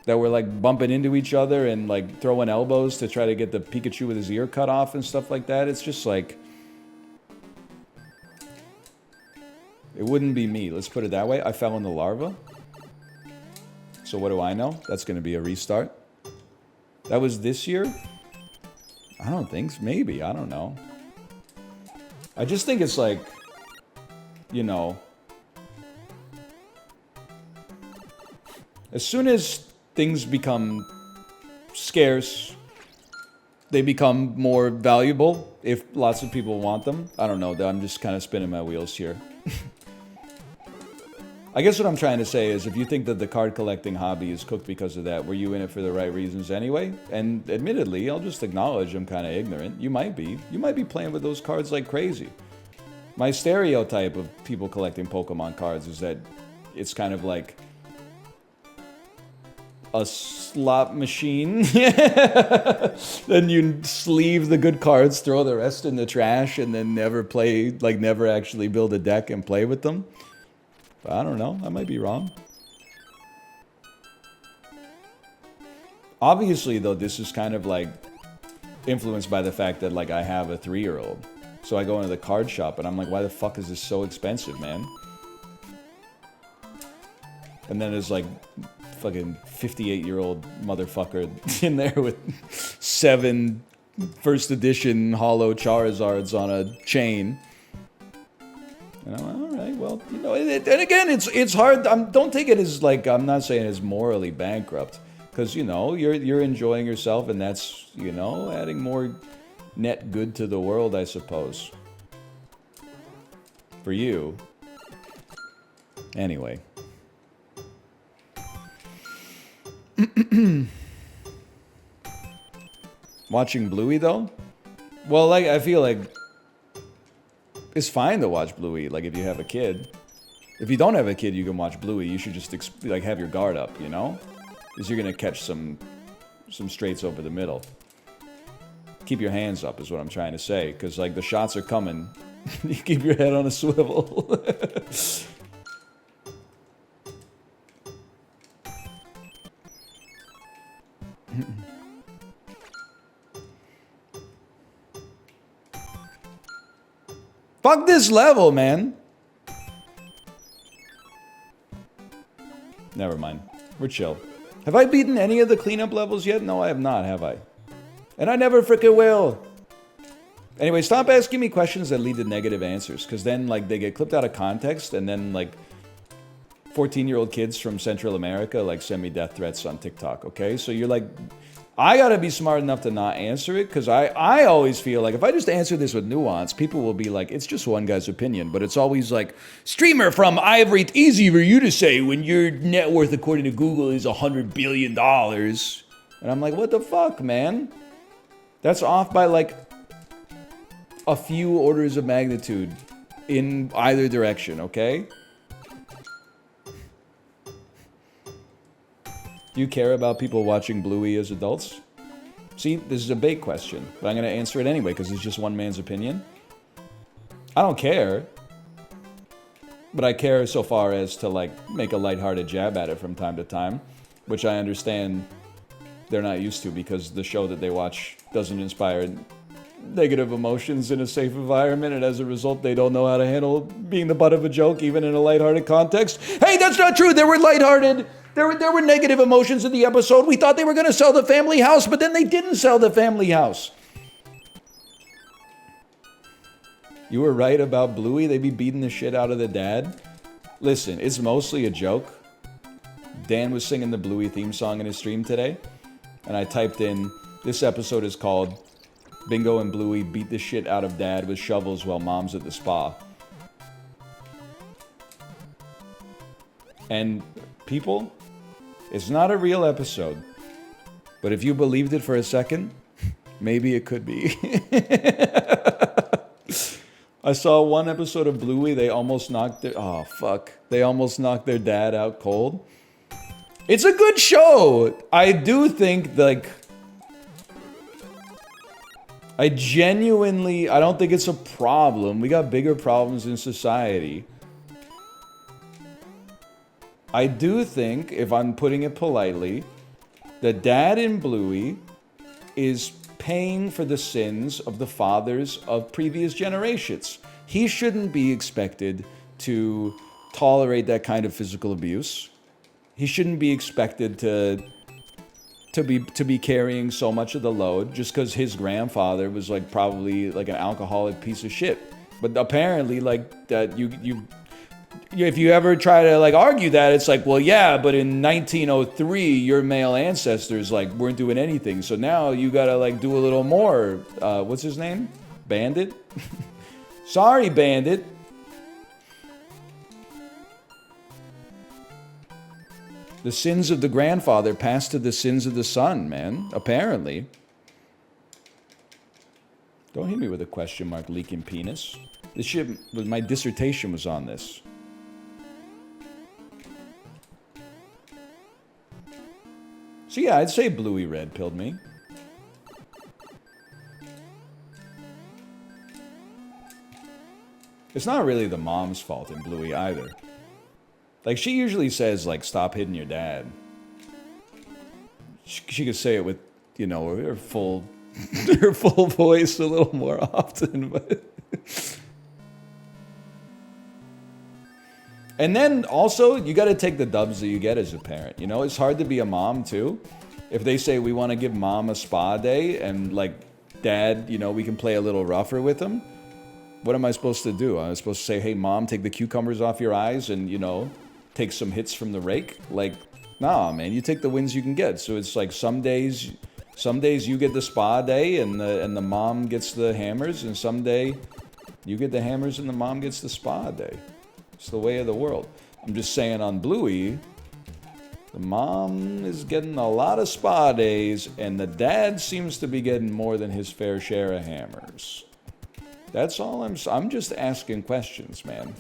that were like bumping into each other and like throwing elbows to try to get the Pikachu with his ear cut off and stuff like that? It's just like, it wouldn't be me, let's put it that way. I fell in the larva. So what do I know? That's gonna be a restart. That was this year? I don't think so. Maybe, I don't know. I just think it's like, you know, as soon as things become scarce, they become more valuable if lots of people want them. I don't know, I'm just kind of spinning my wheels here. I guess what I'm trying to say is if you think that the card collecting hobby is cooked because of that, were you in it for the right reasons anyway? And admittedly, I'll just acknowledge I'm kind of ignorant. You might be. You might be playing with those cards like crazy. My stereotype of people collecting Pokemon cards is that it's kind of like a slot machine. Then you sleeve the good cards, throw the rest in the trash, and then never play, like never actually build a deck and play with them. But I don't know, I might be wrong. Obviously though, this is kind of like influenced by the fact that like I have a 3-year-old. So I go into the card shop and I'm like, why the fuck is this so expensive, man? And then there's like fucking 58-year-old motherfucker in there with 7 first edition hollow Charizards on a chain. And I'm like, all right, well, you know, and again, it's hard. Don't take it as like, I'm not saying it's morally bankrupt, because, you know, you're enjoying yourself, and that's, you know, adding more net good to the world, I suppose. For you. Anyway. Watching Bluey, though? Well, like, I feel like it's fine to watch Bluey, like, if you have a kid. If you don't have a kid, you can watch Bluey. You should just, like, have your guard up, you know? Because you're gonna catch some straights over the middle. Keep your hands up, is what I'm trying to say. Because, like, the shots are coming. You keep your head on a swivel. Fuck this level, man. Never mind. We're chill. Have I beaten any of the cleanup levels yet? No, I have not, have I? And I never frickin' will. Anyway, stop asking me questions that lead to negative answers, because then, like, they get clipped out of context, and then, like, 14-year-old kids from Central America, like, send me death threats on TikTok, okay? So you're like, I gotta be smart enough to not answer it, because I always feel like if I just answer this with nuance, people will be like, it's just one guy's opinion, but it's always like, streamer from Ivory, it's easy for you to say when your net worth, according to Google, is $100 billion. And I'm like, what the fuck, man? That's off by, like, a few orders of magnitude in either direction, okay? Do you care about people watching Bluey as adults? See, this is a bait question, but I'm going to answer it anyway because it's just one man's opinion. I don't care, but I care so far as to, like, make a lighthearted jab at it from time to time, which I understand they're not used to because the show that they watch doesn't inspire negative emotions in a safe environment, and as a result, they don't know how to handle being the butt of a joke, even in a lighthearted context. Hey, that's not true! There were lighthearted... There were negative emotions in the episode. We thought they were going to sell the family house, but then they didn't sell the family house. You were right about Bluey. They be beating the shit out of the dad. Listen, it's mostly a joke. Dan was singing the Bluey theme song in his stream today, and I typed in, this episode is called Bingo and Bluey beat the shit out of dad with shovels while mom's at the spa. And people... It's not a real episode, but if you believed it for a second, maybe it could be. I saw one episode of Bluey, they almost knocked their... Oh, fuck. They almost knocked their dad out cold. It's a good show! I do think, like... I don't think it's a problem. We got bigger problems in society. I do think, if I'm putting it politely, the dad in Bluey is paying for the sins of the fathers of previous generations. He shouldn't be expected to tolerate that kind of physical abuse. He shouldn't be expected to be carrying so much of the load just because his grandfather was, like, probably like an alcoholic piece of shit. But apparently, like, that if you ever try to, like, argue that, it's like, well, yeah, but in 1903, your male ancestors, like, weren't doing anything. So now you gotta, like, do a little more. What's his name? Bandit? Sorry, Bandit. The sins of the grandfather passed to the sins of the son, man. Apparently. Don't hit me with a question mark, leaking penis. This shit, my dissertation was on this. So yeah, I'd say Bluey red pilled me. It's not really the mom's fault in Bluey either. Like, she usually says, like, stop hitting your dad. She could say it with, you know, her full voice a little more often, but... And then also, you got to take the dubs that you get as a parent. You know, it's hard to be a mom too. If they say we want to give mom a spa day and like dad, you know, we can play a little rougher with him. What am I supposed to do? I'm supposed to say, hey mom, take the cucumbers off your eyes and, you know, take some hits from the rake? Like, nah, man, you take the wins you can get. So it's like some days you get the spa day and the mom gets the hammers, and some day you get the hammers and the mom gets the spa day. It's the way of the world. I'm just saying on Bluey, the mom is getting a lot of spa days, and the dad seems to be getting more than his fair share of hammers. That's all I'm just asking questions, man.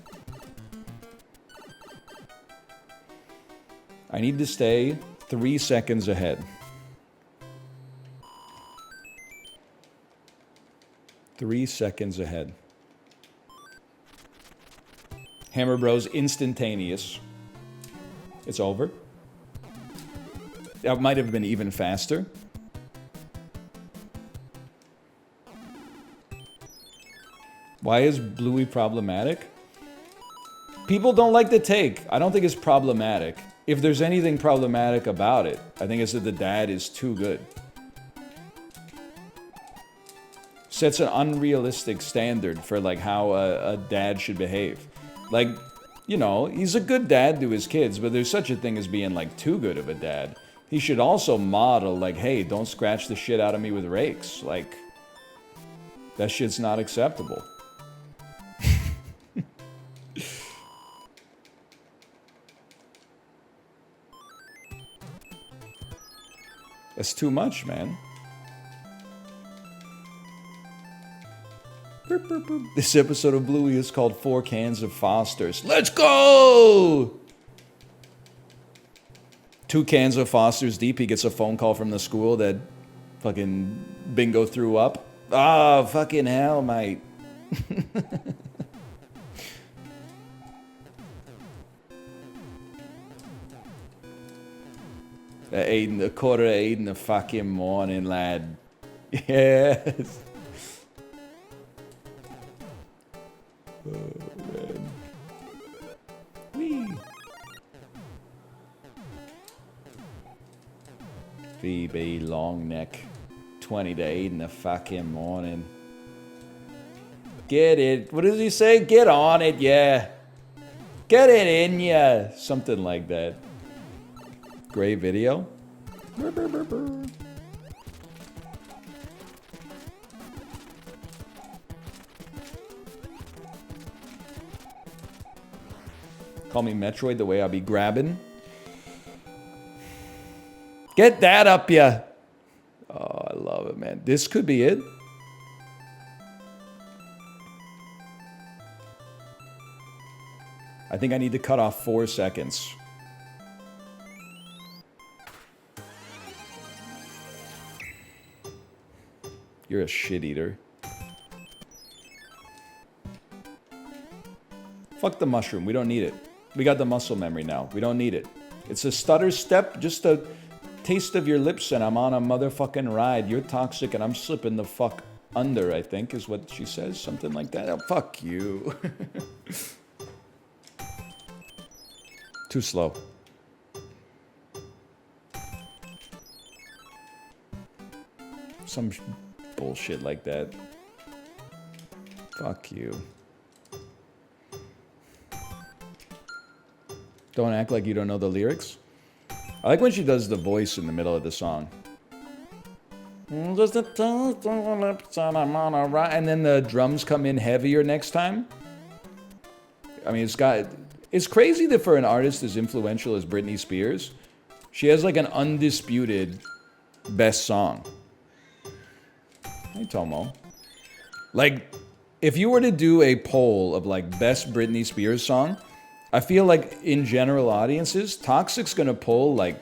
I need to stay 3 seconds ahead. 3 seconds ahead. Hammer Bros instantaneous. It's over. That might have been even faster. Why is Bluey problematic? People don't like the take. I don't think it's problematic. If there's anything problematic about it, I think it's that the dad is too good. Sets an unrealistic standard for like how a dad should behave. Like, you know, he's a good dad to his kids, but there's such a thing as being like too good of a dad. He should also model like, hey, don't scratch the shit out of me with rakes. Like, that shit's not acceptable. That's too much, man. This episode of Bluey is called 4 Cans of Foster's. Let's go! 2 cans of Foster's deep, he gets a phone call from the school that fucking Bingo threw up. Oh, fucking hell, mate. At 8 in the quarter to 8 in the fucking morning, lad. Yes. Oh, man. Whee. VB long neck. 20 to 8 in the fucking morning. Get it. What does he say? Get on it, yeah. Get it in ya. Something like that. Great video. Brr, brr, brr, brr. Call me Metroid the way I be grabbing. Get that up ya. Oh, I love it, man. This could be it. I think I need to cut off 4 seconds. You're a shit eater. Fuck the mushroom. We don't need it. We got the muscle memory now. We don't need it. It's a stutter step, just a taste of your lips, and I'm on a motherfucking ride. You're toxic, and I'm slipping the fuck under, I think, is what she says. Something like that. Oh, fuck you. Too slow. Some bullshit like that. Fuck you. Don't act like you don't know the lyrics. I like when she does the voice in the middle of the song. Just a toast on my lips and I'm on a ride. And then the drums come in heavier next time. I mean, it's crazy that for an artist as influential as Britney Spears, she has like an undisputed best song. Hey, Tomo. Like, if you were to do a poll of like best Britney Spears song, I feel like in general audiences, Toxic's gonna pull like,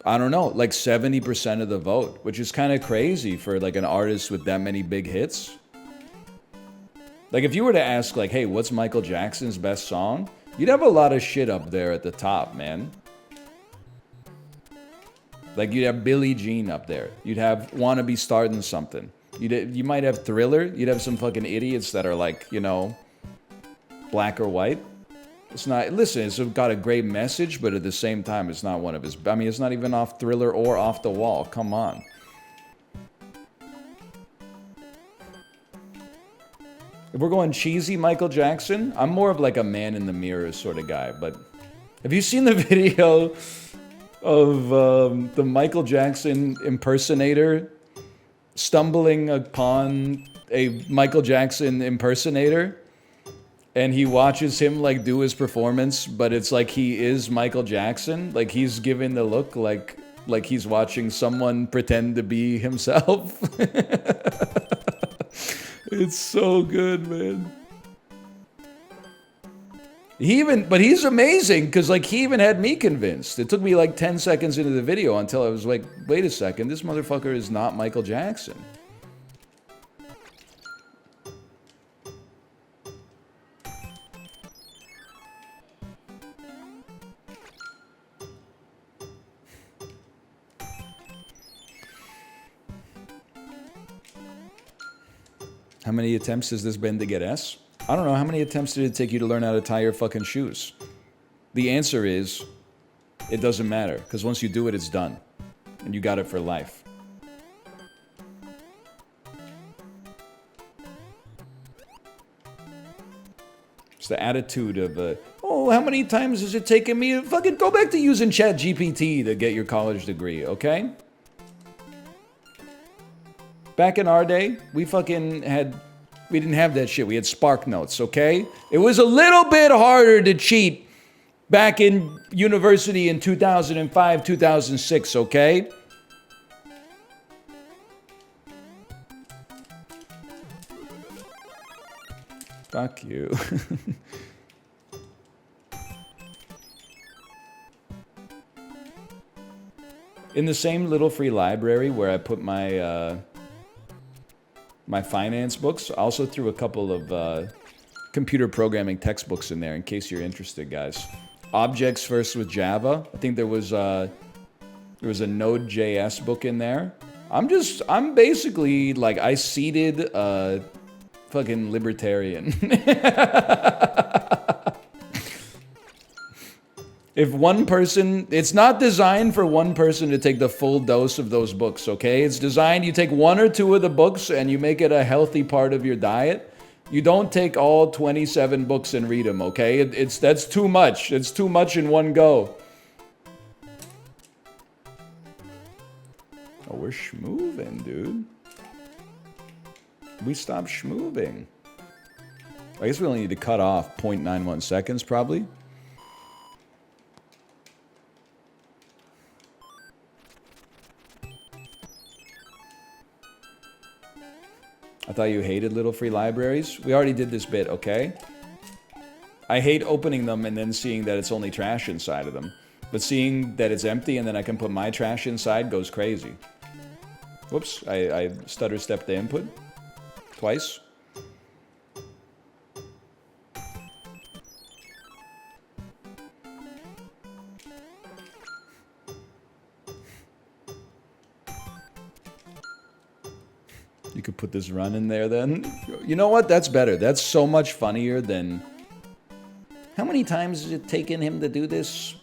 I don't know, like 70% of the vote, which is kind of crazy for like an artist with that many big hits. Like if you were to ask like, hey, what's Michael Jackson's best song? You'd have a lot of shit up there at the top, man. Like you'd have Billie Jean up there. You'd have Wanna Be Starting Something. You might have Thriller. You'd have some fucking idiots that are like, you know, black or white. It's not, listen, it's got a great message, but at the same time, it's not one of his, I mean, it's not even off Thriller or Off the Wall. Come on. If we're going cheesy Michael Jackson, I'm more of like a man in the mirror sort of guy, but have you seen the video of the Michael Jackson impersonator stumbling upon a Michael Jackson impersonator? And he watches him like do his performance, but it's like he is Michael Jackson. Like he's giving the look like he's watching someone pretend to be himself. It's so good, man. But he's amazing because like he even had me convinced. It took me like 10 seconds into the video until I was like, wait a second, this motherfucker is not Michael Jackson. How many attempts has this been to get S? I don't know. How many attempts did it take you to learn how to tie your fucking shoes? The answer is, it doesn't matter. Because once you do it, it's done. And you got it for life. It's the attitude of, oh, how many times has it taken me to fucking go back to using ChatGPT to get your college degree, okay? Back in our day, we didn't have that shit. We had Spark Notes, okay? It was a little bit harder to cheat back in university in 2005, 2006, okay? Fuck you. In the same little free library where I put my my finance books, I also threw a couple of computer programming textbooks in there in case you're interested, guys. Objects First with Java. I think there was a Node.js book in there. I'm basically like, I seeded a fucking libertarian. If one person, it's not designed for one person to take the full dose of those books, okay? It's designed, you take one or two of the books and you make it a healthy part of your diet. You don't take all 27 books and read them, okay? That's too much. It's too much in one go. Oh, we're schmooving, dude. We stopped schmooving. I guess we only need to cut off 0.91 seconds, probably. I thought you hated little free libraries. We already did this bit, okay? I hate opening them and then seeing that it's only trash inside of them. But seeing that it's empty and then I can put my trash inside goes crazy. Whoops, I stutter stepped the input. Twice. You could put this run in there then. You know what? That's better. That's so much funnier than... How many times has it taken him to do this?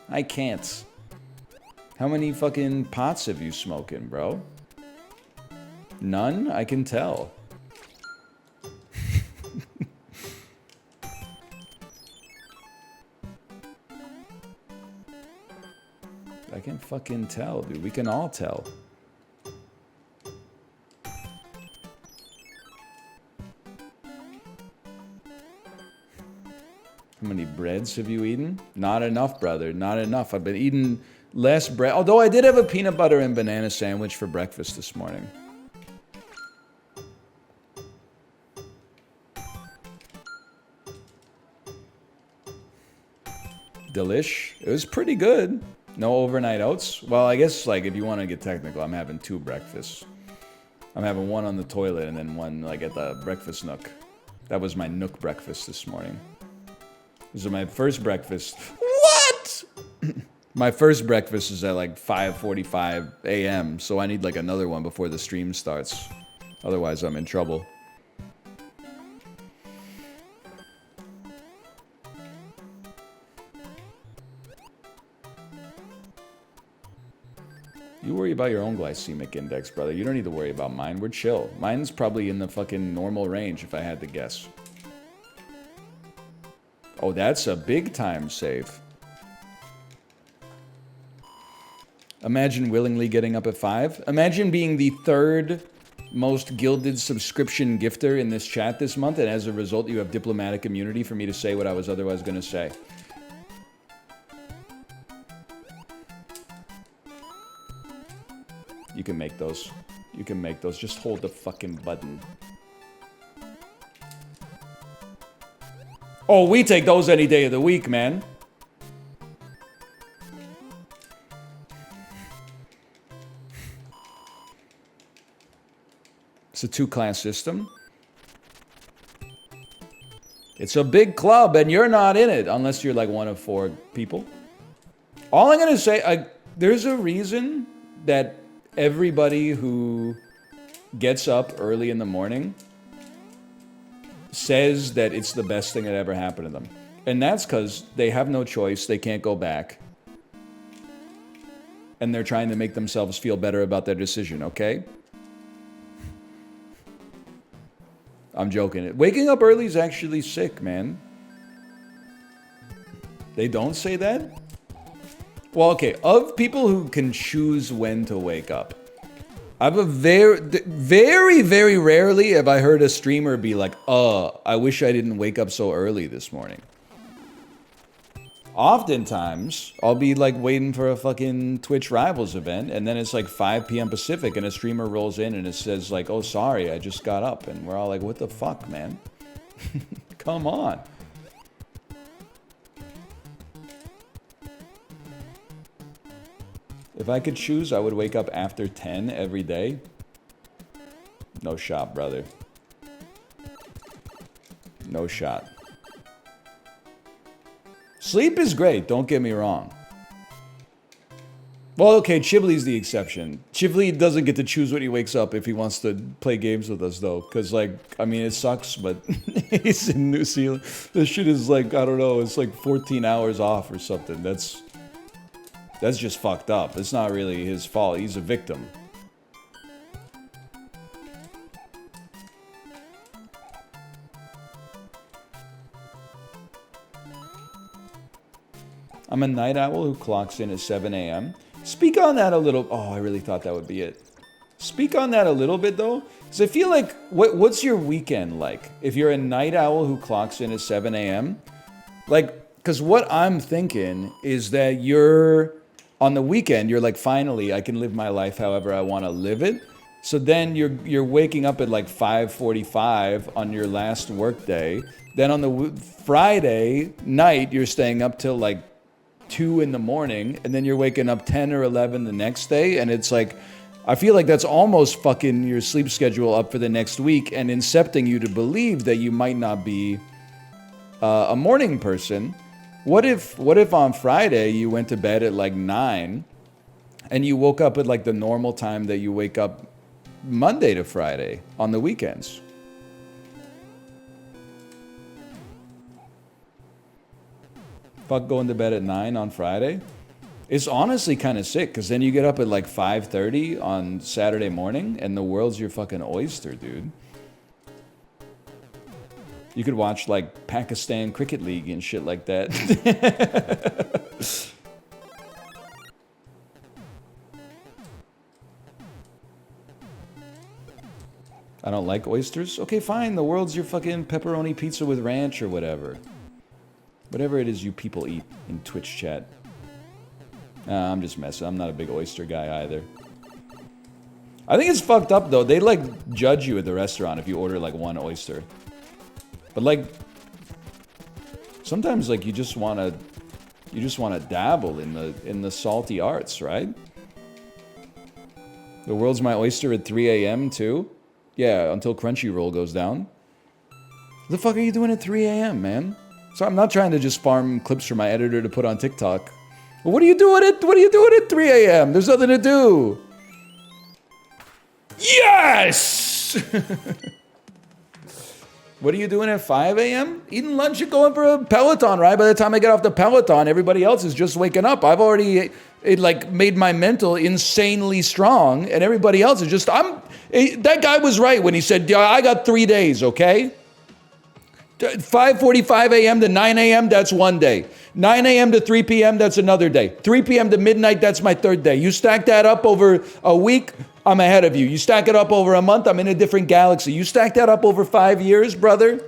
I can't. How many fucking pots have you smoking, bro? None? I can tell. I can fucking tell, dude. We can all tell. How many breads have you eaten? Not enough, brother. Not enough. I've been eating less bread. Although I did have a peanut butter and banana sandwich for breakfast this morning. Delish. It was pretty good. No overnight oats. Well, I guess like if you want to get technical, I'm having two breakfasts. I'm having one on the toilet and then one like at the breakfast nook. That was my nook breakfast this morning. This is my first breakfast. What? My first breakfast is at like 5:45 a.m. So I need like another one before the stream starts. Otherwise, I'm in trouble. You worry about your own glycemic index, brother. You don't need to worry about mine. We're chill. Mine's probably in the fucking normal range if I had to guess. Oh, that's a big time save. Imagine willingly getting up at 5. Imagine being the 3rd most gilded subscription gifter in this chat this month, and as a result, you have diplomatic immunity for me to say what I was otherwise going to say. You can make those. You can make those. Just hold the fucking button. Oh, we take those any day of the week, man. It's a 2-class system. It's a big club, and you're not in it, unless you're like one of 4 people. All I'm gonna say, there's a reason that everybody who gets up early in the morning says that it's the best thing that ever happened to them. And that's because they have no choice, they can't go back. And they're trying to make themselves feel better about their decision, okay? I'm joking. Waking up early is actually sick, man. They don't say that? Well, okay, of people who can choose when to wake up, I've a very rarely have I heard a streamer be like, I wish I didn't wake up so early this morning. Oftentimes, I'll be like waiting for a fucking Twitch Rivals event, and then it's like 5 p.m. Pacific, and a streamer rolls in and it says like, oh, sorry, I just got up. And we're all like, what the fuck, man? Come on. If I could choose, I would wake up after 10 every day. No shot, brother. No shot. Sleep is great, don't get me wrong. Well, okay, Chibley's the exception. Chibley doesn't get to choose when he wakes up if he wants to play games with us, though. Because, like, I mean, it sucks, but he's in New Zealand. This shit is like, I don't know, it's like 14 hours off or something. That's just fucked up. It's not really his fault. He's a victim. I'm a night owl who clocks in at 7 a.m. Speak on that a little. Oh, I really thought that would be it. Speak on that a little bit, though. Because I feel like, what's your weekend like? If you're a night owl who clocks in at 7 a.m.? Like, because what I'm thinking is that you're, on the weekend, you're like, finally, I can live my life however I want to live it. So then you're waking up at like 5:45 on your last work day. Then on the Friday night, you're staying up till like 2 in the morning, and then you're waking up 10 or 11 the next day, and it's like, I feel like that's almost fucking your sleep schedule up for the next week and incepting you to believe that you might not be a morning person. What if on Friday you went to bed at like 9 and you woke up at like the normal time that you wake up Monday to Friday on the weekends? Fuck going to bed at 9 on Friday? It's honestly kind of sick, because then you get up at like 5:30 on Saturday morning, and the world's your fucking oyster, dude. You could watch like Pakistan Cricket League and shit like that. I don't like oysters? Okay, fine, the world's your fucking pepperoni pizza with ranch or whatever. Whatever it is you people eat in Twitch chat. I'm just messing. I'm not a big oyster guy either. I think it's fucked up though. They like judge you at the restaurant if you order like 1 oyster. But like, sometimes like you just wanna dabble in the salty arts, right? The world's my oyster at 3 a.m. too? Yeah, until Crunchyroll goes down. What the fuck are you doing at 3 a.m., man? So I'm not trying to just farm clips for my editor to put on TikTok. But what are you doing at 3 a.m.? There's nothing to do. Yes! What are you doing at 5 a.m.? Eating lunch and going for a Peloton ride. By the time I get off the Peloton, everybody else is just waking up. I've already It like made my mental insanely strong, and everybody else is just, that guy was right when he said, yeah, I got 3 days, okay? 5:45 a.m. to 9 a.m., that's one day. 9 a.m. to 3 p.m., that's another day. 3 p.m. to midnight, that's my third day. You stack that up over a week, I'm ahead of you. You stack it up over a month, I'm in a different galaxy. You stack that up over 5 years, brother.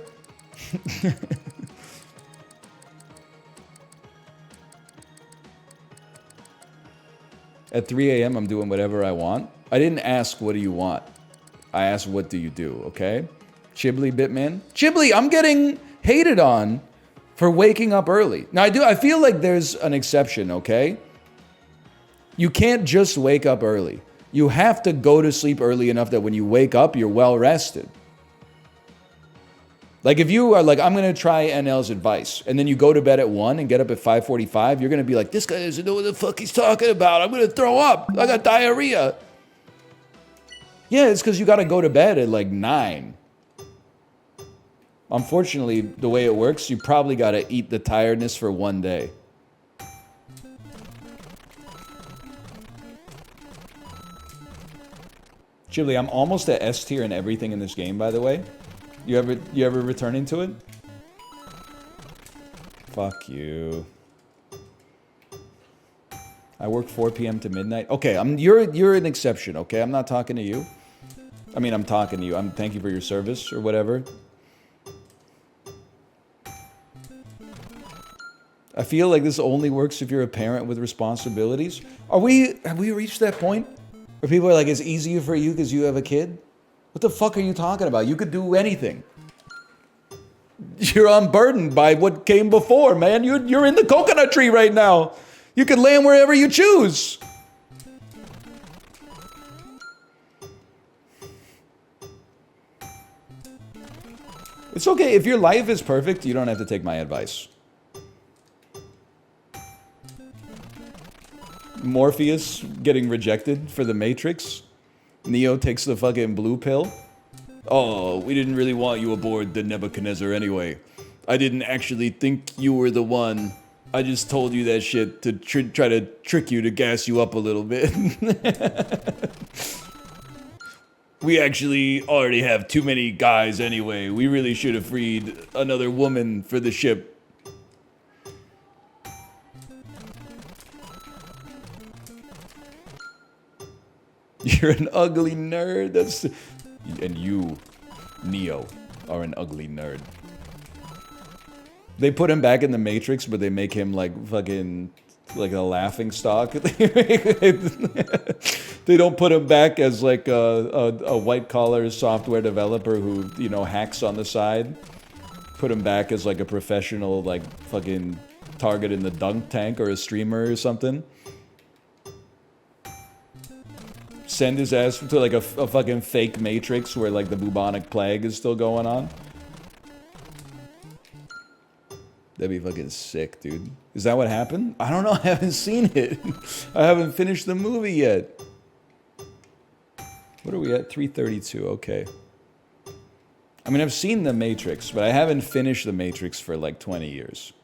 At 3 a.m., I'm doing whatever I want. I didn't ask, what do you want? I asked, what do you do, okay? Chibli Bitman. Chibli, I'm getting hated on for waking up early. Now, I feel like there's an exception, okay? You can't just wake up early. You have to go to sleep early enough that when you wake up, you're well rested. Like if you are like, I'm going to try NL's advice, and then you go to bed at 1 and get up at 5:45, you're going to be like, this guy doesn't know what the fuck he's talking about. I'm going to throw up. I got diarrhea. Yeah, it's because you got to go to bed at like 9. Unfortunately, the way it works, you probably got to eat the tiredness for 1 day. Chibli, I'm almost at S tier in everything in this game, by the way. You ever return into it? Fuck you. I work 4 p.m. to midnight. Okay, you're an exception, okay? I'm not talking to you. I mean, I'm talking to you. Thank you for your service or whatever. I feel like this only works if you're a parent with responsibilities. Have we reached that point where people are like, it's easier for you because you have a kid? What the fuck are you talking about? You could do anything. You're unburdened by what came before, man. You're in the coconut tree right now. You can land wherever you choose. It's okay. If your life is perfect, you don't have to take my advice. Morpheus getting rejected for the Matrix. Neo takes the fucking blue pill. Oh, we didn't really want you aboard the Nebuchadnezzar anyway. I didn't actually think you were the one. I just told you that shit to try to trick you, to gas you up a little bit. We actually already have too many guys anyway. We really should have freed another woman for the ship. You're an ugly nerd. And you, Neo, are an ugly nerd. They put him back in the Matrix, but they make him like fucking like a laughing stock. They don't put him back as like a white collar software developer who, you know, hacks on the side. Put him back as like a professional, like fucking target in the dunk tank or a streamer or something. Send his ass to like a fucking fake Matrix where like the bubonic plague is still going on. That'd be fucking sick, dude. Is that what happened? I don't know. I haven't seen it. I haven't finished the movie yet. What are we at? 332. Okay. I mean, I've seen The Matrix, but I haven't finished The Matrix for like 20 years.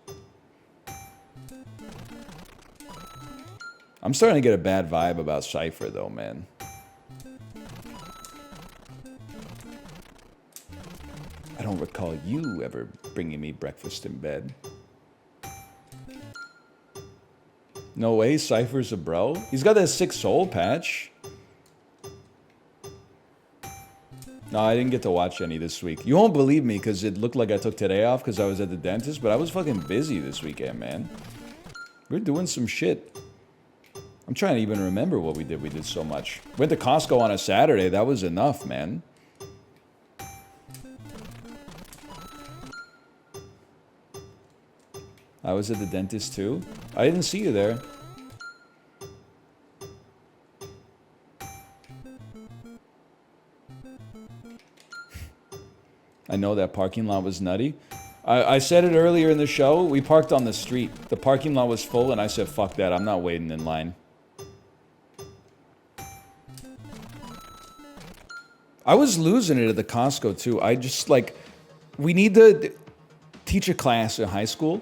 I'm starting to get a bad vibe about Cypher, though, man. I don't recall you ever bringing me breakfast in bed. No way, Cypher's a bro? He's got that sick soul patch. No, I didn't get to watch any this week. You won't believe me because it looked like I took today off because I was at the dentist, but I was fucking busy this weekend, man. We're doing some shit. I'm trying to even remember what we did. We did so much. Went to Costco on a Saturday. That was enough, man. I was at the dentist too. I didn't see you there. I know that parking lot was nutty. I said it earlier in the show. We parked on the street. The parking lot was full and I said, fuck that. I'm not waiting in line. I was losing it at the Costco too. I just like, we need to teach a class in high school.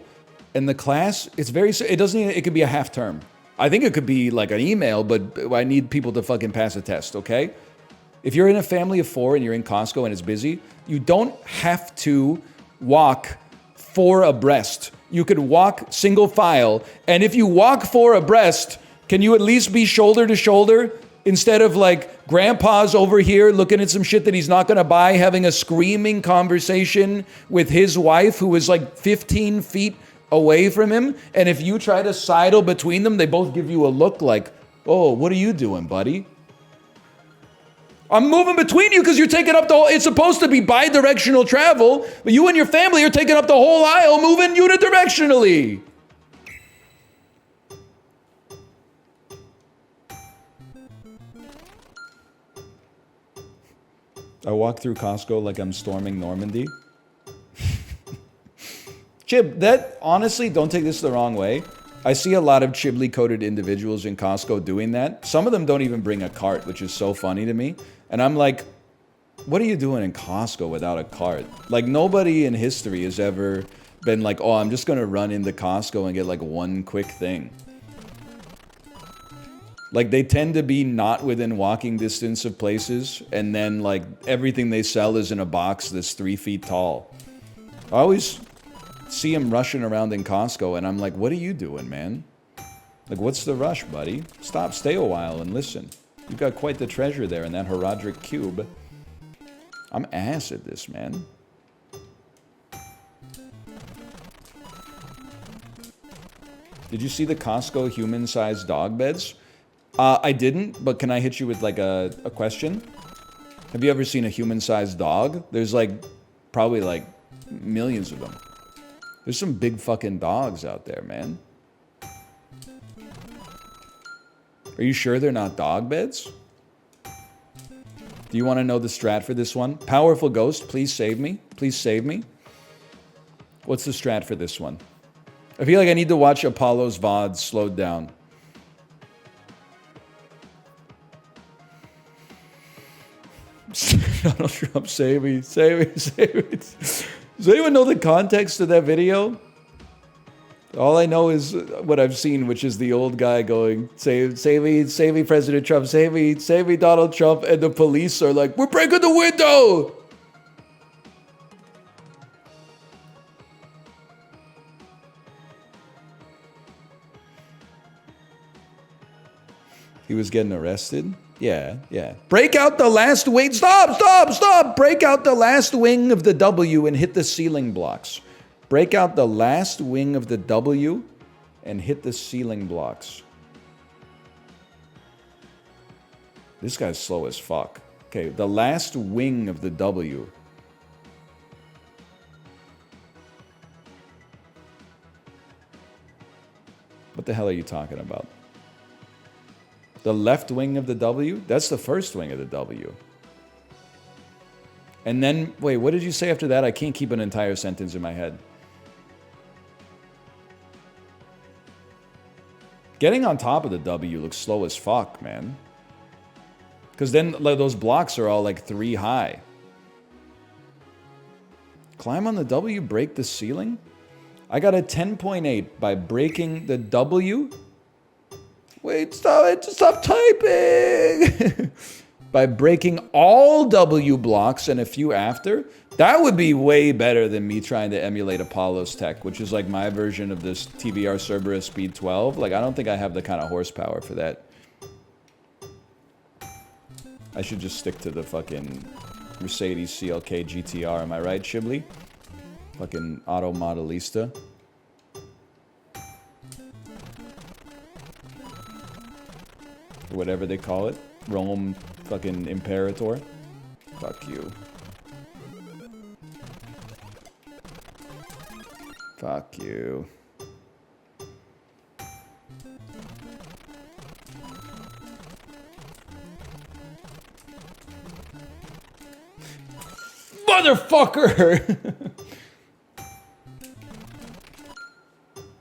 And the class, it's very, it doesn't even, it could be a half term. I think it could be like an email, but I need people to fucking pass a test, okay? If you're in a family of 4 and you're in Costco and it's busy, you don't have to walk 4 abreast. You could walk single file, and if you walk 4 abreast, can you at least be shoulder to shoulder instead of like grandpa's over here looking at some shit that he's not gonna buy, having a screaming conversation with his wife who is like 15 feet away from him, and if you try to sidle between them, they both give you a look like, oh, what are you doing, buddy? I'm moving between you because you're taking up the whole, it's supposed to be bi-directional travel, but you and your family are taking up the whole aisle, moving unidirectionally. I walk through Costco like I'm storming Normandy. Chib, that, honestly, don't take this the wrong way. I see a lot of Chibli-coded individuals in Costco doing that. Some of them don't even bring a cart, which is so funny to me. And I'm like, what are you doing in Costco without a cart? Like, nobody in history has ever been like, oh, I'm just gonna run into Costco and get like one quick thing. Like, they tend to be not within walking distance of places, and then like everything they sell is in a box that's 3 feet tall. I always see him rushing around in Costco, and I'm like, what are you doing, man? Like, what's the rush, buddy? Stop, stay a while and listen. You've got quite the treasure there in that Herodric cube. I'm ass at this, man. Did you see the Costco human-sized dog beds? I didn't, but can I hit you with like a question? Have you ever seen a human-sized dog? There's like, probably like millions of them. There's some big fucking dogs out there, man. Are you sure they're not dog beds? Do you want to know the strat for this one? Powerful Ghost, please save me. Please save me. What's the strat for this one? I feel like I need to watch Apollo's VOD slowed down. Donald Trump, save me, save me, save me. Does anyone know the context of that video? All I know is what I've seen, which is the old guy going, save me, President Trump, save me, Donald Trump, and the police are like, we're breaking the window! He was getting arrested? Yeah. Break out the last wing. Stop! Break out the last wing of the W and hit the ceiling blocks. Break out the last wing of the W and hit the ceiling blocks. This guy's slow as fuck. Okay, the last wing of the W. What the hell are you talking about? The left wing of the W? That's the first wing of the W. And then, wait, what did you say after that? I can't keep an entire sentence in my head. Getting on top of the W looks slow as fuck, man. Because then like, those blocks are all like 3 high. Climb on the W, break the ceiling? I got a 10.8 by breaking the W. Wait, stop typing! By breaking all W blocks and a few after, that would be way better than me trying to emulate Apollo's tech, which is like my version of this TVR Cerberus Speed 12. Like, I don't think I have the kind of horsepower for that. I should just stick to the fucking Mercedes CLK GTR, am I right, Shibli? Fucking Auto Modelista. Or whatever they call it. Rome fucking Imperator. Fuck you. Fuck you. Motherfucker!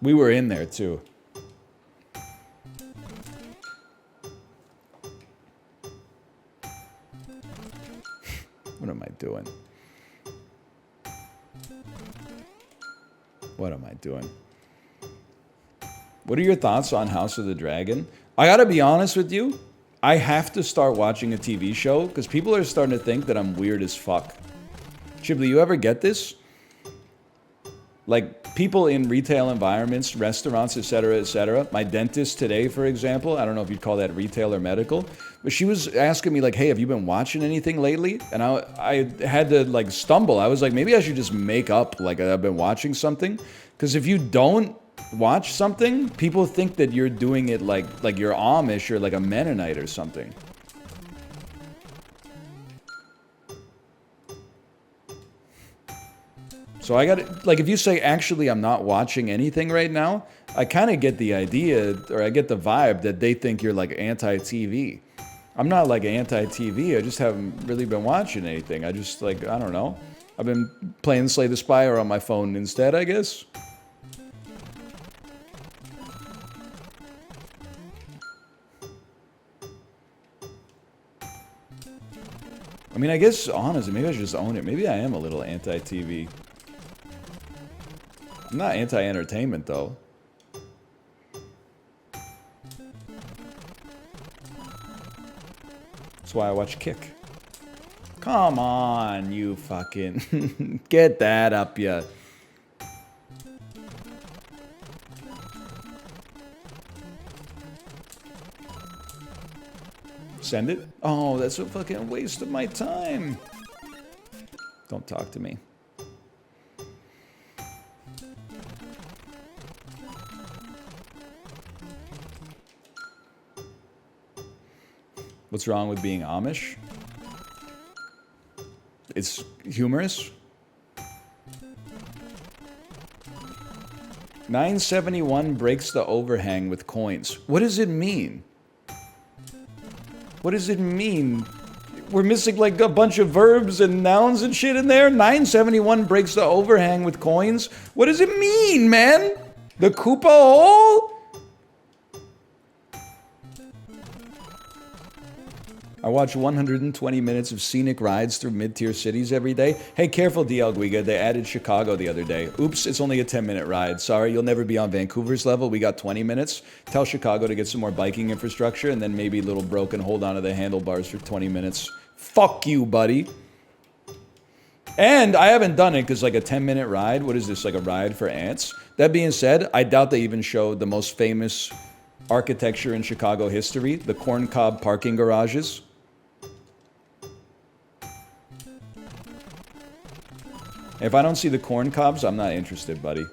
We were in there too. What am I doing? What am I doing? What are your thoughts on House of the Dragon? I gotta be honest with you. I have to start watching a TV show because people are starting to think that I'm weird as fuck. Chibli, you ever get this? Like, people in retail environments, restaurants, etc. My dentist today, for example, I don't know if you'd call that retail or medical, but she was asking me, like, hey, have you been watching anything lately? And I had to, like, stumble. I was like, maybe I should just make up, like, I've been watching something. Because if you don't watch something, people think that you're doing it like you're Amish or like a Mennonite or something. So I got, like, if you say, actually, I'm not watching anything right now, I kind of get the idea, or I get the vibe that they think you're, like, anti-TV. I'm not, like, anti-TV. I just haven't really been watching anything. I just, like, I don't know. I've been playing Slay the Spire on my phone instead, I guess. I mean, I guess, honestly, maybe I should just own it. Maybe I am a little anti-TV. I'm not anti-entertainment, though. That's why I watch Kick. Come on, you fucking... Get that up, ya. Send it? Oh, that's a fucking waste of my time. Don't talk to me. What's wrong with being Amish? It's humorous. 971 breaks the overhang with coins. What does it mean? What does it mean? We're missing like a bunch of verbs and nouns and shit in there. 971 breaks the overhang with coins. What does it mean, man? The Koopa hole? I watch 120 minutes of scenic rides through mid-tier cities every day. Hey, careful, DL Guiga. They added Chicago the other day. Oops, it's only a 10-minute ride. Sorry, you'll never be on Vancouver's level. We got 20 minutes. Tell Chicago to get some more biking infrastructure, and then maybe little broken hold onto the handlebars for 20 minutes. Fuck you, buddy. And I haven't done it because like a 10-minute ride, what is this, like a ride for ants? That being said, I doubt they even showed the most famous architecture in Chicago history, the corncob parking garages. If I don't see the corn cobs, I'm not interested, buddy.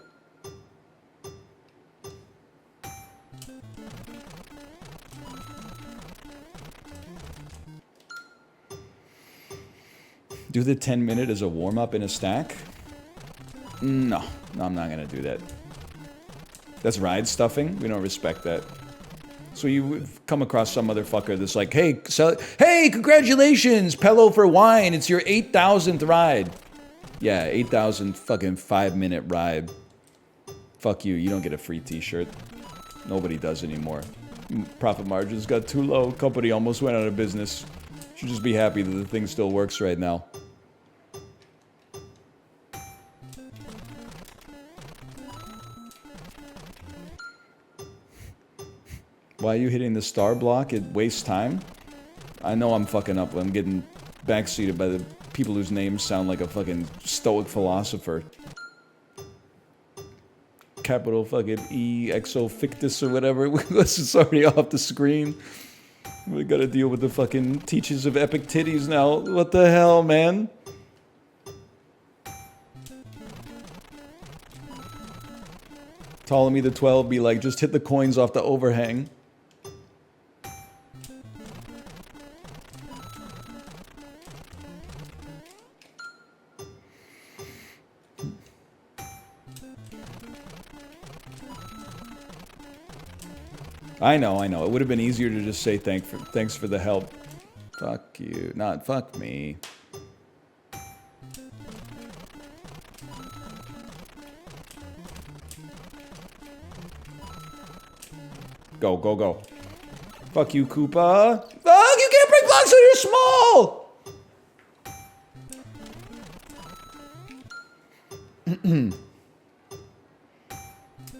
Do the 10-minute as a warm-up in a stack? No, I'm not gonna do that. That's ride stuffing. We don't respect that. So you come across some motherfucker that's like, hey, hey, congratulations, Pello for wine. It's your 8,000th ride. Yeah, 8,000 fucking 5-minute ride. Fuck you, you don't get a free t-shirt. Nobody does anymore. Profit margins got too low. Company almost went out of business. Should just be happy that the thing still works right now. Why are you hitting the star block? It wastes time? I know I'm fucking up. I'm getting backseated by the people whose names sound like a fucking stoic philosopher. Capital fucking E, Exo Fictus or whatever. It's already off the screen. We gotta deal with the fucking teachers of epic titties now. What the hell, man? Ptolemy the 12 be like, just hit the coins off the overhang. I know. It would have been easier to just say thanks for the help. Fuck you. Not fuck me. Go, go, go. Fuck you, Koopa. Fuck, you can't break blocks when you're small!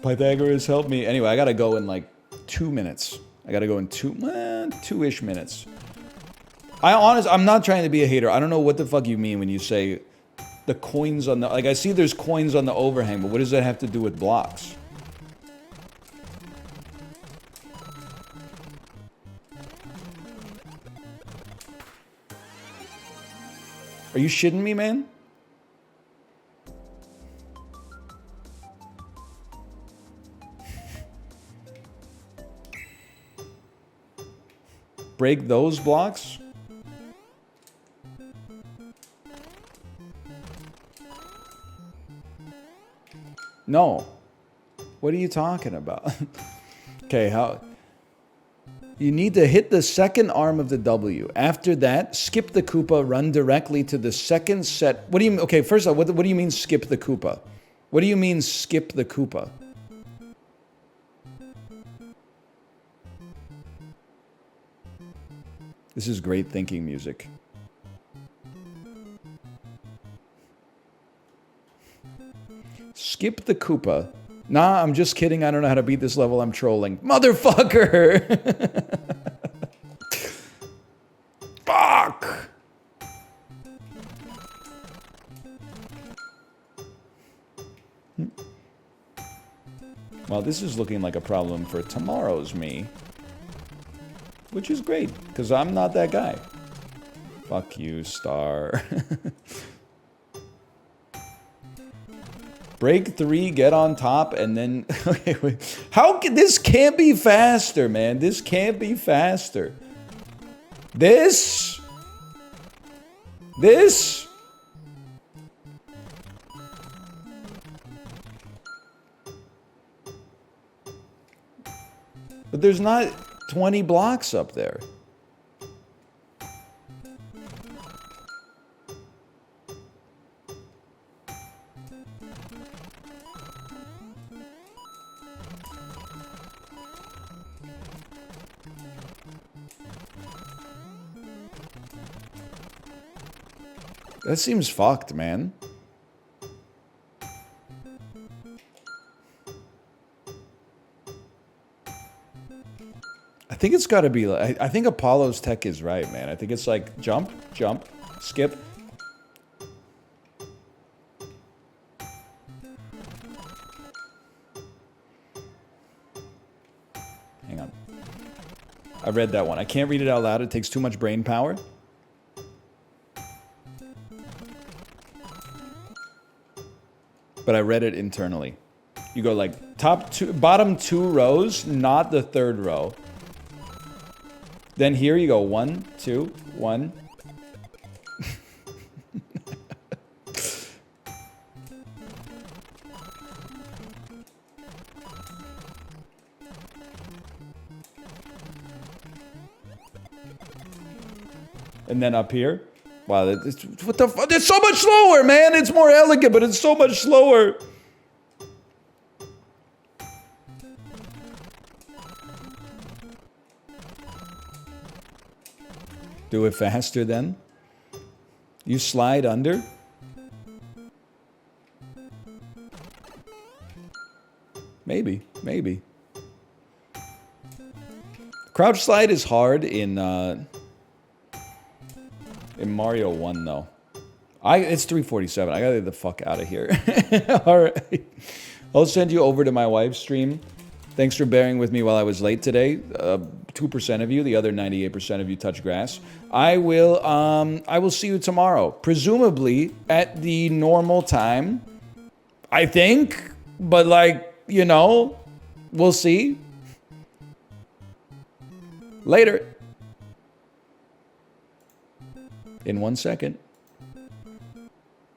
Pythagoras, help me. Anyway, I gotta go in like 2 minutes. I gotta go in two-ish minutes. I'm not trying to be a hater. I don't know what the fuck you mean when you say the coins on the... Like, I see there's coins on the overhang, but what does that have to do with blocks? Are you shitting me, man? Break those blocks? No. What are you talking about? Okay, how... You need to hit the second arm of the W. After that, skip the Koopa, run directly to the second set. What do you mean? Okay, first of all, what do you mean skip the Koopa? What do you mean skip the Koopa? This is great thinking music. Skip the Koopa. Nah, I'm just kidding. I don't know how to beat this level. I'm trolling. Motherfucker! Fuck! Well, this is looking like a problem for tomorrow's me. Which is great, because I'm not that guy. Fuck you, Star. Break 3, get on top, and then... Okay, wait. How can... This can't be faster, man. This can't be faster. This... But there's not 20 blocks up there. That seems fucked, man. I think it's got to be... I think Apollo's tech is right, man. I think it's like jump, jump, skip. Hang on. I read that one. I can't read it out loud. It takes too much brain power. But I read it internally. You go like bottom two rows, not the third row. Then here you go 1, 2, 1. And then up here. Wow, what the fuck? It's so much slower, man! It's more elegant, but it's so much slower! Do it faster then. You slide under. Maybe, maybe. Crouch slide is hard in Mario 1 though. It's 3:47. I gotta get the fuck out of here. Alright. I'll send you over to my wife's stream. Thanks for bearing with me while I was late today. 2% of you, the other 98% of you touch grass. I will see you tomorrow. Presumably at the normal time. I think. But like, you know, we'll see. Later. In 1 second.